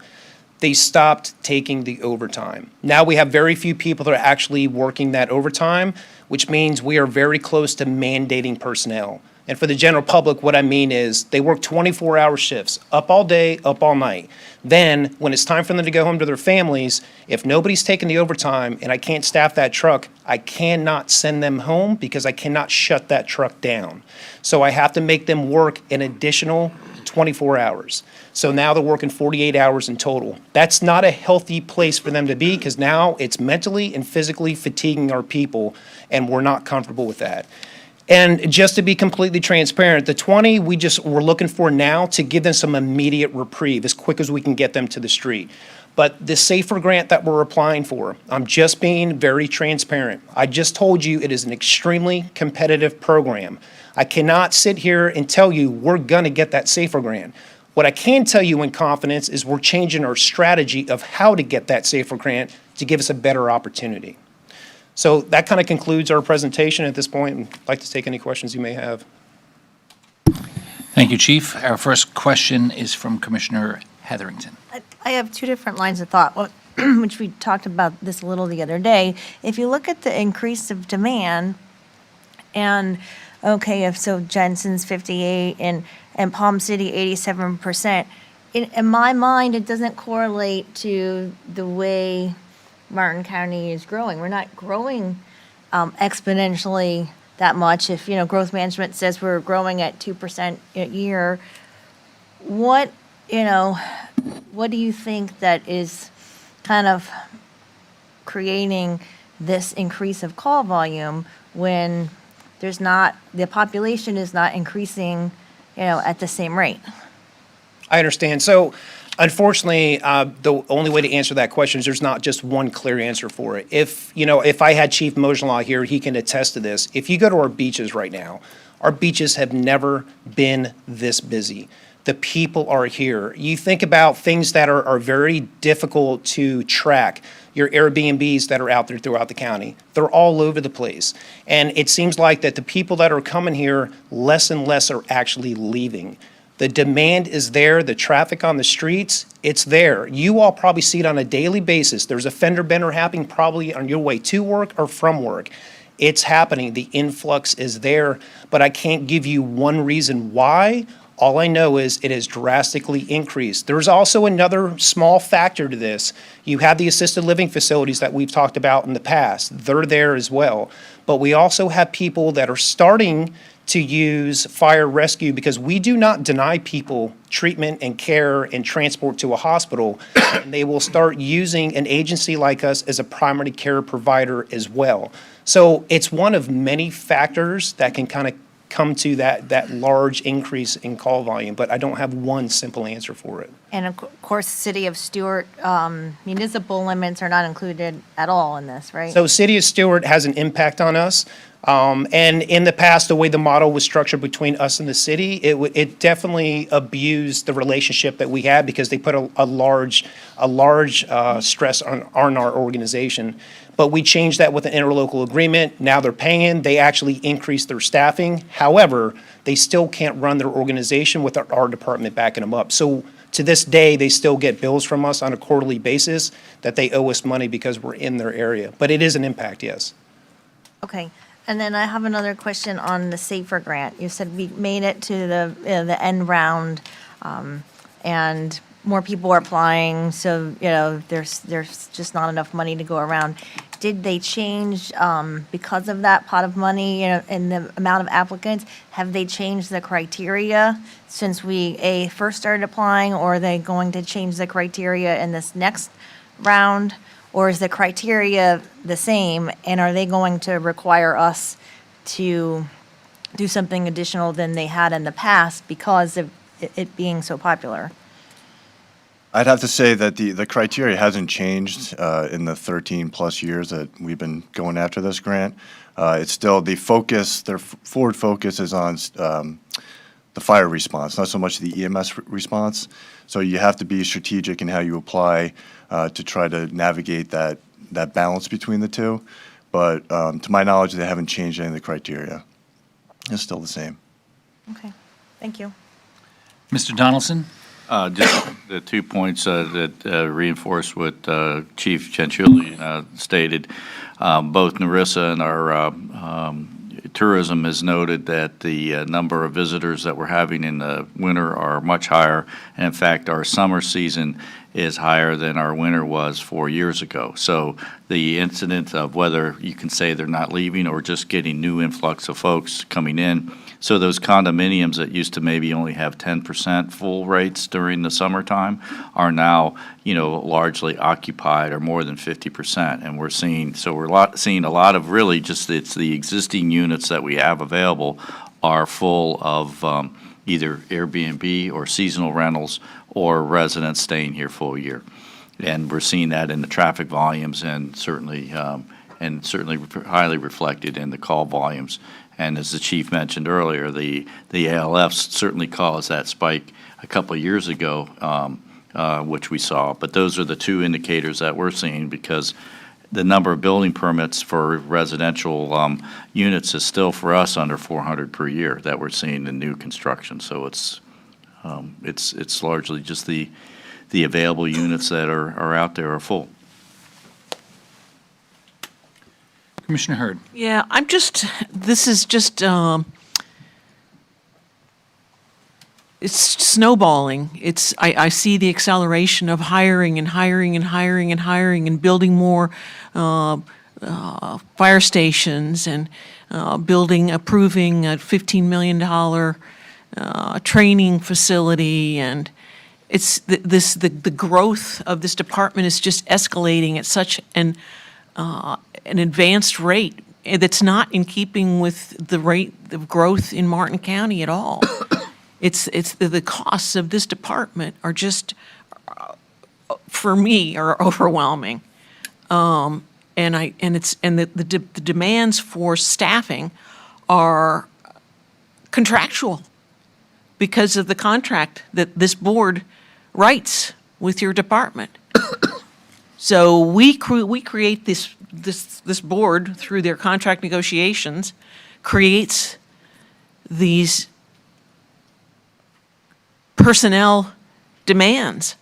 They stopped taking the overtime. Now we have very few people that are actually working that overtime, which means we are very close to mandating personnel. And for the general public, what I mean is they work 24-hour shifts, up all day, up all night. Then, when it's time for them to go home to their families, if nobody's taking the overtime and I can't staff that truck, I cannot send them home because I cannot shut that truck down. So I have to make them work an additional 24 hours. So now they're working 48 hours in total. That's not a healthy place for them to be because now it's mentally and physically fatiguing our people, and we're not comfortable with that. And just to be completely transparent, the 20 we're looking for now to give them some immediate reprieve as quick as we can get them to the street. But the SAFER grant that we're applying for, I'm just being very transparent. I just told you it is an extremely competitive program. I cannot sit here and tell you we're going to get that SAFER grant. What I can tell you in confidence is we're changing our strategy of how to get that SAFER grant to give us a better opportunity. So that kind of concludes our presentation at this point. I'd like to take any questions you may have. Thank you, Chief. Our first question is from Commissioner Heatherington. I have 2 different lines of thought, which we talked about this a little the other day. If you look at the increase of demand, and, okay, if so Jensen's 58 and Palm City 87%, in my mind, it doesn't correlate to the way Martin County is growing. We're not growing exponentially that much. If, growth management says we're growing at 2% a year, what do you think that is kind of creating this increase of call volume when the population is not increasing, at the same rate? I understand. So unfortunately, the only way to answer that question is there's not just one clear answer for it. If I had Chief Mosenlaw here, he can attest to this. If you go to our beaches right now, our beaches have never been this busy. The people are here. You think about things that are very difficult to track. Your Airbnbs that are out there throughout the county. They're all over the place. And it seems like that the people that are coming here, less and less are actually leaving. The demand is there, the traffic on the streets, it's there. You all probably see it on a daily basis. There's a fender bender happening probably on your way to work or from work. It's happening, the influx is there, but I can't give you one reason why. All I know is it has drastically increased. There's also another small factor to this. You have the assisted living facilities that we've talked about in the past. They're there as well. But we also have people that are starting to use fire rescue because we do not deny people treatment and care and transport to a hospital. And they will start using an agency like us as a primary care provider as well. So it's one of many factors that can kind of come to that large increase in call volume, but I don't have one simple answer for it. And of course, City of Stewart, municipal limits are not included at all in this, right? So City of Stewart has an impact on us. And in the past, the way the model was structured between us and the city, it definitely abused the relationship that we had because they put a large stress on our organization. But we changed that with an interlocal agreement. Now they're paying. They actually increased their staffing. However, they still can't run their organization with our department backing them up. So to this day, they still get bills from us on a quarterly basis that they owe us money because we're in their area. But it is an impact, yes. Okay. And then I have another question on the SAFER grant. You said we made it to the end round, and more people are applying, so, there's just not enough money to go around. Did they change, because of that pot of money, and the amount of applicants, have they changed the criteria since we, first started applying, or are they going to change the criteria in this next round? Or is the criteria the same, and are they going to require us to do something additional than they had in the past because of it being so popular? I'd have to say that the criteria hasn't changed in the 13-plus years that we've been going after this grant. It's still the focus, their forward focus is on the fire response, not so much the EMS response. So you have to be strategic in how you apply to try to navigate that balance between the two. But to my knowledge, they haven't changed any of the criteria. It's still the same. Okay, thank you. Mr. Donaldson? Just the 2 points that reinforce what Chief Chanchulli stated. Both Narissa and our tourism has noted that the number of visitors that we're having in the winter are much higher. And in fact, our summer season is higher than our winter was 4 years ago. So the incident of whether you can say they're not leaving or just getting new influx of folks coming in. So those condominiums that used to maybe only have 10% full rates during the summertime are now, largely occupied or more than 50%. And we're seeing a lot of really just it's the existing units that we have available are full of either Airbnb or seasonal rentals or residents staying here full year. And we're seeing that in the traffic volumes and certainly highly reflected in the call volumes. And as the chief mentioned earlier, the ALFs certainly caused that spike a couple of years ago, which we saw. But those are the two indicators that we're seeing because the number of building permits for residential units is still for us under 400 per year that we're seeing in new construction. So it's largely just the available units that are out there are full. Commissioner Hurd. Yeah, this is just, it's snowballing. I see the acceleration of hiring and hiring and hiring and hiring and building more fire stations and approving a $15 million training facility. And it's the growth of this department is just escalating at such an advanced rate that's not in keeping with the rate of growth in Martin County at all. It's the costs of this department are just, for me, are overwhelming. And the demands for staffing are contractual because of the contract that this board writes with your department. So we create this board through their contract negotiations, creates these personnel demands.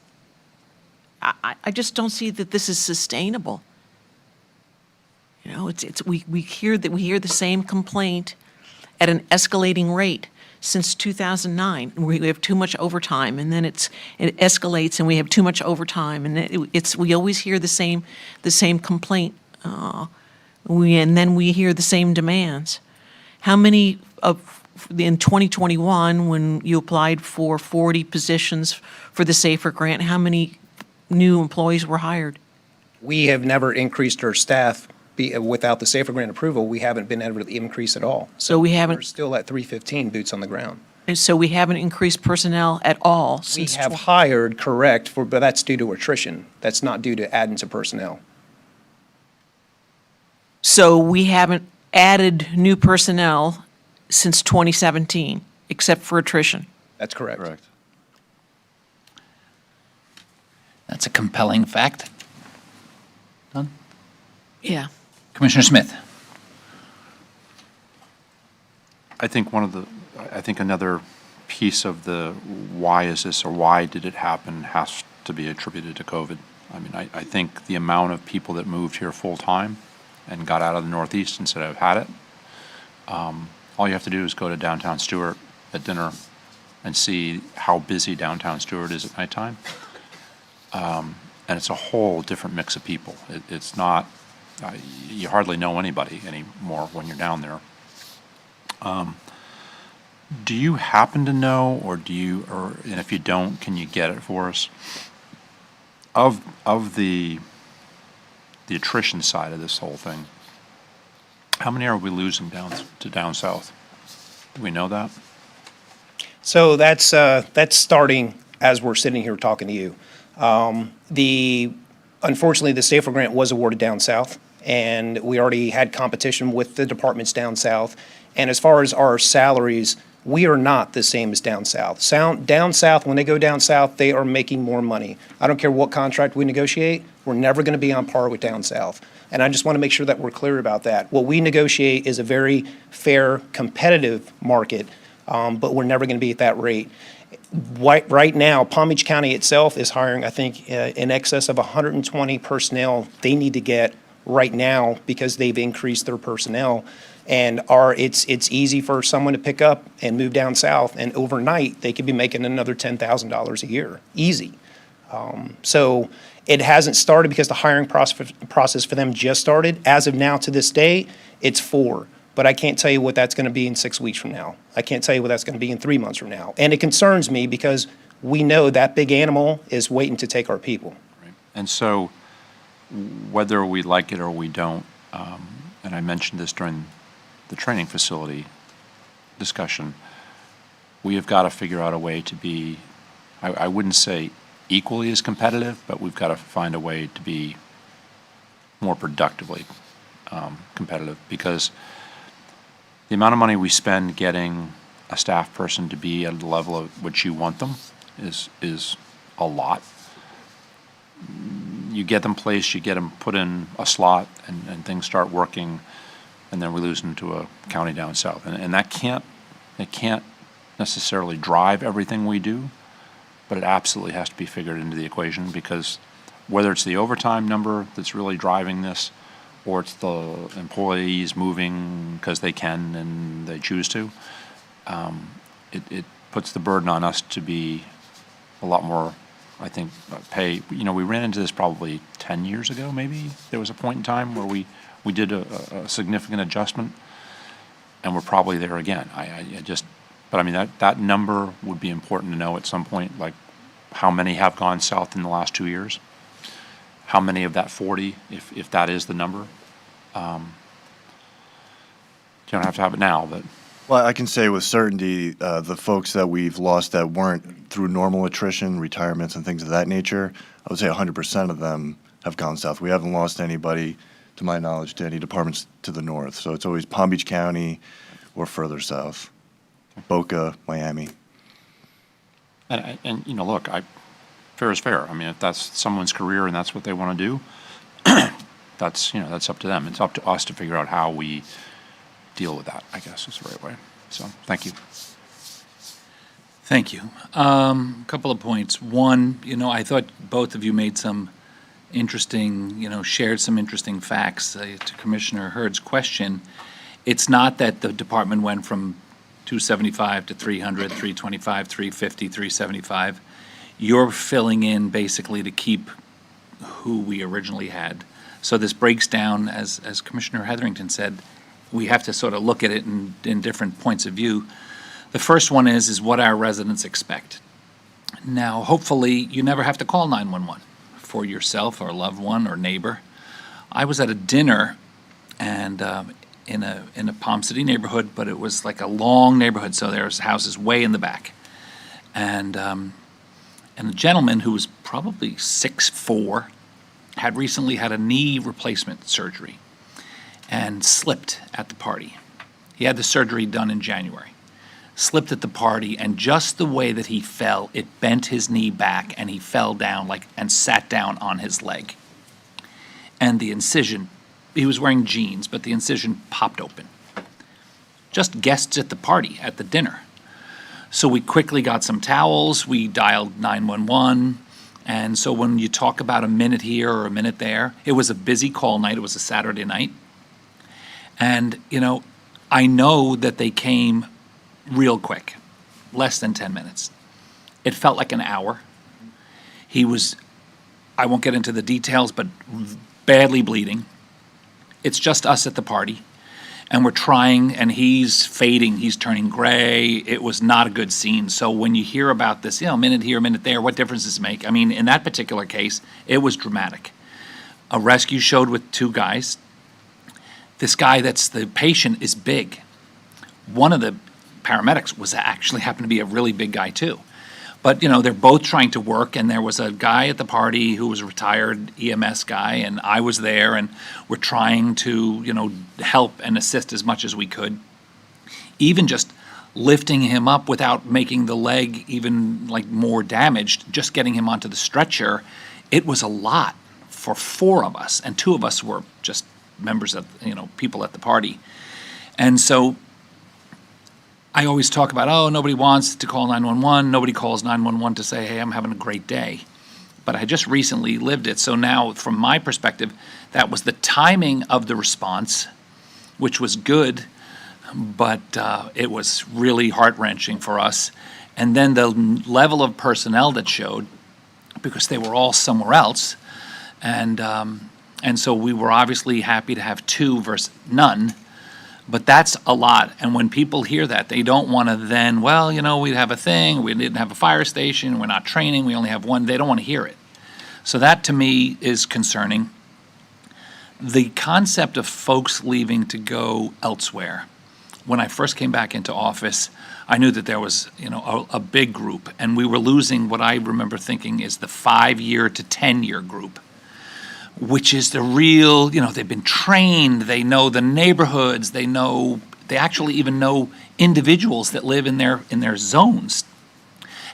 I just don't see that this is sustainable. We hear the same complaint at an escalating rate since 2009. We have too much overtime, and then it escalates, and we have too much overtime, and we always hear the same complaint. And then we hear the same demands. How many in 2021, when you applied for 40 positions for the SAFER grant, how many new employees were hired? We have never increased our staff without the SAFER grant approval. We haven't been able to increase at all. So we haven't. We're still at 315 boots on the ground. And so we haven't increased personnel at all We since. have hired, correct, but that's due to attrition. That's not due to adding to personnel. So we haven't added new personnel since 2017, except for attrition. That's correct. Correct. That's a compelling fact. Done? Yeah. Commissioner Smith. I think another piece of the why is this or why did it happen has to be attributed to COVID. I mean, I think the amount of people that moved here full-time and got out of the Northeast instead of had it All you have to do is go to downtown Stewart at dinner and see how busy downtown Stewart is at nighttime. And it's a whole different mix of people. It's not, you hardly know anybody anymore when you're down there. Do you happen to know, and if you don't, can you get it for us? Of the attrition side of this whole thing, how many are we losing down south? Do we know that? So that's starting as we're sitting here talking to you. Unfortunately, the Safer Grant was awarded down south, and we already had competition with the departments down south. And as far as our salaries, we are not the same as down south. Down south, when they go down south, they are making more money. I don't care what contract we negotiate, we're never going to be on par with down south. And I just want to make sure that we're clear about that. What we negotiate is a very fair, competitive market, but we're never going to be at that rate. Right now, Palm Beach County itself is hiring, I think, in excess of 120 personnel they need to get right now because they've increased their personnel. And it's easy for someone to pick up and move down south, and overnight, they could be making another $10,000 a year, easy. So it hasn't started because the hiring process for them just started. As of now, to this day, it's 4. But I can't tell you what that's going to be in 6 weeks from now. I can't tell you what that's going to be in 3 months from now. And it concerns me because we know that big animal is waiting to take our people. And so, whether we like it or we don't, and I mentioned this during the training facility discussion, we have got to figure out a way to be, I wouldn't say equally as competitive, but we've got to find a way to be more productively competitive, because the amount of money we spend getting a staff person to be at the level at which you want them is a lot. You get them placed, you get them put in a slot, and things start working, and then we lose them to a county down south. And it can't necessarily drive everything we do, but it absolutely has to be figured into the equation, because whether it's the overtime number that's really driving this, or it's the employees moving because they can and they choose to, it puts the burden on us to be a lot more, I think, pay. We ran into this probably 10 years ago, maybe. There was a point in time where we did a significant adjustment, and we're probably there again. But I mean, that number would be important to know at some point, like how many have gone south in the last 2 years? How many of that 40, if that is the number? You don't have to have it now, but. Well, I can say with certainty, the folks that we've lost that weren't through normal attrition, retirements, and things of that nature, I would say 100% of them have gone south. We haven't lost anybody, to my knowledge, to any departments to the north. So it's always Palm Beach County or further south, Boca, Miami. And look, fair is fair. I mean, if that's someone's career and that's what they want to do, that's up to them. It's up to us to figure out how we deal with that, I guess is the right way. So, thank you. Thank you. A couple of points. One, I thought both of you made some interesting, shared some interesting facts to Commissioner Hurd's question. It's not that the department went from 275 to 300, 325, 350, 375. You're filling in basically to keep who we originally had. So this breaks down, as Commissioner Hetherington said, we have to sort of look at it in different points of view. The first one is what our residents expect. Now, hopefully, you never have to call 911 for yourself or a loved one or neighbor. I was at a dinner and in a Palm City neighborhood, but it was like a long neighborhood, so there's houses way in the back. And a gentleman who was probably 6'4", had recently had a knee replacement surgery and slipped at the party. He had the surgery done in January. Slipped at the party, and just the way that he fell, it bent his knee back, and he fell down and sat down on his leg. And the incision, he was wearing jeans, but the incision popped open. Just guests at the party, at the dinner. So we quickly got some towels, we dialed 911, and so when you talk about a minute here or a minute there, it was a busy call night, it was a Saturday night. And, I know that they came real quick, less than 10 minutes. It felt like an hour. He was, I won't get into the details, but badly bleeding. It's just us at the party, and we're trying, and he's fading, he's turning gray. It was not a good scene. So when you hear about this, a minute here, a minute there, what difference does it make? I mean, in that particular case, it was dramatic. A rescue showed with 2 guys. This guy that's the patient is big. One of the paramedics was actually happened to be a really big guy too. But, they're both trying to work, and there was a guy at the party who was a retired EMS guy, and I was there, and we're trying to, help and assist as much as we could. Even just lifting him up without making the leg even like more damaged, just getting him onto the stretcher, it was a lot for 4 of us, and 2 of us were just members of, people at the party. And so I always talk about, nobody wants to call 911. Nobody calls 911 to say, hey, I'm having a great day. But I just recently lived it. So now, from my perspective, that was the timing of the response, which was good, but it was really heart-wrenching for us. And then the level of personnel that showed, because they were all somewhere else, and so we were obviously happy to have 2 versus none. But that's a lot, and when people hear that, they don't want to then, we have a thing, we didn't have a fire station, we're not training, we only have 1. They don't want to hear it. So that, to me, is concerning. The concept of folks leaving to go elsewhere. When I first came back into office, I knew that there was, a big group, and we were losing what I remember thinking is the 5-year to 10-year group, which is the real, they've been trained, they know the neighborhoods, they actually even know individuals that live in their zones.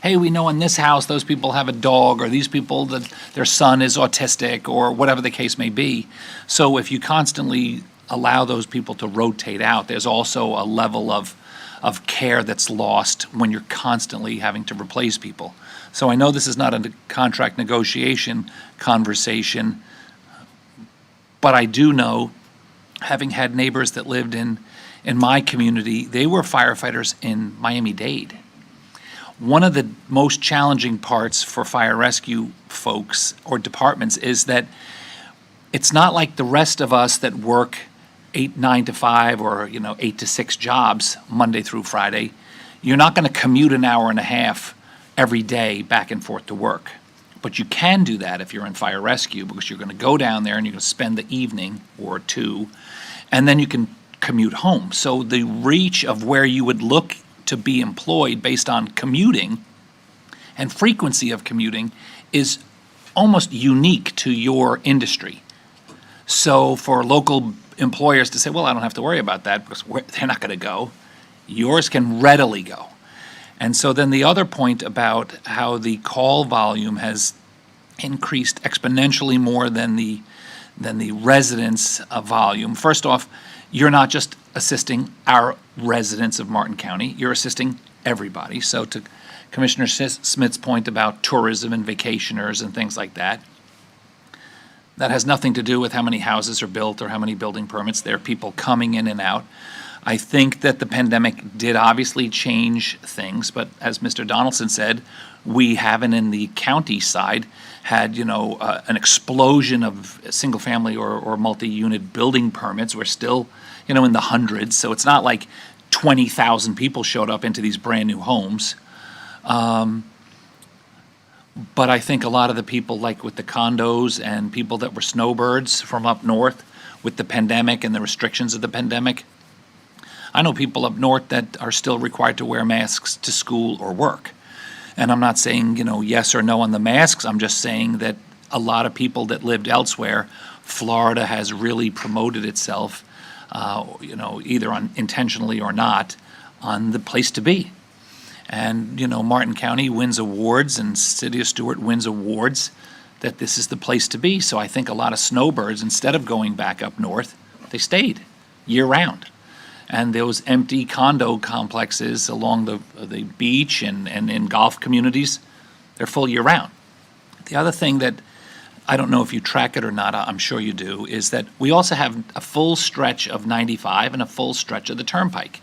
Hey, we know in this house those people have a dog, or these people that their son is autistic, or whatever the case may be. So if you constantly allow those people to rotate out, there's also a level of care that's lost when you're constantly having to replace people. So I know this is not a contract negotiation conversation, but I do know, having had neighbors that lived in my community, they were firefighters in Miami-Dade. One of the most challenging parts for fire rescue folks or departments is that it's not like the rest of us that work 9 to 5 or 8 to 6 jobs Monday through Friday. You're not going to commute an hour and a half every day back and forth to work. But you can do that if you're in fire rescue, because you're going to go down there and you're going to spend the evening or 2, and then you can commute home. So the reach of where you would look to be employed based on commuting and frequency of commuting is almost unique to your industry. So for local employers to say, well, I don't have to worry about that because they're not going to go, yours can readily go. And so then the other point about how the call volume has increased exponentially more than the residents' volume. First off, you're not just assisting our residents of Martin County, you're assisting everybody. So to Commissioner Smith's point about tourism and vacationers and things like that, that has nothing to do with how many houses are built or how many building permits. There are people coming in and out. I think that the pandemic did obviously change things, but as Mr. Donaldson said, we haven't in the county side had, an explosion of single-family or multi-unit building permits. We're still, in the hundreds, so it's not like 20,000 people showed up into these brand-new homes. But I think a lot of the people, like with the condos and people that were snowbirds from up north with the pandemic and the restrictions of the pandemic, I know people up north that are still required to wear masks to school or work. And I'm not saying, yes or no on the masks. I'm just saying that a lot of people that lived elsewhere, Florida has really promoted itself, either intentionally or not, on the place to be. And, Martin County wins awards and City of Stuart wins awards that this is the place to be. So I think a lot of snowbirds, instead of going back up north, they stayed year-round. And those empty condo complexes along the beach and in golf communities, they're full year-round. The other thing that I don't know if you track it or not, I'm sure you do, is that we also have a full stretch of 95 and a full stretch of the Turnpike.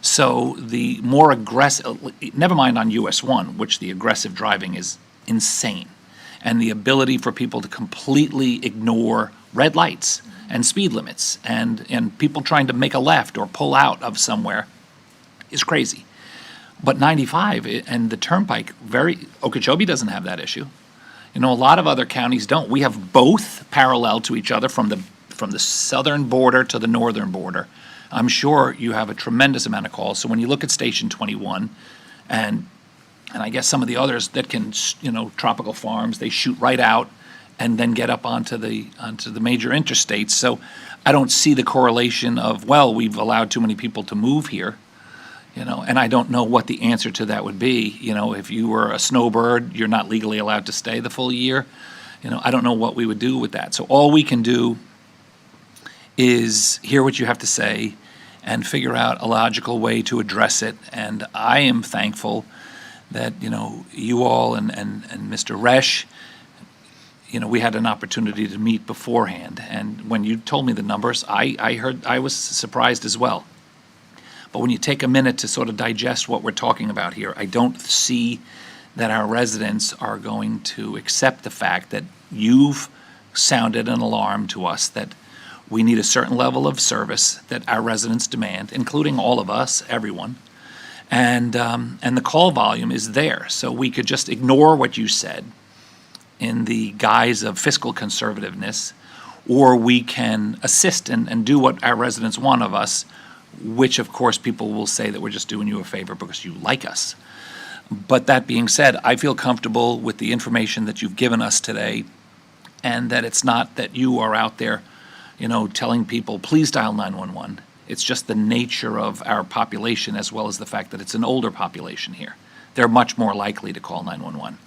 So the more aggressive, never mind on US 1, which the aggressive driving is insane, and the ability for people to completely ignore red lights and speed limits and people trying to make a left or pull out of somewhere is crazy. But 95 and the Turnpike, Okeechobee doesn't have that issue. You know, a lot of other counties don't. We have both parallel to each other from the southern border to the northern border. I'm sure you have a tremendous amount of calls. So when you look at Station 21 and I guess some of the others that can, you know, Tropical Farms, they shoot right out and then get up onto the major interstates. So I don't see the correlation of, well, we've allowed too many people to move here. You know, and I don't know what the answer to that would be. You know, if you were a snowbird, you're not legally allowed to stay the full year. You know, I don't know what we would do with that. So all we can do is hear what you have to say and figure out a logical way to address it. And I am thankful that, you know, you all and Mr. Resch, you know, we had an opportunity to meet beforehand. And when you told me the numbers, I was surprised as well. But when you take a minute to sort of digest what we're talking about here, I don't see that our residents are going to accept the fact that you've sounded an alarm to us that we need a certain level of service that our residents demand, including all of us, everyone. And the call volume is there. So we could just ignore what you said in the guise of fiscal conservativeness, or we can assist and do what our residents want of us, which of course people will say that we're just doing you a favor because you like us. But that being said, I feel comfortable with the information that you've given us today, and that it's not that you are out there, you know, telling people, please dial 911. It's just the nature of our population, as well as the fact that it's an older population here. They're much more likely to call 911.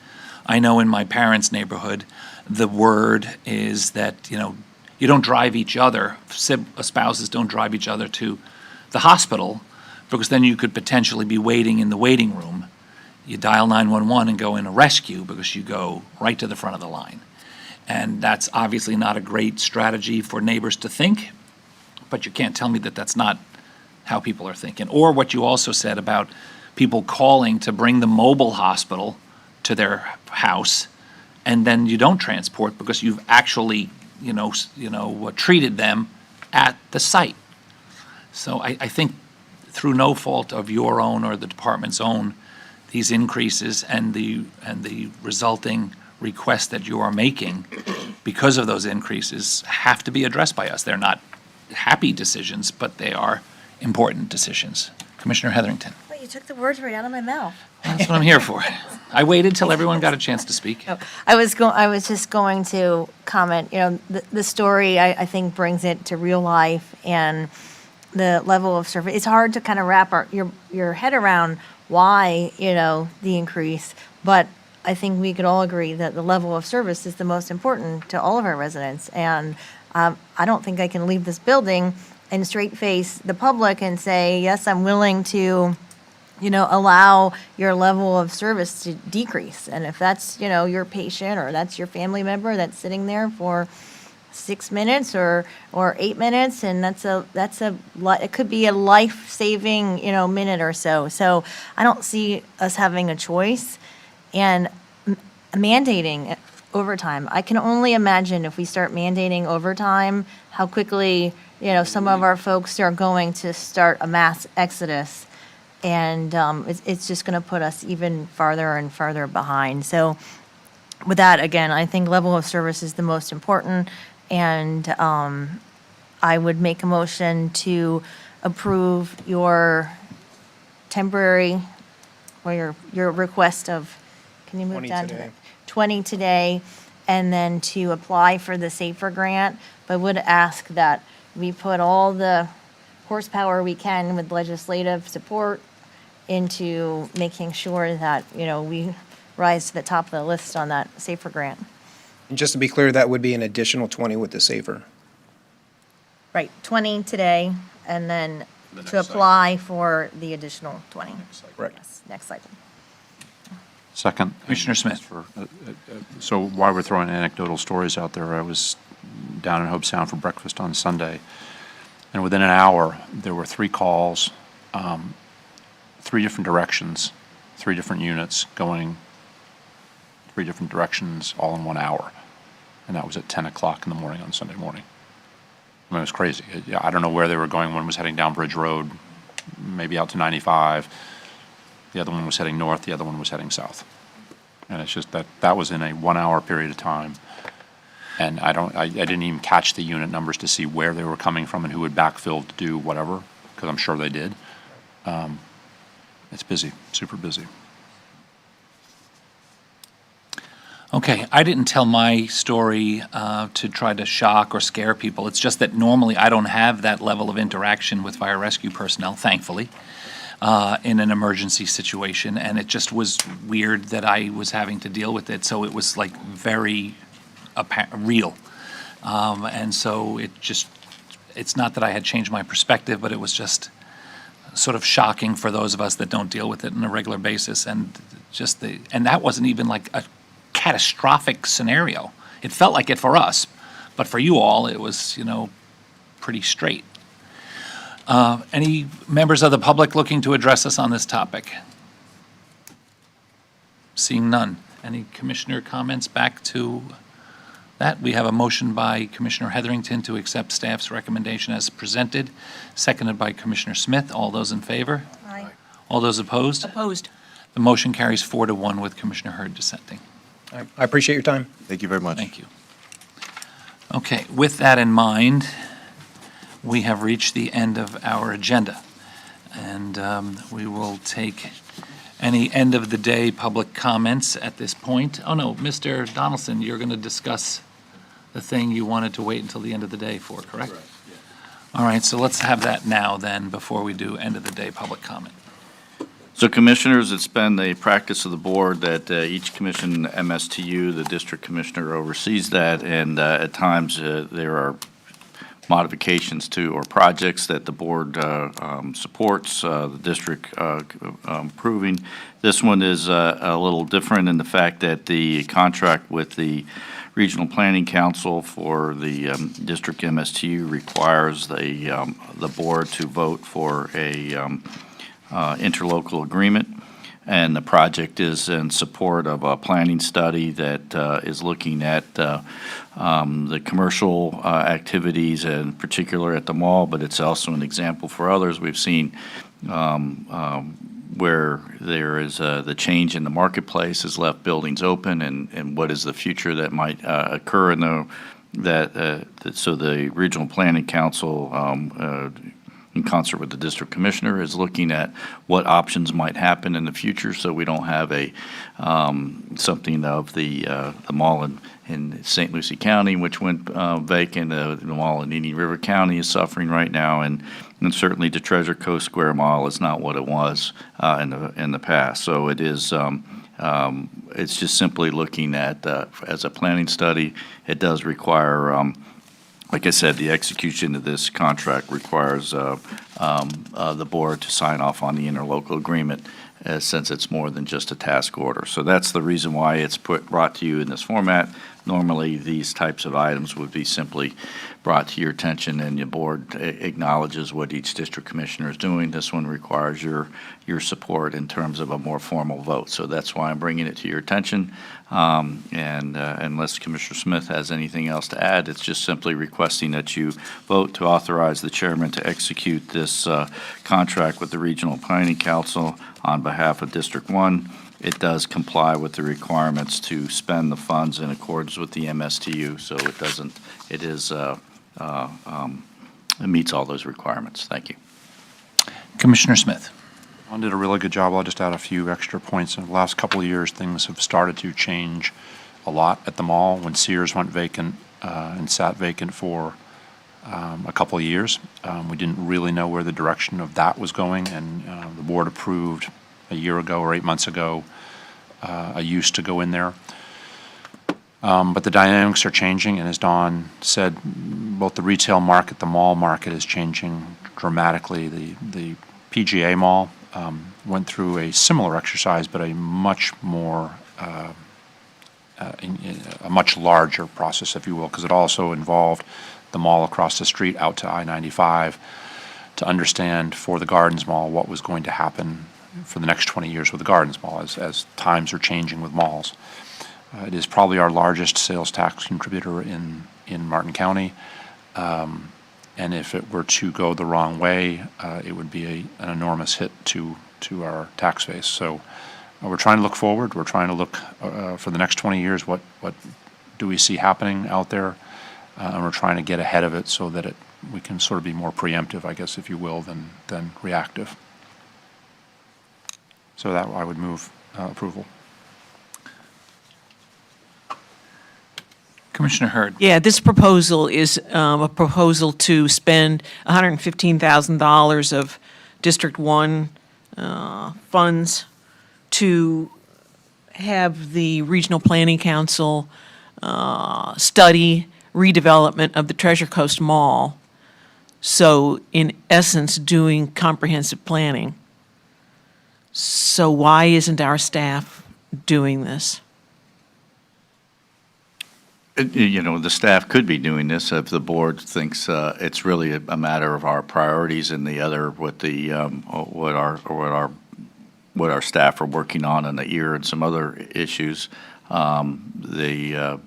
I know in my parents' neighborhood, the word is that, you know, you don't drive each other, spouses don't drive each other to the hospital, because then you could potentially be waiting in the waiting room. You dial 911 and go in a rescue because you go right to the front of the line. And that's obviously not a great strategy for neighbors to think, but you can't tell me that that's not how people are thinking. Or what you also said about people calling to bring the mobile hospital to their house, and then you don't transport because you've actually, treated them at the site. So I think through no fault of your own or the department's own, these increases and the resulting requests that you are making because of those increases have to be addressed by us. They're not happy decisions, but they are important decisions. Commissioner Heatherington. Well, you took the words right out of my mouth. That's what I'm here for. I waited till everyone got a chance to speak. I was just going to comment, the story, I think, brings it to real life and the level of service. It's hard to kind of wrap your head around why, the increase, but I think we could all agree that the level of service is the most important to all of our residents. And I don't think I can leave this building and straight face the public and say, yes, I'm willing to, allow your level of service to decrease. And if that's, your patient or that's your family member that's sitting there for 6 minutes or 8 minutes, and it could be a life-saving, minute or so. So I don't see us having a choice. And mandating overtime, I can only imagine if we start mandating overtime, how quickly, some of our folks are going to start a mass exodus. And it's just going to put us even farther and farther behind. So with that, again, I think level of service is the most important. And I would make a motion to approve your temporary, or your request of, can you move 20 down to today. that? 20 today, and then to apply for the SAFER grant. But would ask that we put all the horsepower we can with legislative support into making sure that, we rise to the top of the list on that SAFER grant. And just to be clear, that would be an additional 20 with the SAFER. Right, 20 today, and then to apply for the additional 20. Correct. Yes, next cycle. Second. Commissioner Smith. So while we're throwing anecdotal stories out there, I was down in Hobe Sound for breakfast on Sunday, and within an hour, there were 3 calls, 3 different directions, 3 different units going 3 different directions all in 1 hour. And that was at 10 o'clock in the morning on Sunday morning. I mean, it was crazy. I don't know where they were going. One was heading down Bridge Road, maybe out to 95. The other one was heading north, the other one was heading south. And it's just that was in a 1 hour period of time. And I didn't even catch the unit numbers to see where they were coming from and who had backfilled to do whatever, because I'm sure they did. It's busy, super busy. Okay, I didn't tell my story to try to shock or scare people. It's just that normally I don't have that level of interaction with fire rescue personnel, thankfully, in an emergency situation. And it just was weird that I was having to deal with it. So it was like very real. And so it's not that I had changed my perspective, but it was just sort of shocking for those of us that don't deal with it on a regular basis. And and that wasn't even like a catastrophic scenario. It felt like it for us, but for you all, it was, pretty straight. Any members of the public looking to address us on this topic? Seeing none. Any commissioner comments back to that? We have a motion by Commissioner Heatherington to accept staff's recommendation as presented, seconded by Commissioner Smith. All those in favor? Aye. All those opposed? Opposed. The motion carries 4-1 with Commissioner Hurd dissenting. I appreciate your time. Thank you very much. Thank you. Okay, with that in mind, we have reached the end of our agenda. And we will take any end-of-the-day public comments at this point. Oh, no, Mr. Donaldson, you're going to discuss the thing you wanted to wait until the end of the day for, correct? Correct, yeah. All right, so let's have that now then, before we do end-of-the-day public comment. So Commissioners, it's been the practice of the board that each commission MSTU, the district commissioner oversees that, and at times there are modifications to or projects that the board supports, the district approving. This one is a little different in the fact that the contract with the Regional Planning Council for the district MSTU requires the board to vote for a interlocal agreement, and the project is in support of a planning study that is looking at the commercial activities, and in particular at the mall, but it's also an example for others. We've seen where there is the change in the marketplace has left buildings open, and what is the future that might occur in so the Regional Planning Council in concert with the district commissioner, is looking at what options might happen in the future, so we don't have something of the mall in St. Lucie County, which went vacant. The mall in Indian River County is suffering right now, and certainly the Treasure Coast Square Mall is not what it was in the past. So it is. It's just simply looking at as a planning study. It does require. Like I said, the execution of this contract requires the board to sign off on the interlocal agreement, since it's more than just a task order. So that's the reason why it's brought to you in this format. Normally, these types of items would be simply brought to your attention, and the board acknowledges what each district commissioner is doing. This one requires your support in terms of a more formal vote. So that's why I'm bringing it to your attention. And unless Commissioner Smith has anything else to add, it's just simply requesting that you vote to authorize the chairman to execute this contract with the Regional Planning Council on behalf of District 1. It does comply with the requirements to spend the funds in accordance with the MSTU, so it meets all those requirements. Thank you. Commissioner Smith. Ron did a really good job. I'll just add a few extra points. In the last couple of years, things have started to change a lot at the mall. When Sears went vacant and sat vacant for a couple of years, we didn't really know where the direction of that was going, and the board approved a year ago or 8 months ago a use to go in there. But the dynamics are changing, and as Don said, both the retail market, the mall market is changing dramatically. The PGA Mall went through a similar exercise, but a much more, a much larger process, if you will, because it also involved the mall across the street out to I-95 to understand for the Gardens Mall what was going to happen for the next 20 years with the Gardens Mall as times are changing with malls. It is probably our largest sales tax contributor in Martin County. And if it were to go the wrong way, it would be an enormous hit to our tax base. So we're trying to look forward. We're trying to look for the next 20 years, what do we see happening out there? And we're trying to get ahead of it so that we can sort of be more preemptive, I guess, if you will, than reactive. So that I would move approval. Commissioner Hurd. Yeah, this proposal is a proposal to spend $115,000 of District 1 funds to have the Regional Planning Council study redevelopment of the Treasure Coast Mall. So in essence, doing comprehensive planning. So why isn't our staff doing this? You know, the staff could be doing this if the board thinks it's really a matter of our priorities and the other, what our staff are working on in the year and some other issues. The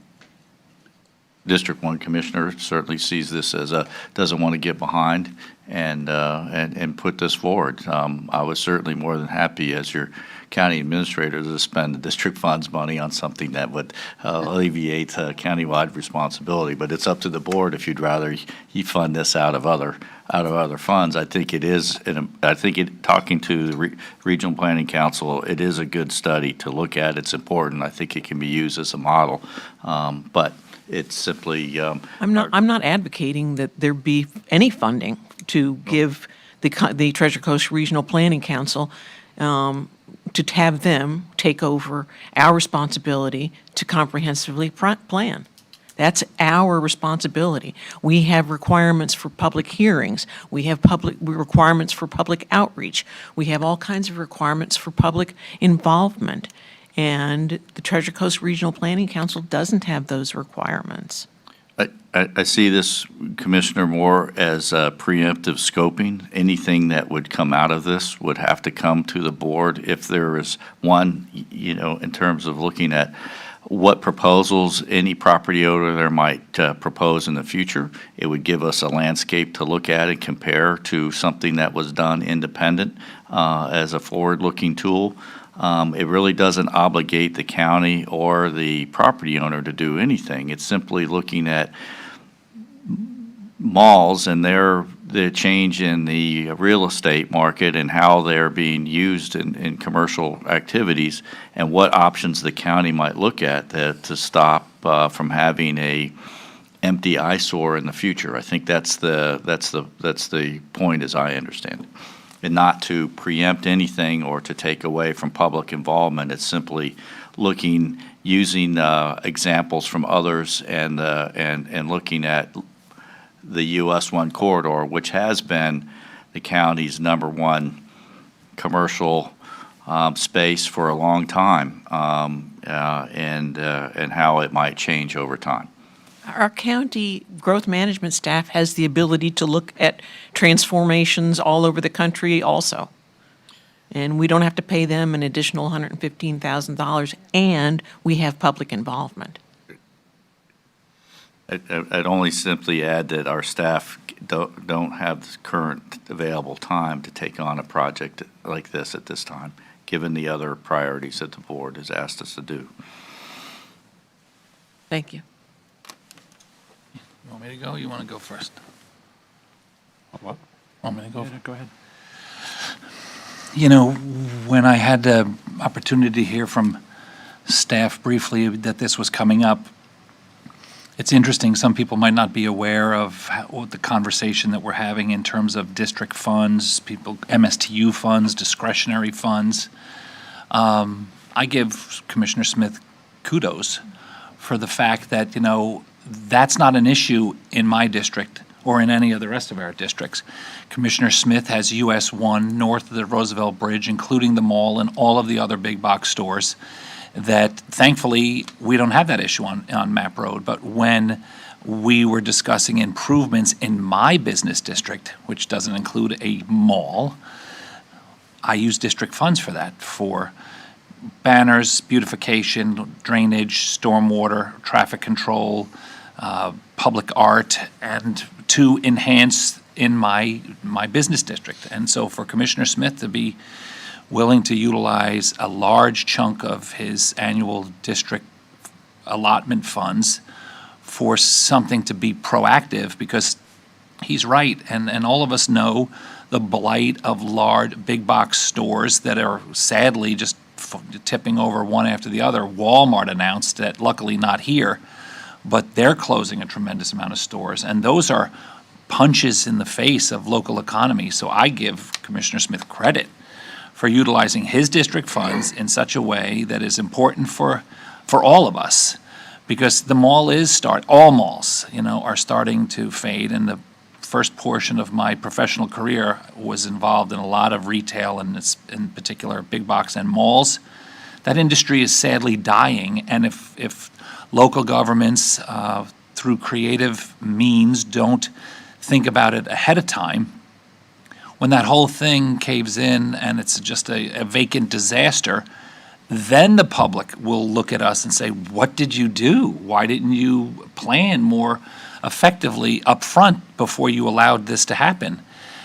District 1 Commissioner certainly sees this as doesn't want to get behind and put this forward. I was certainly more than happy as your county administrator to spend the district funds money on something that would alleviate countywide responsibility. But it's up to the board if you'd rather you fund this out of other funds. I think it is. Talking to the Regional Planning Council, it is a good study to look at. It's important. I think it can be used as a model, but it's simply. I'm not advocating that there be any funding to give the Treasure Coast Regional Planning Council to have them take over our responsibility to comprehensively plan. That's our responsibility. We have requirements for public hearings. We have requirements for public outreach. We have all kinds of requirements for public involvement. And the Treasure Coast Regional Planning Council doesn't have those requirements. I see this, Commissioner, more as preemptive scoping. Anything that would come out of this would have to come to the board. If there is one, you know, in terms of looking at what proposals any property owner there might propose in the future, it would give us a landscape to look at and compare to something that was done independent as a forward-looking tool. It really doesn't obligate the county or the property owner to do anything. It's simply looking at malls and the change in the real estate market and how they're being used in commercial activities and what options the county might look at to stop from having a empty eyesore in the future. I think that's the point as I understand it. And not to preempt anything or to take away from public involvement. It's simply using examples from others and looking at the US 1 corridor, which has been the county's #1 commercial space for a long time, and how it might change over time. Our county growth management staff has the ability to look at transformations all over the country also. And we don't have to pay them an additional $115,000, and we have public involvement. I'd only simply add that our staff don't have the current available time to take on a project like this at this time, given the other priorities that the board has asked us to do. Thank you. You want me to go? You want to go first? What? Want me to go? Yeah, go ahead. You know, when I had the opportunity to hear from staff briefly that this was coming up, it's interesting. Some people might not be aware of the conversation that we're having in terms of district funds, MSTU funds, discretionary funds. I give Commissioner Smith kudos for the fact that, you know, that's not an issue in my district or in any of the rest of our districts. Commissioner Smith has US 1 north of the Roosevelt Bridge, including the mall and all of the other big box stores, that thankfully, we don't have that issue on Map Road. But when we were discussing improvements in my business district, which doesn't include a mall, I use district funds for that, for banners, beautification, drainage, stormwater, traffic control, public art, and to enhance in my business district. And so for Commissioner Smith to be willing to utilize a large chunk of his annual district allotment funds for something to be proactive, because he's right, and all of us know the blight of large, big box stores that are sadly just tipping over one after the other. Walmart announced that, luckily not here, but they're closing a tremendous amount of stores, and those are punches in the face of local economy. So I give Commissioner Smith credit for utilizing his district funds in such a way that is important for all of us, because the mall all malls, are starting to fade. And the first portion of my professional career was involved in a lot of retail, and in particular big box and malls. That industry is sadly dying, and if local governments, through creative means, don't think about it ahead of time, when that whole thing caves in and it's just a vacant disaster, then the public will look at us and say, what did you do? Why didn't you plan more effectively up front before you allowed this to happen?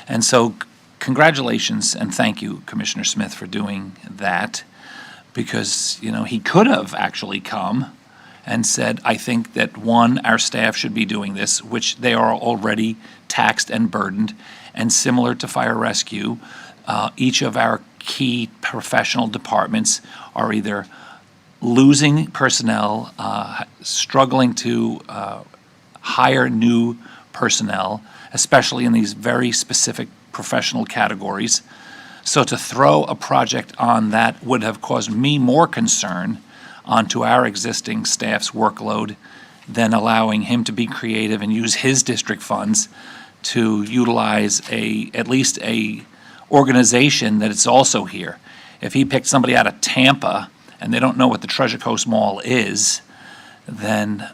And so congratulations and thank you, Commissioner Smith, for doing that, because, he could have actually come and said, I think that, one, our staff should be doing this, which they are already taxed and burdened, and similar to fire rescue, each of our key professional departments are either losing personnel, struggling to hire new personnel, especially in these very specific professional categories. So to throw a project on that would have caused me more concern onto our existing staff's workload than allowing him to be creative and use his district funds to utilize at least a organization that is also here. If he picked somebody out of Tampa and they don't know what the Treasure Coast Mall is, then,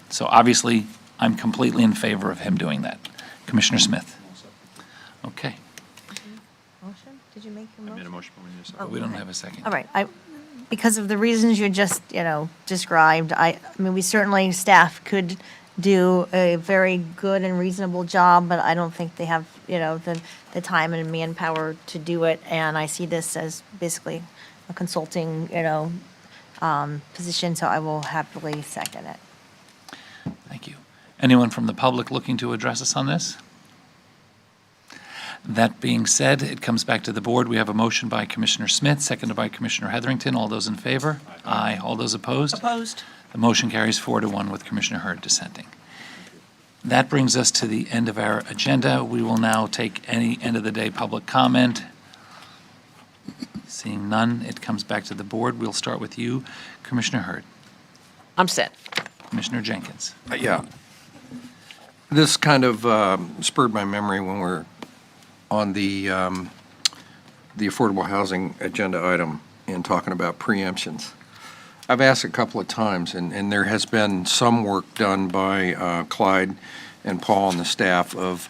so obviously, I'm completely in favor of him doing that. Commissioner Smith. Okay. Motion? Did you make your I motion? made a motion, but we need a second. We don't have a second. All right, because of the reasons you just, described, I mean, we certainly, staff could do a very good and reasonable job, but I don't think they have, the time and manpower to do it. And I see this as basically a consulting, position, so I will happily second it. Thank you. Anyone from the public looking to address us on this? That being said, it comes back to the board. We have a motion by Commissioner Smith, seconded by Commissioner Heatherington. All those in favor? Aye. All those opposed? Opposed. The motion carries 4-1 with Commissioner Hurd dissenting. That brings us to the end of our agenda. We will now take any end-of-the-day public comment. Seeing none, it comes back to the board. We'll start with you, Commissioner Hurd. I'm set. Commissioner Jenkins. Yeah. This kind of spurred my memory when we're on the affordable housing agenda item and talking about preemptions. I've asked a couple of times, and there has been some work done by Clyde and Paul and the staff of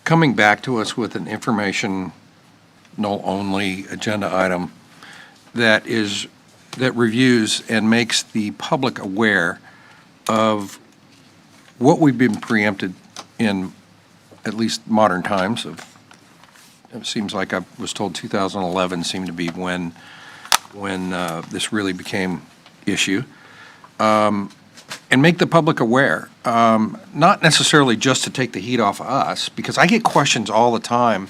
coming back to us with an informational-only agenda item that reviews and makes the public aware of what we've been preempted in, at least modern times. It seems like I was told 2011 seemed to be when this really became issue, and make the public aware, not necessarily just to take the heat off of us, because I get questions all the time,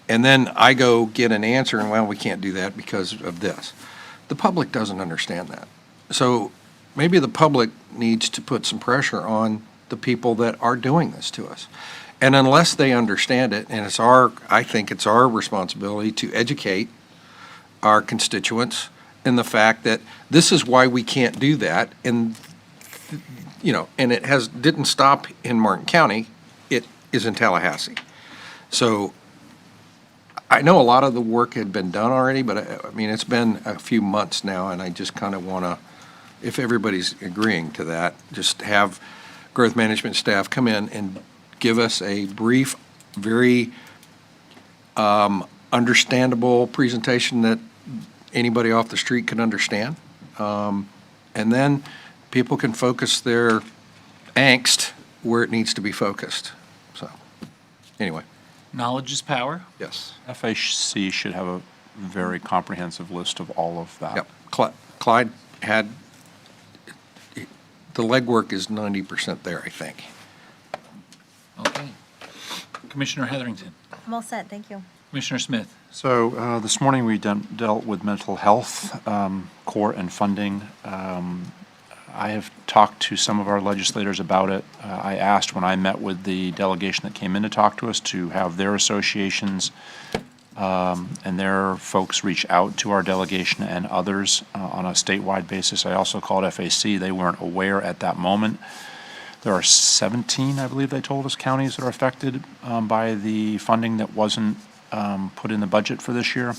and then I go get an answer, and well, we can't do that because of this. The public doesn't understand that. So maybe the public needs to put some pressure on the people that are doing this to us. And unless they understand it, and I think it's our responsibility to educate our constituents in the fact that this is why we can't do that. And, and it didn't stop in Martin County. it is in Tallahassee. So I know a lot of the work had been done already, but I mean, it's been a few months now, and I just kind of want to, if everybody's agreeing to that, just have growth management staff come in and give us a brief, very understandable presentation that anybody off the street can understand. And then people can focus their angst where it needs to be focused. So, anyway. Knowledge is power. Yes. FAC should have a very comprehensive list of all of that. Yep. Clyde had, the legwork is 90% there, I think. Okay. Commissioner Heatherington. I'm all set, thank you. Commissioner Smith. So this morning, we dealt with mental health, court, and funding. I have talked to some of our legislators about it. I asked when I met with the delegation that came in to talk to us to have their associations and their folks reach out to our delegation and others on a statewide basis. I also called FAC. They weren't aware at that moment. There are 17, I believe they told us, counties that are affected by the funding that wasn't put in the budget for this year.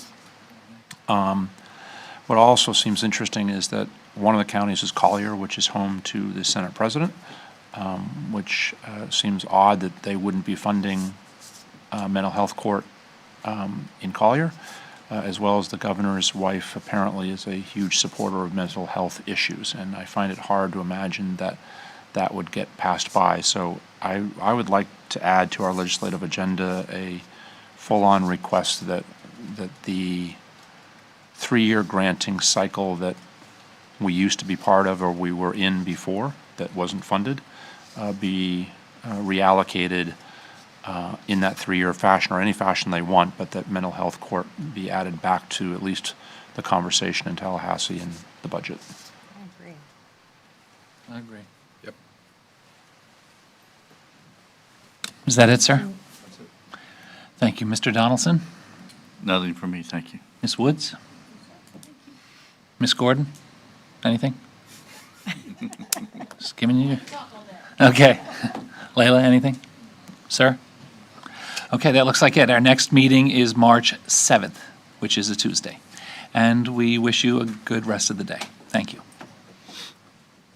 What also seems interesting is that one of the counties is Collier, which is home to the Senate President, which seems odd that they wouldn't be funding mental health court in Collier, as well as the governor's wife apparently is a huge supporter of mental health issues, and I find it hard to imagine that that would get passed by. So I would like to add to our legislative agenda a full-on request that the 3-year granting cycle that we used to be part of or we were in before that wasn't funded be reallocated in that 3-year fashion or any fashion they want, but that mental health court be added back to at least the conversation in Tallahassee and the budget. I agree. I agree. Yep. Is that it, sir? Thank you. Mr. Donaldson? Nothing for me, thank you. Ms. Woods? Ms. Gordon? Anything? Just giving you. Okay. Layla, anything? Sir? Okay, that looks like it. Our next meeting is March 7th, which is a Tuesday. And we wish you a good rest of the day. Thank you.